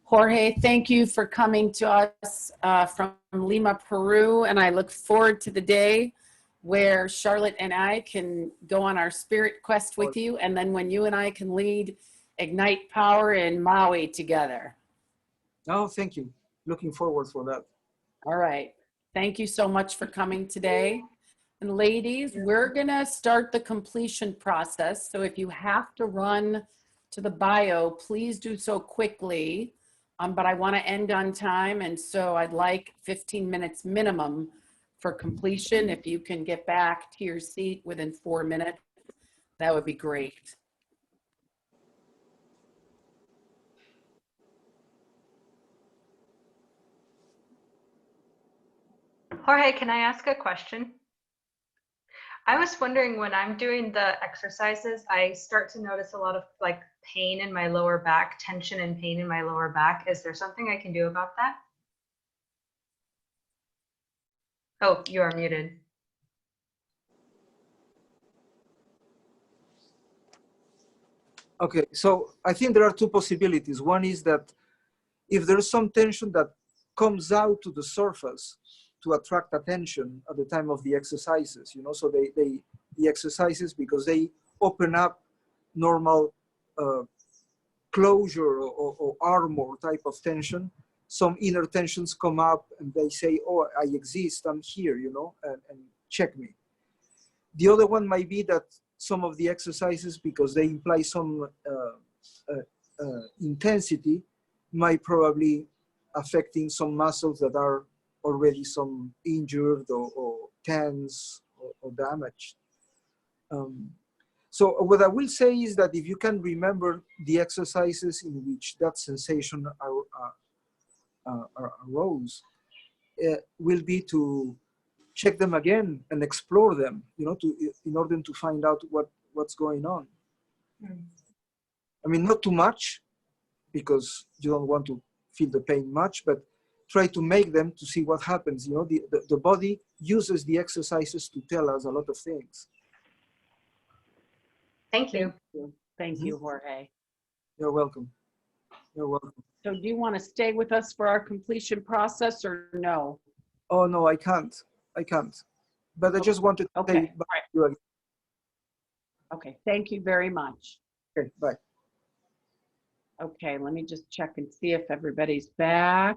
Jorge, thank you for coming to us from Lima, Peru. And I look forward to the day where Charlotte and I can go on our spirit quest with you. And then when you and I can lead Ignite Power in Maui together. Oh, thank you. Looking forward for that. All right. Thank you so much for coming today. And ladies, we're going to start the completion process. So if you have to run to the bio, please do so quickly. But I want to end on time. And so I'd like 15 minutes minimum for completion. If you can get back to your seat within 4 minutes, that would be great. Jorge, can I ask a question? I was wondering, when I'm doing the exercises, I start to notice a lot of like pain in my lower back, tension and pain in my lower back. Is there something I can do about that? Oh, you are muted. Okay, so I think there are two possibilities. One is that if there's some tension that comes out to the surface to attract attention at the time of the exercises, you know, so the exercises, because they open up normal closure or armor type of tension, some inner tensions come up and they say, oh, I exist, I'm here, you know, and check me. The other one might be that some of the exercises, because they imply some intensity, might probably affecting some muscles that are already some injured or tense or damaged. So what I will say is that if you can remember the exercises in which that sensation arose, will be to check them again and explore them, you know, in order to find out what's going on. I mean, not too much, because you don't want to feel the pain much, but try to make them to see what happens. You know, the body uses the exercises to tell us a lot of things. Thank you. Thank you, Jorge. You're welcome. You're welcome. So do you want to stay with us for our completion process or no? Oh, no, I can't. I can't. But I just wanted to say bye to you again. Okay, thank you very much. Okay, bye. Okay, let me just check and see if everybody's back.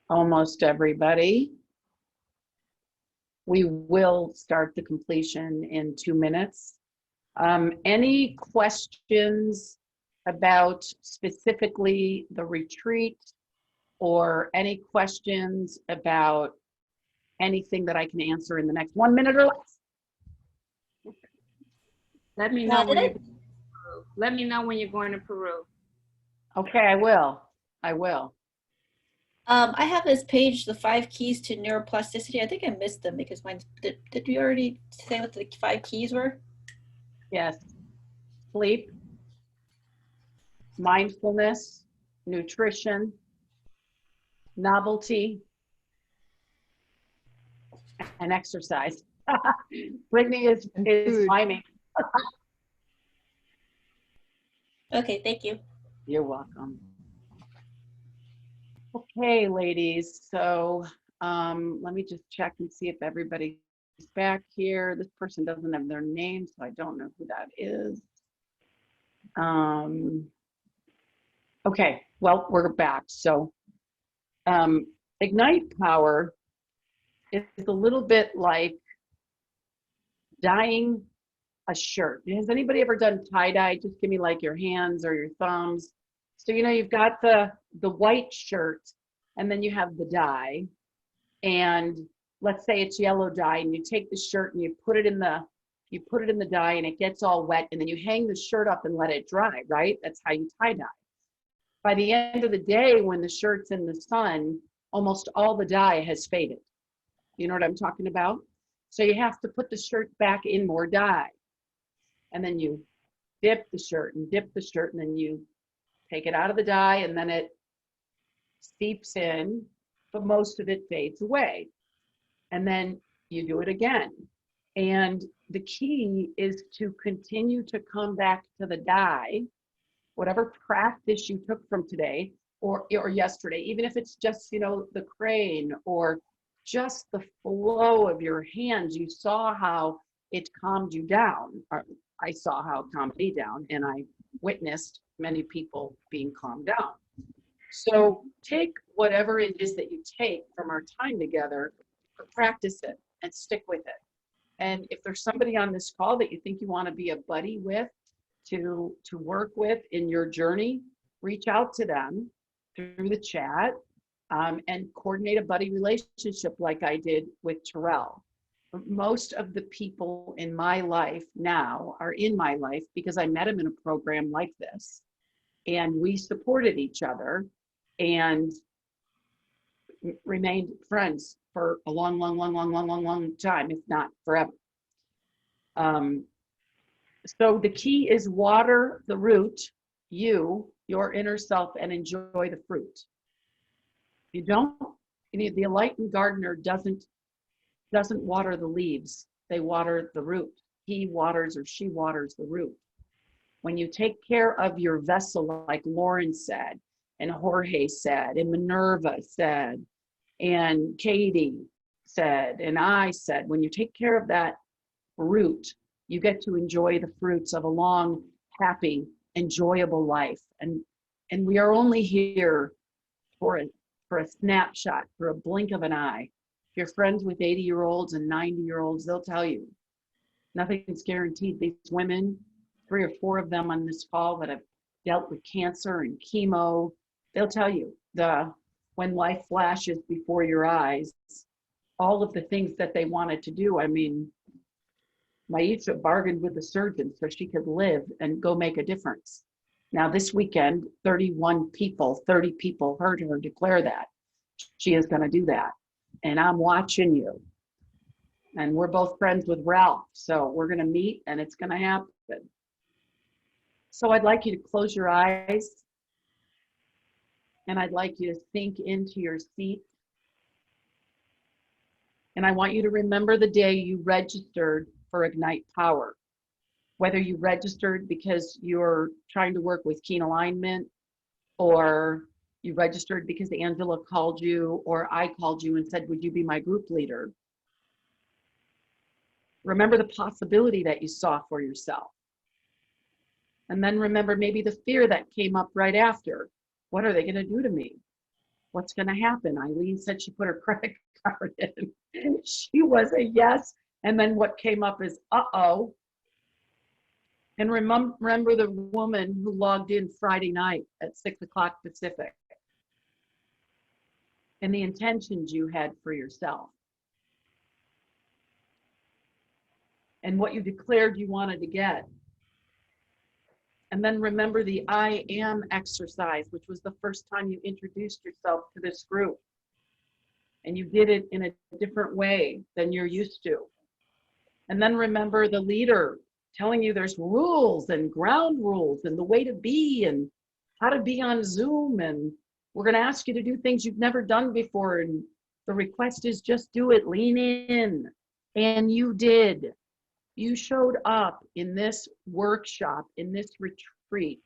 Almost everybody. We will start the completion in 2 minutes. Any questions about specifically the retreat, or any questions about anything that I can answer in the next 1 minute or less? Let me know when you're let me know when you're going to Peru. Okay, I will. I will. I have this page, the 5 keys to neuroplasticity. I think I missed them because mine, did you already say what the 5 keys were? Yes. Sleep, mindfulness, nutrition, novelty, and exercise. Brittany is miming. Okay, thank you. You're welcome. Okay, ladies, so let me just check and see if everybody's back here. This person doesn't have their name, so I don't know who that is. Okay, well, we're back. So Ignite Power is a little bit like dyeing a shirt. Has anybody ever done tie-dye? Just give me like your hands or your thumbs. So, you know, you've got the white shirt and then you have the dye, and let's say it's yellow dye, and you take the shirt and you put it in the dye and it gets all wet, and then you hang the shirt up and let it dry, right? That's how you tie-dye. By the end of the day, when the shirt's in the sun, almost all the dye has faded. You know what I'm talking about? So you have to put the shirt back in more dye. And then you dip the shirt and dip the shirt, and then you take it out of the dye, and then it seeps in, but most of it fades away. And then you do it again. And the key is to continue to come back to the dye, whatever practice you took from today or yesterday, even if it's just, you know, the crane or just the flow of your hands. You saw how it calmed you down. Or I saw how it calmed me down, and I witnessed many people being calmed down. So take whatever it is that you take from our time together, practice it and stick with it. And if there's somebody on this call that you think you want to be a buddy with, to work with in your journey, reach out to them through the chat and coordinate a buddy relationship like I did with Terrell. Most of the people in my life now are in my life because I met them in a program like this, and we supported each other and remained friends for a long time, if not forever. So the key is water the root, your inner self, and enjoy the fruit. You don't, the enlightened gardener doesn't water the leaves, they water the root. He waters or she waters the root. When you take care of your vessel, like Lauren said, and Jorge said, and Minerva said, and Katie said, and I said, when you take care of that root, you get to enjoy the fruits of a long, happy, enjoyable life. And we are only here for a snapshot, for a blink of an eye. If you're friends with 80-year-olds and 90-year-olds, they'll tell you nothing's guaranteed. These women, 3 or 4 of them on this call that have dealt with cancer and chemo, they'll tell you when life flashes before your eyes, all of the things that they wanted to do. I mean, Maisha bargained with the surgeon so she could live and go make a difference. Now this weekend, 30 people heard her declare that she is going to do that. And I'm watching you. And we're both friends with Ralph. So we're going to meet and it's going to happen. So I'd like you to close your eyes. And I'd like you to sink into your seat. And I want you to remember the day you registered for Ignite Power. Whether you registered because you're trying to work with keen alignment, or you registered because Angela called you, or I called you and said, would you be my group leader? Remember the possibility that you saw for yourself. And then remember maybe the fear that came up right after. What are they going to do to me? What's going to happen? Eileen said she put her credit card in. She was a yes. And then what came up is, uh-oh. And remember the woman who logged in Friday night at 6 o'clock Pacific. And the intentions you had for yourself. And what you declared you wanted to get. And then remember the I am exercise, which was the first time you introduced yourself to this group. And you did it in a different way than you're used to. And then remember the leader telling you there's rules and ground rules and the way to be and how to be on Zoom. And we're going to ask you to do things you've never done before. And the request is just do it, lean in. And you did. You showed up in this workshop, in this retreat,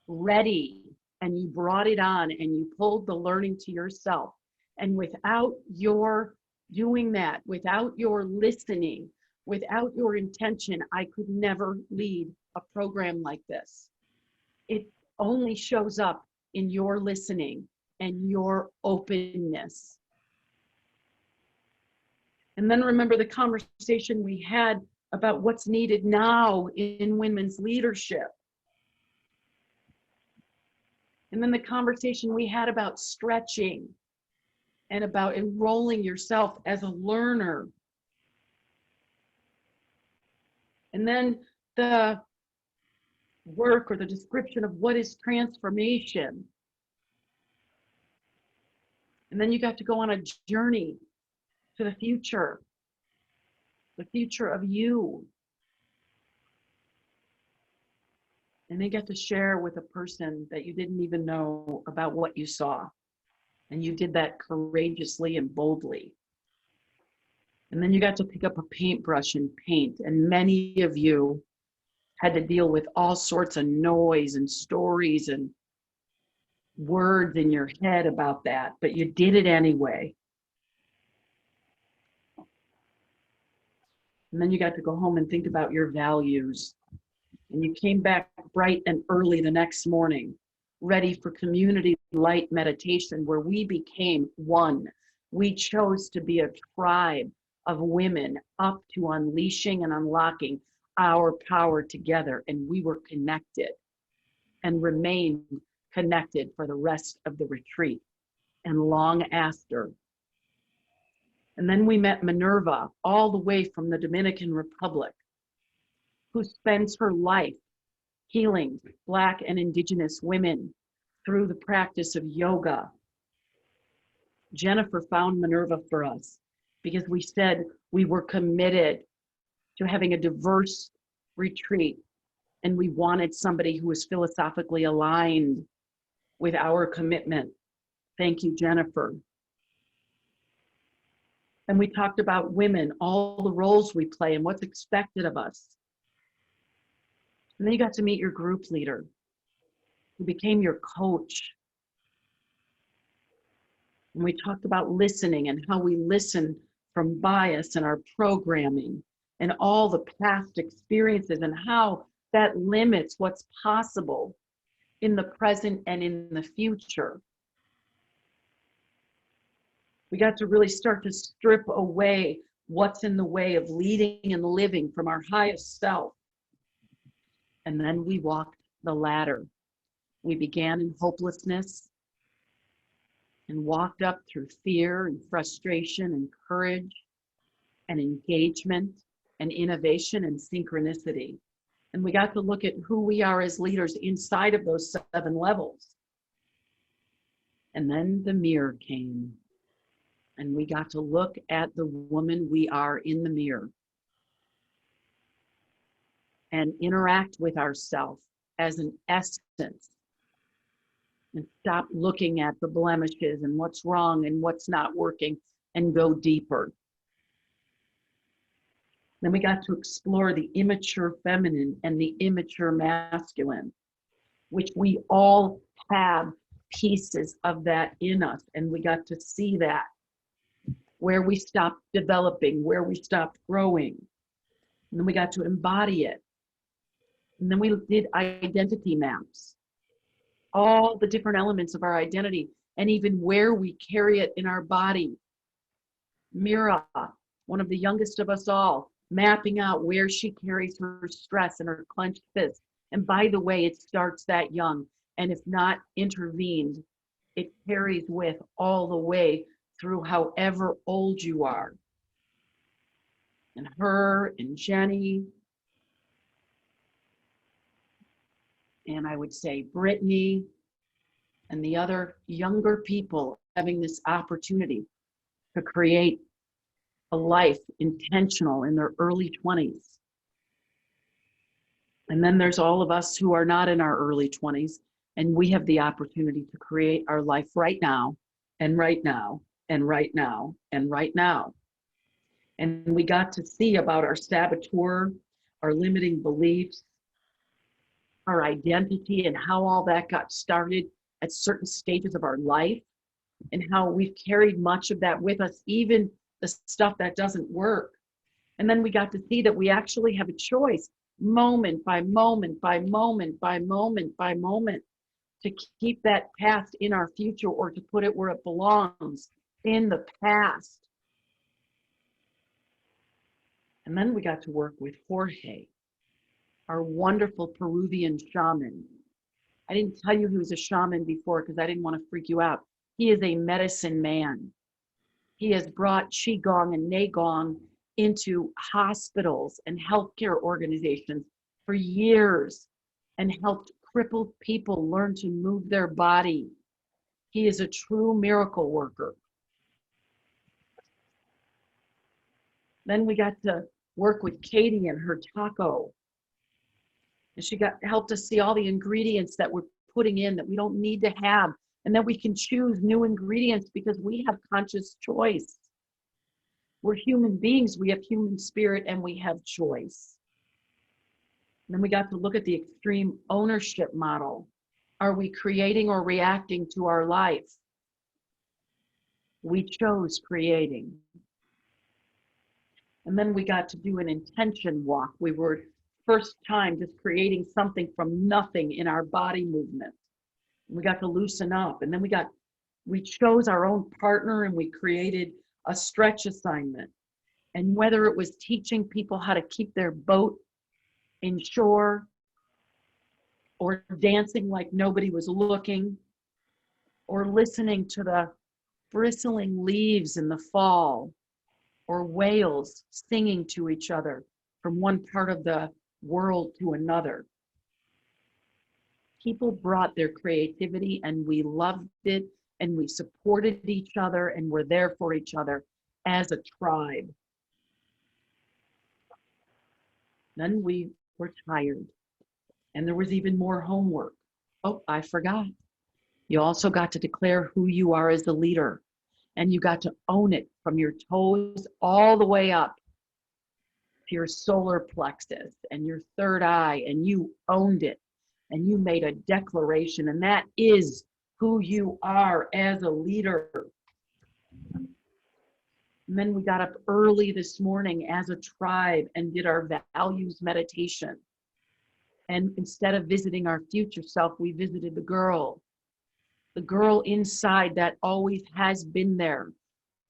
ready, and you brought it on and you pulled the learning to yourself. And without your doing that, without your listening, without your intention, I could never lead a program like this. It only shows up in your listening and your openness. And then remember the conversation we had about what's needed now in women's leadership. And then the conversation we had about stretching and about enrolling yourself as a learner. And then the work or the description of what is transformation. And then you got to go on a journey to the future of you. And they get to share with a person that you didn't even know about what you saw. And you did that courageously and boldly. And then you got to pick up a paintbrush and paint. And many of you had to deal with all sorts of noise and stories and words in your head about that, but you did it anyway. And then you got to go home and think about your values. And you came back bright and early the next morning, ready for community light meditation, where we became one. We chose to be a tribe of women up to unleashing and unlocking our power together. And we were connected and remained connected for the rest of the retreat and long after. And then we met Minerva, all the way from the Dominican Republic, who spends her life healing Black and Indigenous women through the practice of yoga. Jennifer found Minerva for us because we said we were committed to having a diverse retreat, and we wanted somebody who was philosophically aligned with our commitment. Thank you, Jennifer. And we talked about women, all the roles we play and what's expected of us. And then you got to meet your group leader, who became your coach. And we talked about listening and how we listen from bias and our programming and all the past experiences and how that limits what's possible in the present and in the future. We got to really start to strip away what's in the way of leading and living from our highest self. And then we walked the ladder. We began in hopelessness and walked up through fear and frustration and courage and engagement and innovation and synchronicity. And we got to look at who we are as leaders inside of those 7 levels. And then the mirror came. And we got to look at the woman we are in the mirror and interact with ourselves as an essence and stop looking at the blemishes and what's wrong and what's not working and go deeper. Then we got to explore the immature feminine and the immature masculine, which we all have pieces of that in us. And we got to see that, where we stopped developing, where we stopped growing. And then we got to embody it. And then we did identity maps, all the different elements of our identity, and even where we carry it in our body. Mira, one of the youngest of us all, mapping out where she carries her stress and her clenched fist. And by the way, it starts that young. And if not intervened, it carries with all the way through however old you are. And her and Jenny, and I would say Brittany, and the other younger people having this opportunity to create a life intentional in their early 20s. And then there's all of us who are not in our early 20s, and we have the opportunity to create our life right now, and right now, and right now, and right now. And we got to see about our saboteur, our limiting beliefs, our identity and how all that got started at certain stages of our life, and how we've carried much of that with us, even the stuff that doesn't work. And then we got to see that we actually have a choice, moment by moment by moment by moment by moment, to keep that past in our future or to put it where it belongs, in the past. And then we got to work with Jorge, our wonderful Peruvian shaman. I didn't tell you he was a shaman before because I didn't want to freak you out. He is a medicine man. He has brought Qigong and Neigong into hospitals and healthcare organizations for years and helped crippled people learn to move their body. He is a true miracle worker. Then we got to work with Katie and her taco. And she helped us see all the ingredients that we're putting in that we don't need to have. And then we can choose new ingredients because we have conscious choice. We're human beings, we have human spirit, and we have choice. And then we got to look at the extreme ownership model. Are we creating or reacting to our life? We chose creating. And then we got to do an intention walk. We were first time just creating something from nothing in our body movement. We got to loosen up. And then we chose our own partner and we created a stretch assignment. And whether it was teaching people how to keep their boat in shore, or dancing like nobody was looking, or listening to the bristling leaves in the fall, or whales singing to each other from one part of the world to another. People brought their creativity and we loved it and we supported each other and were there for each other as a tribe. Then we were tired and there was even more homework. Oh, I forgot. You also got to declare who you are as a leader, and you got to own it from your toes all the way up to your solar plexus and your third eye, and you owned it and you made a declaration, and that is who you are as a leader. And then we got up early this morning as a tribe and did our values meditation. And instead of visiting our future self, we visited the girl inside that always has been there,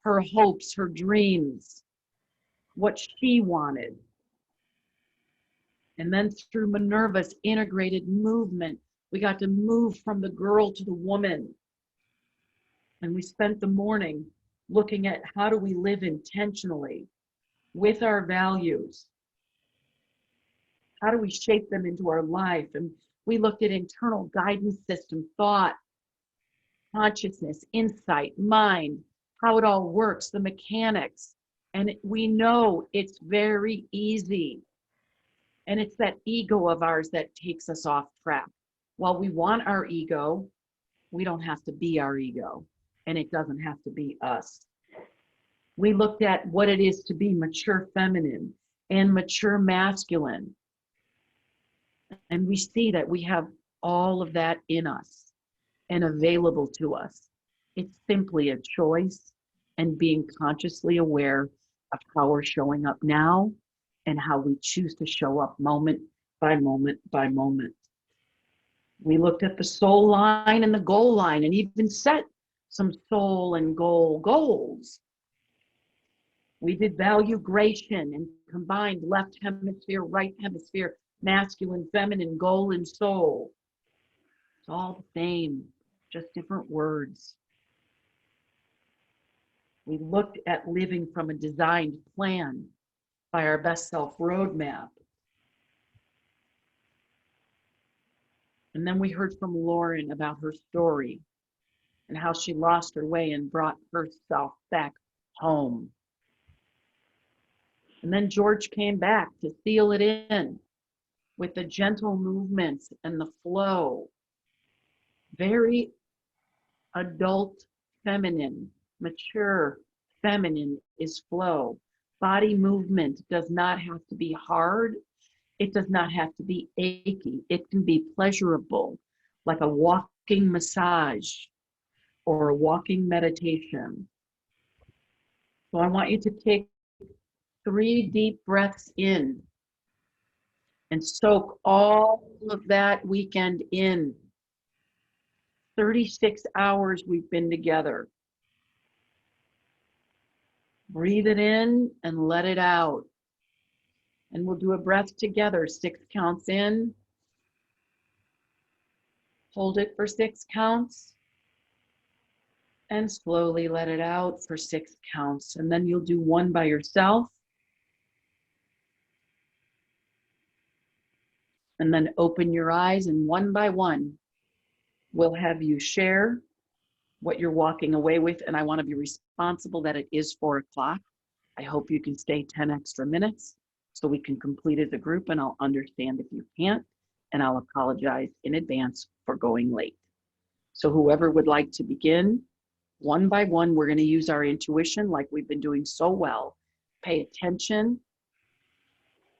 her hopes, her dreams, what she wanted. And then through Minerva's integrated movement, we got to move from the girl to the woman. And we spent the morning looking at how do we live intentionally with our values? How do we shape them into our life? And we looked at internal guidance system, thought, consciousness, insight, mind, how it all works, the mechanics. And we know it's very easy. And it's that ego of ours that takes us off track. While we want our ego, we don't have to be our ego. And it doesn't have to be us. We looked at what it is to be mature feminine and mature masculine. And we see that we have all of that in us and available to us. It's simply a choice and being consciously aware of how we're showing up now and how we choose to show up moment by moment by moment. We looked at the soul line and the goal line and even set some soul and goal goals. We did valuation and combined left hemisphere, right hemisphere, masculine, feminine, goal, and soul. It's all the same, just different words. We looked at living from a designed plan by our best self roadmap. And then we heard from Lauren about her story and how she lost her way and brought herself back home. And then George came back to seal it in with the gentle movements and the flow. Very adult feminine, mature feminine is flow. Body movement does not have to be hard. It does not have to be achy. It can be pleasurable, like a walking massage or a walking meditation. So I want you to take 3 deep breaths in and soak all of that weekend in. 36 hours we've been together. Breathe it in and let it out. And we'll do a breath together. 6 counts in. Hold it for 6 counts. And slowly let it out for 6 counts. And then you'll do one by yourself. And then open your eyes, and one by one, we'll have you share what you're walking away with. And I want to be responsible that it is 4 o'clock. I hope you can stay 10 extra minutes so we can complete as a group, and I'll understand if you can't, and I'll apologize in advance for going late. So whoever would like to begin, one by one, we're going to use our intuition like we've been doing so well. Pay attention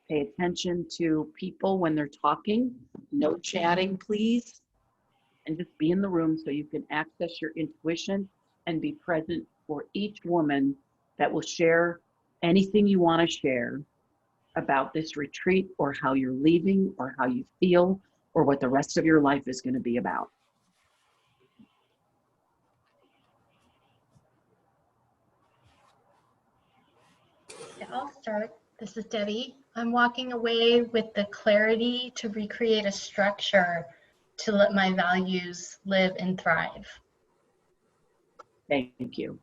to people when they're talking. No chatting, please. And just be in the room so you can access your intuition and be present for each woman that will share anything you want to share about this retreat, or how you're leaving, or how you feel, or what the rest of your life is going to be about. Yeah, I'll start. This is Debbie. I'm walking away with the clarity to recreate a structure to let my values live and thrive. Thank you.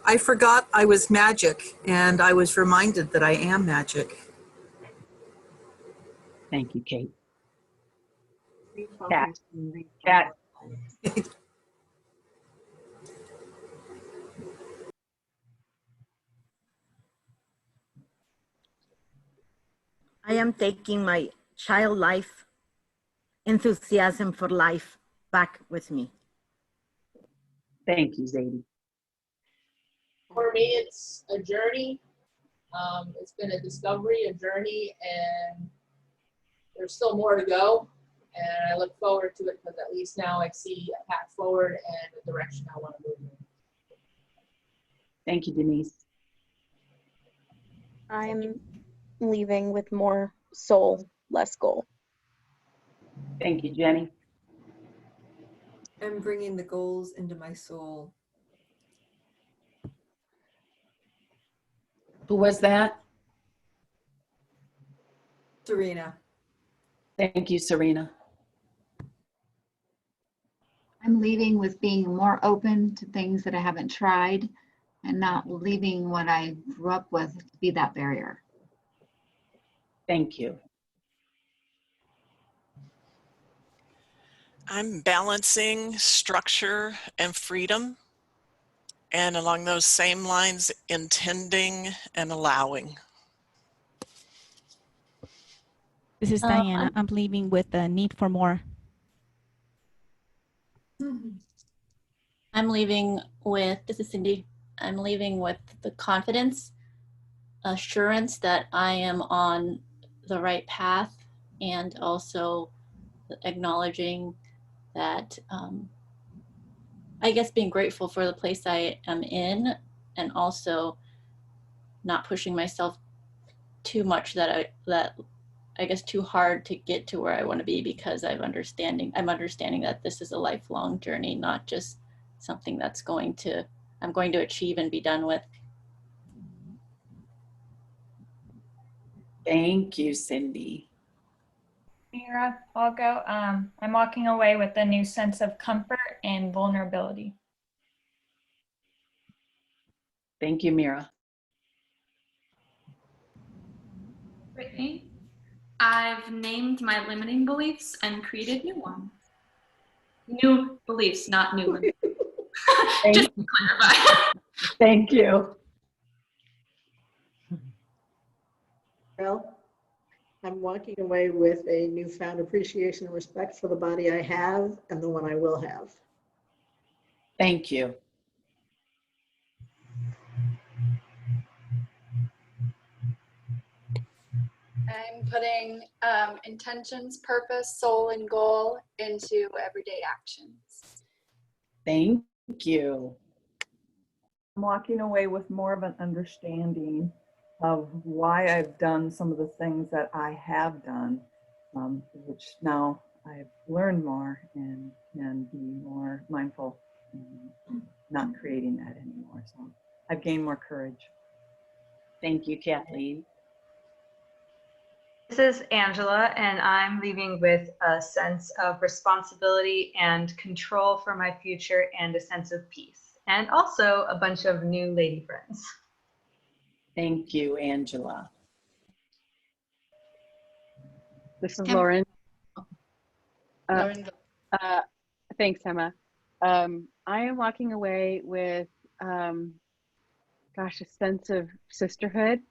I forgot I was magic, and I was reminded that I am magic. Thank you, Kate. Cat. I am taking my child life, enthusiasm for life back with me. Thank you, Zadie. For me, it's a journey. It's been a discovery, a journey, and there's still more to go. And I look forward to it because at least now I see a path forward and a direction I want to move in. Thank you, Denise. I'm leaving with more soul, less goal. Thank you, Jenny. I'm bringing the goals into my soul. Who was that? Serena. Thank you, Serena. I'm leaving with being more open to things that I haven't tried and not leaving what I grew up with to be that barrier. Thank you. I'm balancing structure and freedom, and along those same lines, intending and allowing. This is Diana. I'm leaving with the need for more. I'm leaving with, this is Cindy, I'm leaving with the confidence, assurance that I am on the right path, and also acknowledging that, I guess being grateful for the place I am in, and also not pushing myself too much that I guess too hard to get to where I want to be, because I'm understanding that this is a lifelong journey, not just something that's I'm going to achieve and be done with. Thank you, Cindy. Mira, I'll go. I'm walking away with a new sense of comfort and vulnerability. Thank you, Mira. Brittany, I've named my limiting beliefs and created new ones. New beliefs, not new ones. Just to clarify. Thank you. Well, I'm walking away with a newfound appreciation and respect for the body I have and the one I will have. Thank you. I'm putting intentions, purpose, soul, and goal into everyday actions. Thank you. I'm walking away with more of an understanding of why I've done some of the things that I have done, which now I've learned more and can be more mindful, not creating that anymore. So I've gained more courage. Thank you, Kathleen. This is Angela, and I'm leaving with a sense of responsibility and control for my future and a sense of peace, and also a bunch of new lady friends. Thank you, Angela. This is Lauren. Lauren, Thanks, Emma. I am walking away with, gosh, a sense of sisterhood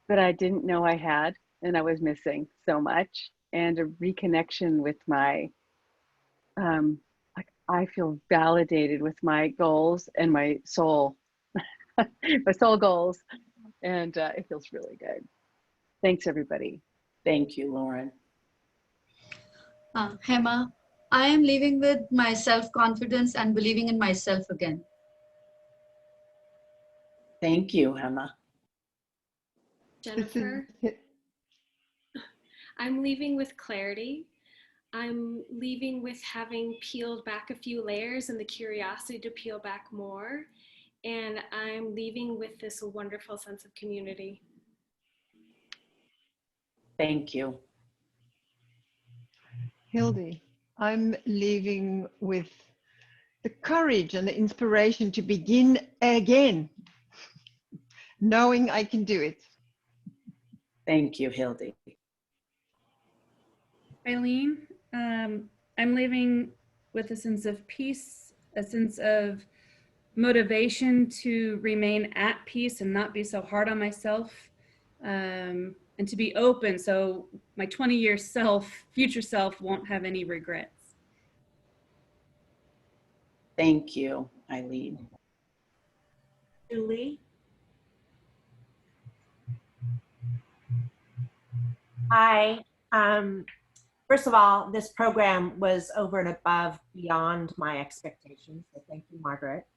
that I didn't know I had and I was missing so much, and a reconnection with my, like, I feel validated with my goals and my soul, my soul goals, and it feels really good. Thanks, everybody. Thank you, Lauren. Hema, I am leaving with my self-confidence and believing in myself again. Thank you, Emma. Jennifer, I'm leaving with clarity. I'm leaving with having peeled back a few layers and the curiosity to peel back more. And I'm leaving with this wonderful sense of community. Thank you. Hildy, I'm leaving with the courage and the inspiration to begin again, knowing I can do it. Thank you, Hildy. Eileen, I'm leaving with a sense of peace, a sense of motivation to remain at peace and not be so hard on myself, and to be open so my 20-year self, future self, won't have any regrets. Thank you, Eileen. Julie? Hi. First of all, this program was over and above beyond my expectations, so thank you, Margaret.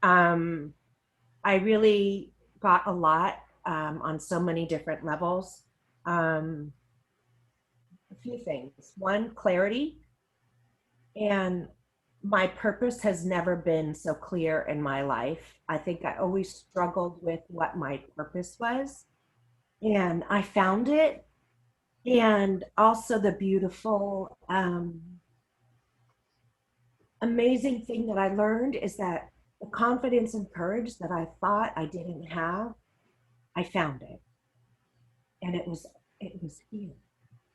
I really got a lot on so many different levels. A few things. One, clarity. And my purpose has never been so clear in my life. I think I always struggled with what my purpose was. And I found it. And also the beautiful, amazing thing that I learned is that the confidence and courage that I thought I didn't have, I found it. And it was here.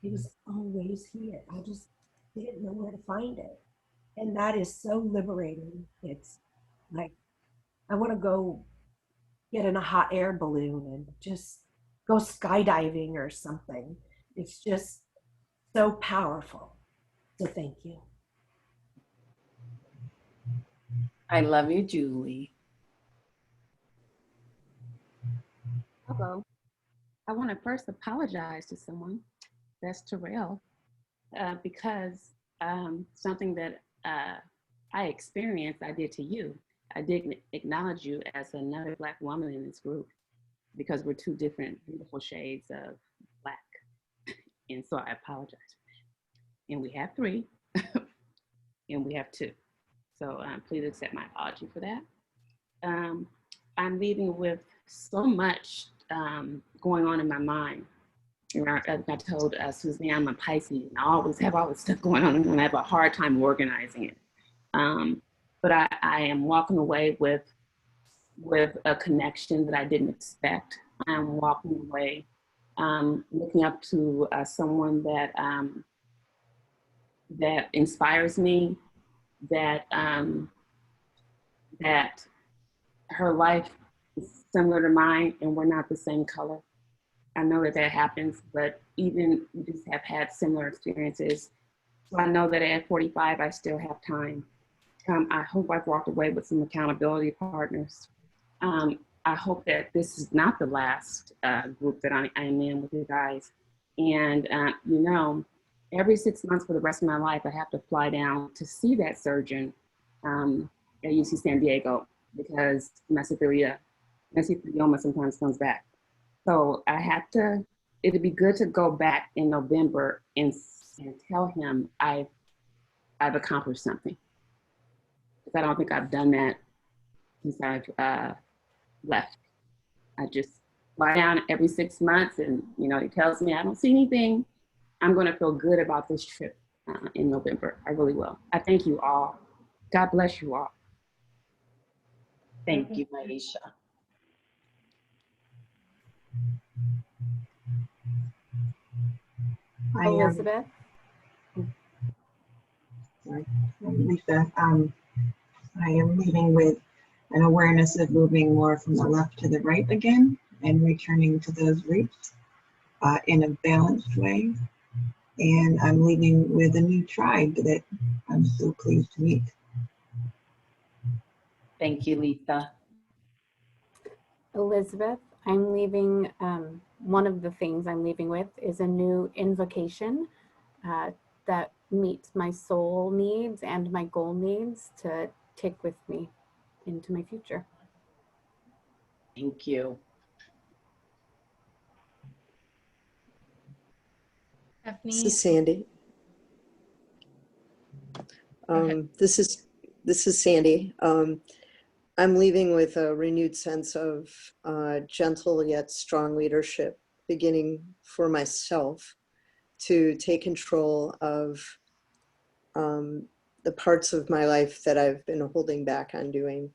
It was always here. I just didn't know where to find it. And that is so liberating. It's like, I want to go get in a hot air balloon and just go skydiving or something. It's just so powerful. So thank you. I love you, Julie. Hello. I want to first apologize to someone. That's Terrell, because something that I experienced, I did to you. I didn't acknowledge you as another Black woman in this group because we're two different beautiful shades of Black. And so I apologize. And we have 3 and we have 2. So please accept my apology for that. I'm leaving with so much going on in my mind. You know, as I told Suzanne, I'm a Pisces, and I always have all this stuff going on, and I have a hard time organizing it. But I am walking away with a connection that I didn't expect. I'm walking away looking up to someone that that inspires me, that that her life is similar to mine, and we're not the same color. I know that that happens, but even we just have had similar experiences. So I know that at 45, I still have time. I hope I've walked away with some accountability partners. I hope that this is not the last group that I am in with you guys. And, you know, every 6 months for the rest of my life, I have to fly down to see that surgeon at UC San Diego because mesothelioma sometimes comes back. So I have to, it'd be good to go back in November and tell him I've accomplished something. Because I don't think I've done that since I've left. I just fly down every 6 months and, you know, he tells me I don't see anything. I'm going to feel good about this trip in November. I really will. I thank you all. God bless you all. Thank you, Maisha. I am Elizabeth. sorry, Lisa. I am leaving with an awareness of moving more from the left to the right again and returning to those roots in a balanced way. And I'm leaving with a new tribe that I'm so pleased to meet. Thank you, Lisa. Elizabeth, I'm leaving, one of the things I'm leaving with is a new invocation that meets my soul needs and my goal needs to take with me into my future. Thank you. This is Sandy. This is Sandy. I'm leaving with a renewed sense of gentle yet strong leadership, beginning for myself to take control of the parts of my life that I've been holding back on doing,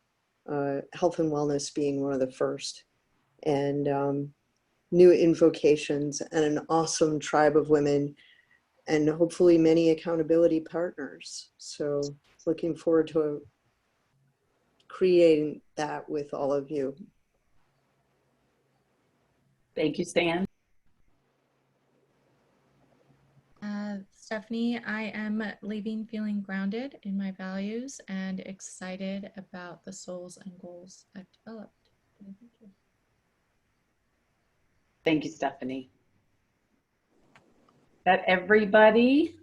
health and wellness being one of the first, and new invocations and an awesome tribe of women and hopefully many accountability partners. So looking forward to creating that with all of you. Thank you, Stan. Stephanie, I am leaving feeling grounded in my values and excited about the souls and goals I've developed. Thank you. Thank you, Stephanie. That everybody?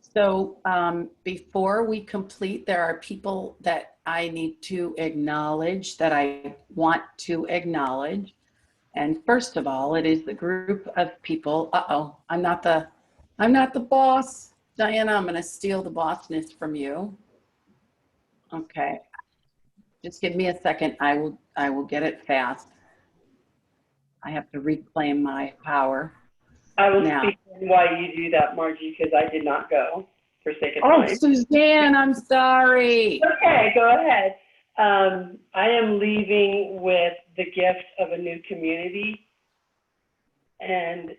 So before we complete, there are people that I need to acknowledge, that I want to acknowledge. And first of all, it is the group of people. Uh-oh, I'm not the boss. Diana, I'm gonna steal the bossness from you. Okay. Just give me a second. I will get it fast. I have to reclaim my power. I will now. speak on why you do that, Margie, because I did not go for sake of Oh, time. Suzanne, I'm sorry. Okay, go ahead. I am leaving with the gift of a new community and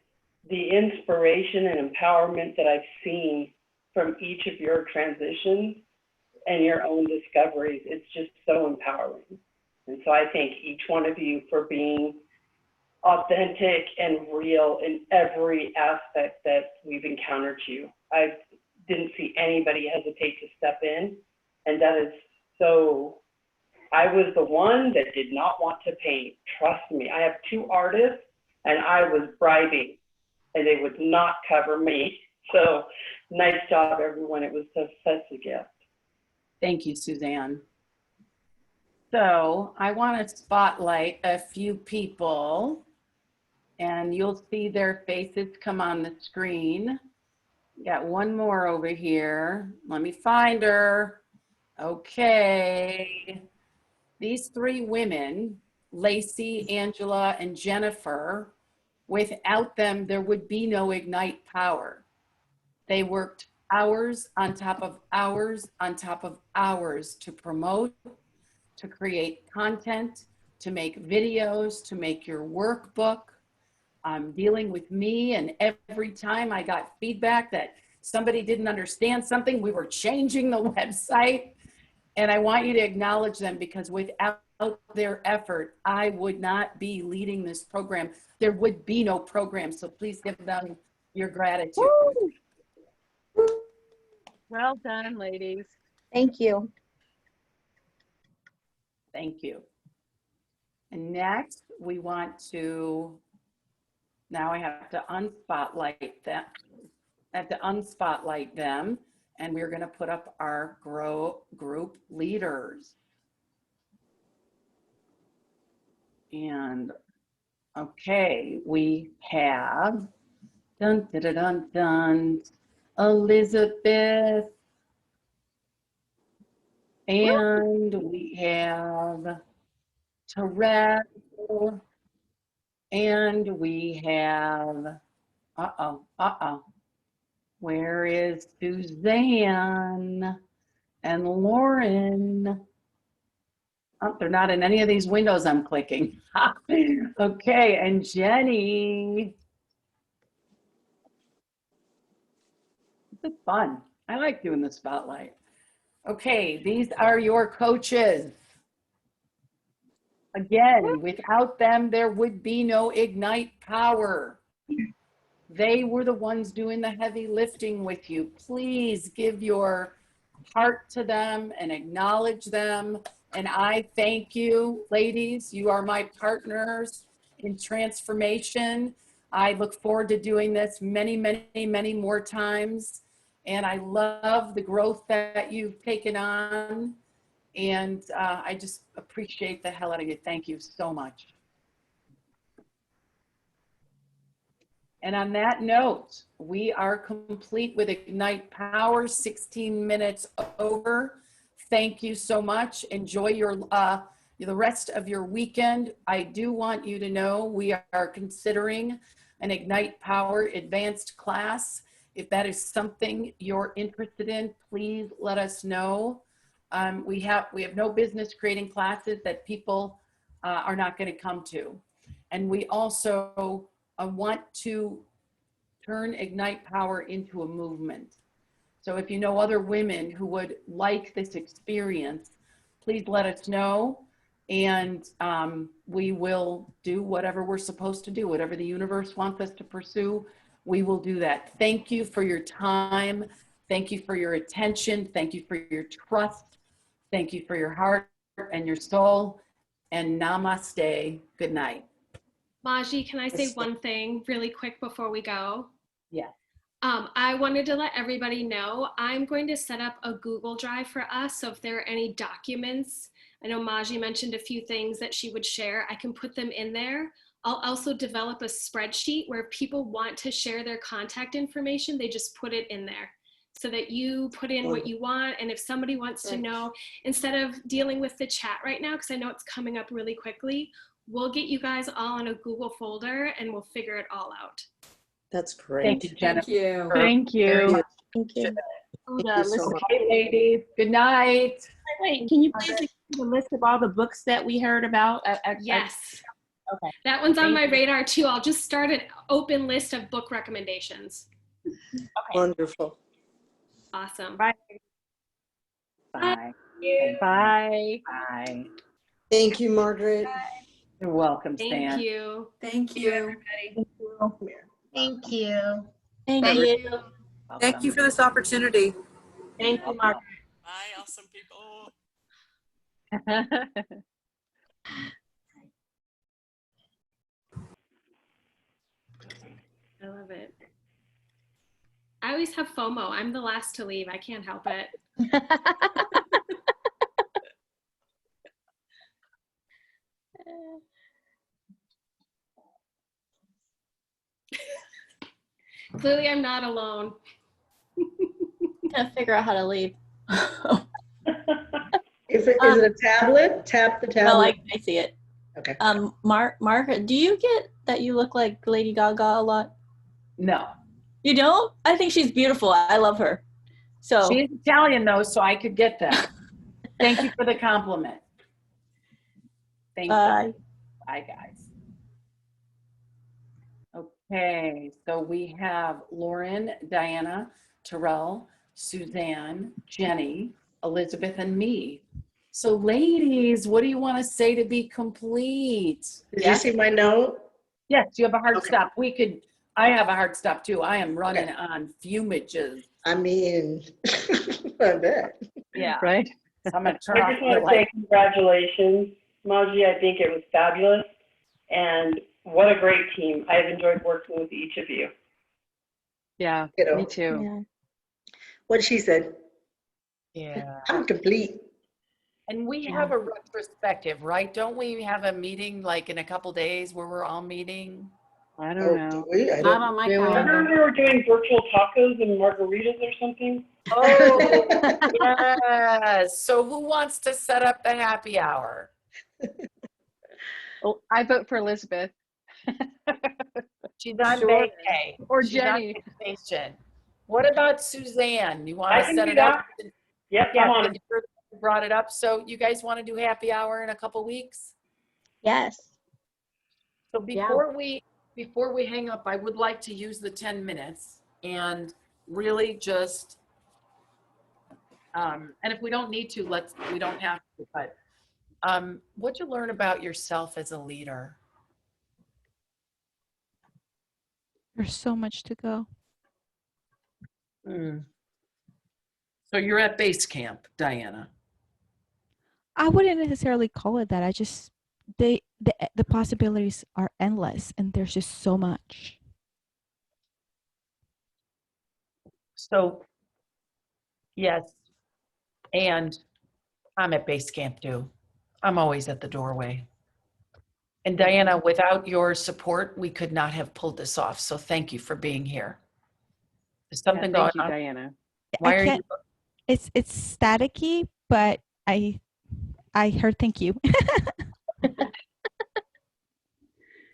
the inspiration and empowerment that I've seen from each of your transitions and your own discoveries. It's just so empowering. And so I thank each one of you for being authentic and real in every aspect that we've encountered you. I didn't see anybody hesitate to step in, and that is so. I was the one that did not want to paint. Trust me, I have 2 artists, and I was bribing, and they would not cover me. So nice job, everyone. It was such a gift. Thank you, Suzanne. So I want to spotlight a few people, and you'll see their faces come on the screen. Got one more over here. Let me find her. Okay. These 3 women, Lacey, Angela, and Jennifer, without them, there would be no Ignite Power. They worked hours on top of hours on top of hours to promote, to create content, to make videos, to make your workbook. Dealing with me, and every time I got feedback that somebody didn't understand something, we were changing the website. And I want you to acknowledge them, because without their effort, I would not be leading this program. There would be no program. So please give them your gratitude. Woo! Well done, ladies. Thank you. Thank you. And next, we want to Now I have to unspotlight them. I have to unspotlight them, and we're going to put up our group leaders. And okay, we have dun dun dun dun, dun Elizabeth, and we have Terrell, and we have where is Suzanne and Lauren? Oh, they're not in any of these windows I'm clicking. Okay, and Jenny. This is fun. I like doing the spotlight. Okay, these are your coaches. Again, without them, there would be no Ignite Power. They were the ones doing the heavy lifting with you. Please give your heart to them and acknowledge them. And I thank you, ladies. You are my partners in transformation. I look forward to doing this many, many, many more times. And I love the growth that you've taken on. And I just appreciate the hell out of you. Thank you so much. And on that note, we are complete with Ignite Power, 16 minutes over. Thank you so much. Enjoy your the rest of your weekend. I do want you to know we are considering an Ignite Power advanced class. If that is something you're interested in, please let us know. We have no business creating classes that people are not going to come to. And we also want to turn Ignite Power into a movement. So if you know other women who would like this experience, please let us know. And we will do whatever we're supposed to do, whatever the universe wants us to pursue, we will do that. Thank you for your time. Thank you for your attention. Thank you for your trust. Thank you for your heart and your soul. And namaste. Good night. Maji, can I say one thing really quick before we go? Yeah. I wanted to let everybody know I'm going to set up a Google Drive for us. So if there are any documents, I know Maji mentioned a few things that she would share, I can put them in there. I'll also develop a spreadsheet where if people want to share their contact information, they just put it in there so that you put in what you want. And if somebody wants to know, instead of dealing with the chat right now, because I know it's coming up really quickly, we'll get you guys all in a Google folder and we'll figure it all out. That's great. Thank you, Jennifer. Thank you. Thank you. Thank you so much. Okay, ladies. Good night. Wait, can you please give the list of all the books that we heard about? Yes. Okay. That one's on Thank my you. radar too. I'll just start an open list of book recommendations. Okay. Wonderful. Awesome. Bye. Bye. Bye. Bye. Thank you, Margaret. You're welcome, Stan. Thank you. Thank you. Thank you. Thank you. Thank you for this opportunity. Thank you, Mark. Bye, awesome people. I love it. I always have FOMO. I'm the last to leave. I can't help it. Clearly, I'm not alone. Gotta figure out how to leave. Is it a tablet? Tap the tablet. No, I see it. Okay. Margaret, do you get that you look like Lady Gaga a lot? No. You don't? I think she's beautiful. I love her. So She's Italian though, so I could get that. Thank you for the compliment. Thank you. Bye, guys. Okay, so we have Lauren, Diana, Terrell, Suzanne, Jenny, Elizabeth, and me. So ladies, what do you want to say to be complete? Did you see my note? Yes, you have a hard stop. I have a hard stop too. I am running on fumages. I mean, I bet. Yeah. Right. So I'm going to turn I off just the want to light. say congratulations, Maji. I think it was fabulous. And what a great team. I've enjoyed working with each of you. Yeah, Ditto. me too. Yeah. What she said. Yeah. I'm complete. And we have a retrospective, right? Don't we have a meeting like in a couple days where we're all meeting? I don't know. Do we? I Not don't. on my Do we? calendar. Remember we were doing virtual tacos and margaritas or something? Oh, yes. So who wants to set up the happy hour? Well, I vote for Elizabeth She's on Sure. vacay. or She's Jenny. on vacation. What about Suzanne? You want I to can set do it that. up? Yep, Yeah, I'm on. thank you for brought it up. So you guys want to do happy hour in a couple weeks? Yes. So before we hang up, I would like to use the 10 minutes and really just and if we don't need to, we don't have to, but what'd you learn about yourself as a leader? There's so much to go. So you're at base camp, Diana. I wouldn't necessarily call it that. I just the possibilities are endless, and there's just so much. So yes, and I'm at base camp too. I'm always at the doorway. And Diana, without your support, we could not have pulled this off. So thank you for being here. There's something going Thank you, on. Diana. Why I are you? can't. It's staticky, but I heard thank you.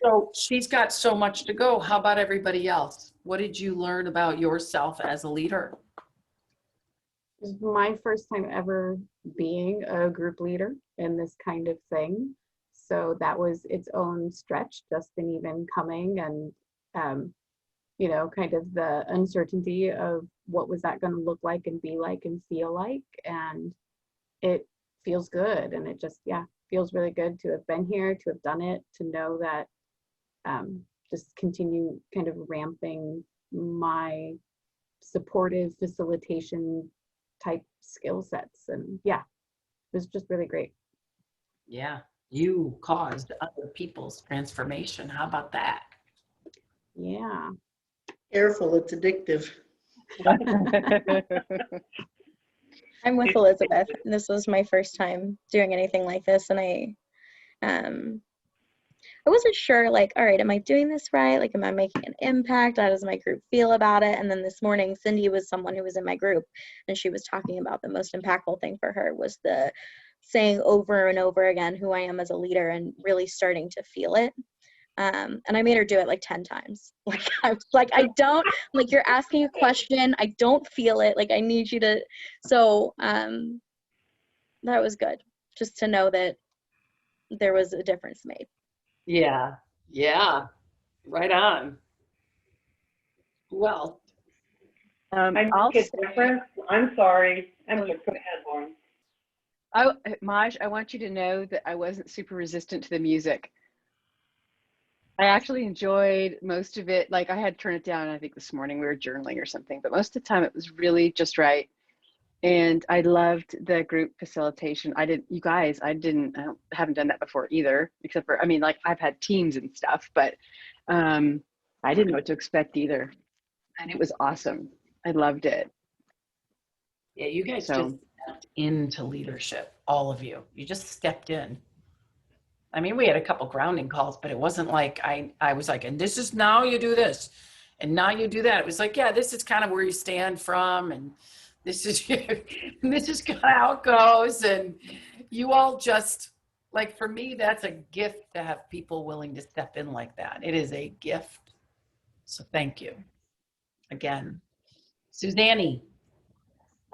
So she's got so much to go. How about everybody else? What did you learn about yourself as a leader? This is my first time ever being a group leader in this kind of thing. So that was its own stretch just in even coming and, you know, kind of the uncertainty of what was that going to look like and be like and feel like. And it feels good. And it just, feels really good to have been here, to have done it, to know that just continue kind of ramping my supportive facilitation type skill sets. And it was just really great. Yeah, you caused other people's transformation. How about that? Yeah. Careful, it's addictive. I'm with Elizabeth. This was my first time doing anything like this, and I wasn't sure, like, all right, am I doing this right? Like, am I making an impact? How does my group feel about it? And then this morning, Cindy was someone who was in my group, and she was talking about the most impactful thing for her was the saying over and over again who I am as a leader and really starting to feel it. And I made her do it like 10 times. Like, I was like, like, you're asking a question. I don't feel it. Like, I need you to. So that was good, just to know that there was a difference made. Yeah, right on. Well, I make a difference. I'm sorry. Go ahead, Lauren. Maj, I want you to know that I wasn't super resistant to the music. I actually enjoyed most of it. Like, I had to turn it down, I think this morning we were journaling or something, but most of the time it was really just right. And I loved the group facilitation. I haven't done that before either, except for, I mean, like, I've had teams and stuff, but I didn't know what to expect either. And it was awesome. I loved it. Yeah, you guys just stepped into leadership, all of you. You just stepped in. I mean, we had a couple grounding calls, but it wasn't like I was like, and this is now you do this, and now you do that. It was like, yeah, this is kind of where you stand from, and this is this is kind of how it goes. And you all just, like, for me, that's a gift to have people willing to step in like that. It is a gift. So thank you again. Suzanne.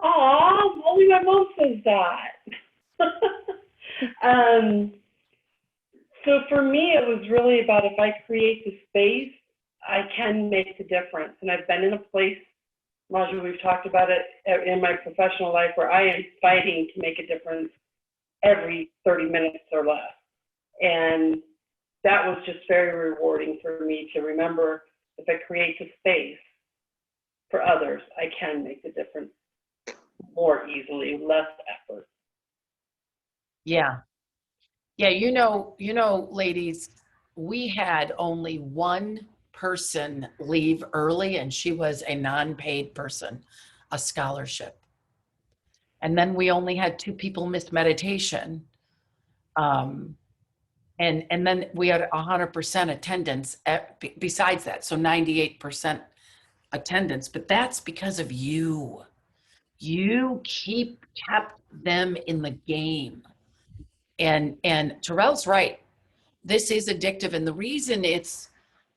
Aw, only my mom says that. So for me, it was really about if I create the space, I can make the difference. And I've been in a place, Maja, we've talked about it in my professional life, where I am fighting to make a difference every 30 minutes or less. And that was just very rewarding for me to remember if I create the space for others, I can make the difference more easily, less effort. Yeah. Yeah, you know, ladies, we had only one person leave early, and she was a non-paid person, a scholarship. And then we only had 2 people miss meditation. And then we had 100% attendance besides that. So 98% attendance, but that's because of you. You kept them in the game. And Terrell's right. This is addictive. And the reason it's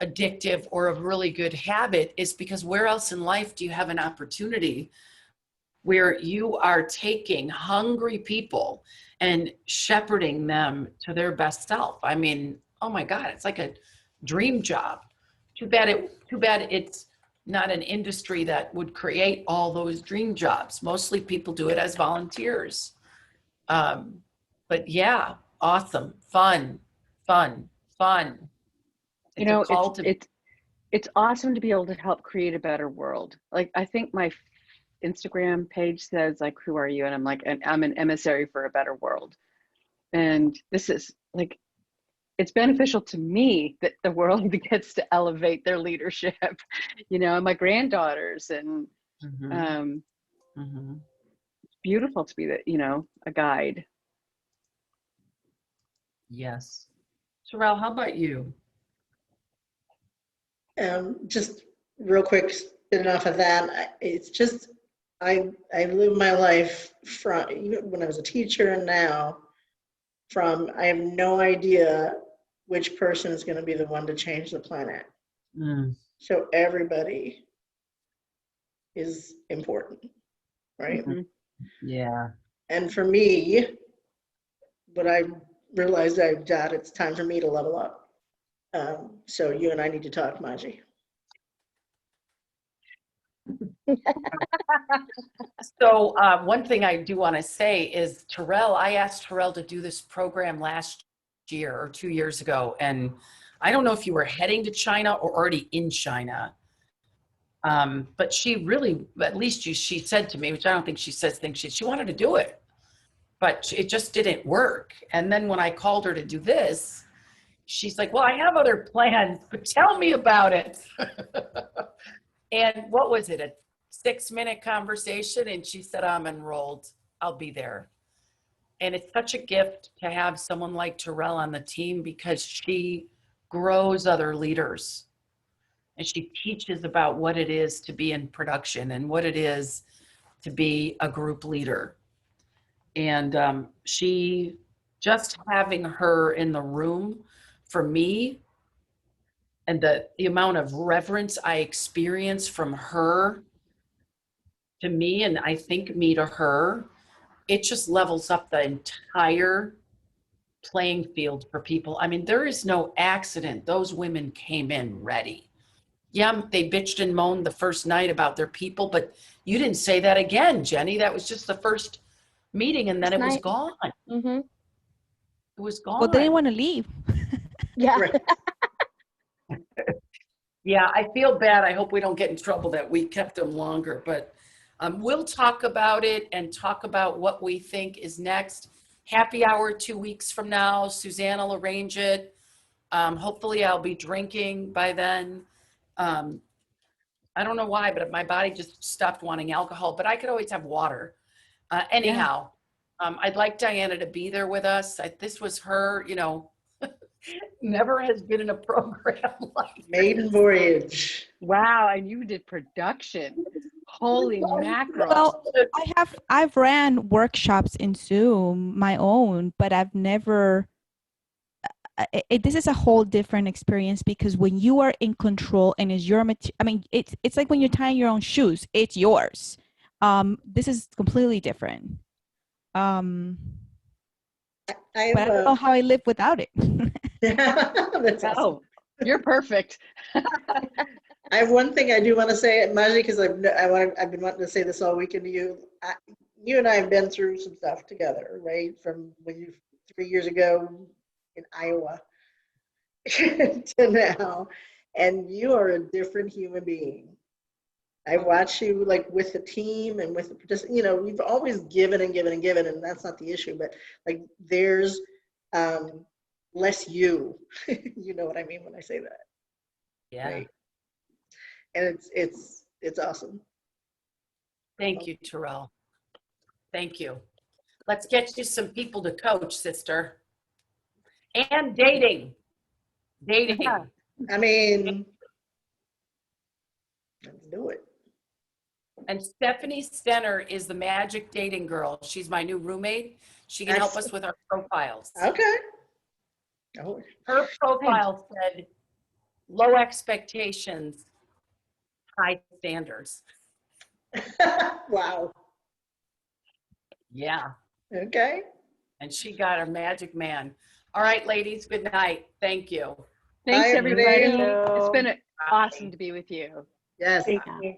addictive or a really good habit is because where else in life do you have an opportunity where you are taking hungry people and shepherding them to their best self? I mean, oh my God, it's like a dream job. Too bad it's not an industry that would create all those dream jobs. Mostly people do it as volunteers. But yeah, awesome, fun. You It's a know, call to it's awesome to be able to help create a better world. Like, I think my Instagram page says, like, who are you? And I'm like, I'm an emissary for a better world. And this is like, it's beneficial to me that the world gets to elevate their leadership, you know, and my granddaughters. And it's beautiful to be that, you know, a guide. Yes. Terrell, how about you? Just real quick, spinning off of that, it's just, I live my life from, even when I was a teacher and now, from I have no idea which person is going to be the one to change the planet. So everybody is important, right? Yeah. And for me, what I realized I've got, it's time for me to level up. So you and I need to talk, Maji. So one thing I do want to say is Terrell, I asked Terrell to do this program last year or 2 years ago. And I don't know if you were heading to China or already in China. But she really, at least she said to me, which I don't think she says things, she wanted to do it, but it just didn't work. And then when I called her to do this, she's like, well, I have other plans, but tell me about it. And what was it, a 6-minute conversation? And she said, I'm enrolled, I'll be there. And it's such a gift to have someone like Terrell on the team because she grows other leaders. And she teaches about what it is to be in production and what it is to be a group leader. And she, just having her in the room for me and the amount of reverence I experience from her to me, and I think me to her, it just levels up the entire playing field for people. I mean, there is no accident. Those women came in ready. Yeah, they bitched and moaned the first night about their people, but you didn't say that again, Jenny. That was just the first meeting, and then it was gone. It was gone. Well, they didn't want to leave. Yeah. Yeah, I feel bad. I hope we don't get in trouble that we kept them longer, but we'll talk about it and talk about what we think is next. Happy hour 2 weeks from now. Suzanne will arrange it. Hopefully I'll be drinking by then. I don't know why, but my body just stopped wanting alcohol, but I could always have water. Anyhow, I'd like Diana to be there with us. This was her, you know, never has been in a program like Maiden voyage. Wow, and you did production. Holy mackerel. Well, I've ran workshops in Zoom, my own, but I've never. This is a whole different experience because when you are in control and it's your material, I mean, it's like when you're tying your own shoes. It's yours. This is completely different. But I don't know how I live without it. That's awesome. You're perfect. I have one thing I do want to say, Maji, because I've been wanting to say this all weekend to you. You and I have been through some stuff together, right? From when you 3 years ago in Iowa to now, and you are a different human being. I've watched you like with the team and with the, you know, you've always given and given and given, and that's not the issue. But like there's less you. You know what I mean when I say that. Yeah. Right. And it's awesome. Thank you, Terrell. Thank you. Let's get you some people to coach, sister. And dating. Dating. Yeah. I mean, let's do it. And Stephanie Stenner is the magic dating girl. She's my new roommate. She can help us with our profiles. Okay. Oh. Her profile said low expectations, high standards. Wow. Yeah. Okay. And she got her magic man. All right, ladies, good night. Thank you. Thanks, Bye, everybody. everybody. It's been awesome to be with you. Yes. Thank you.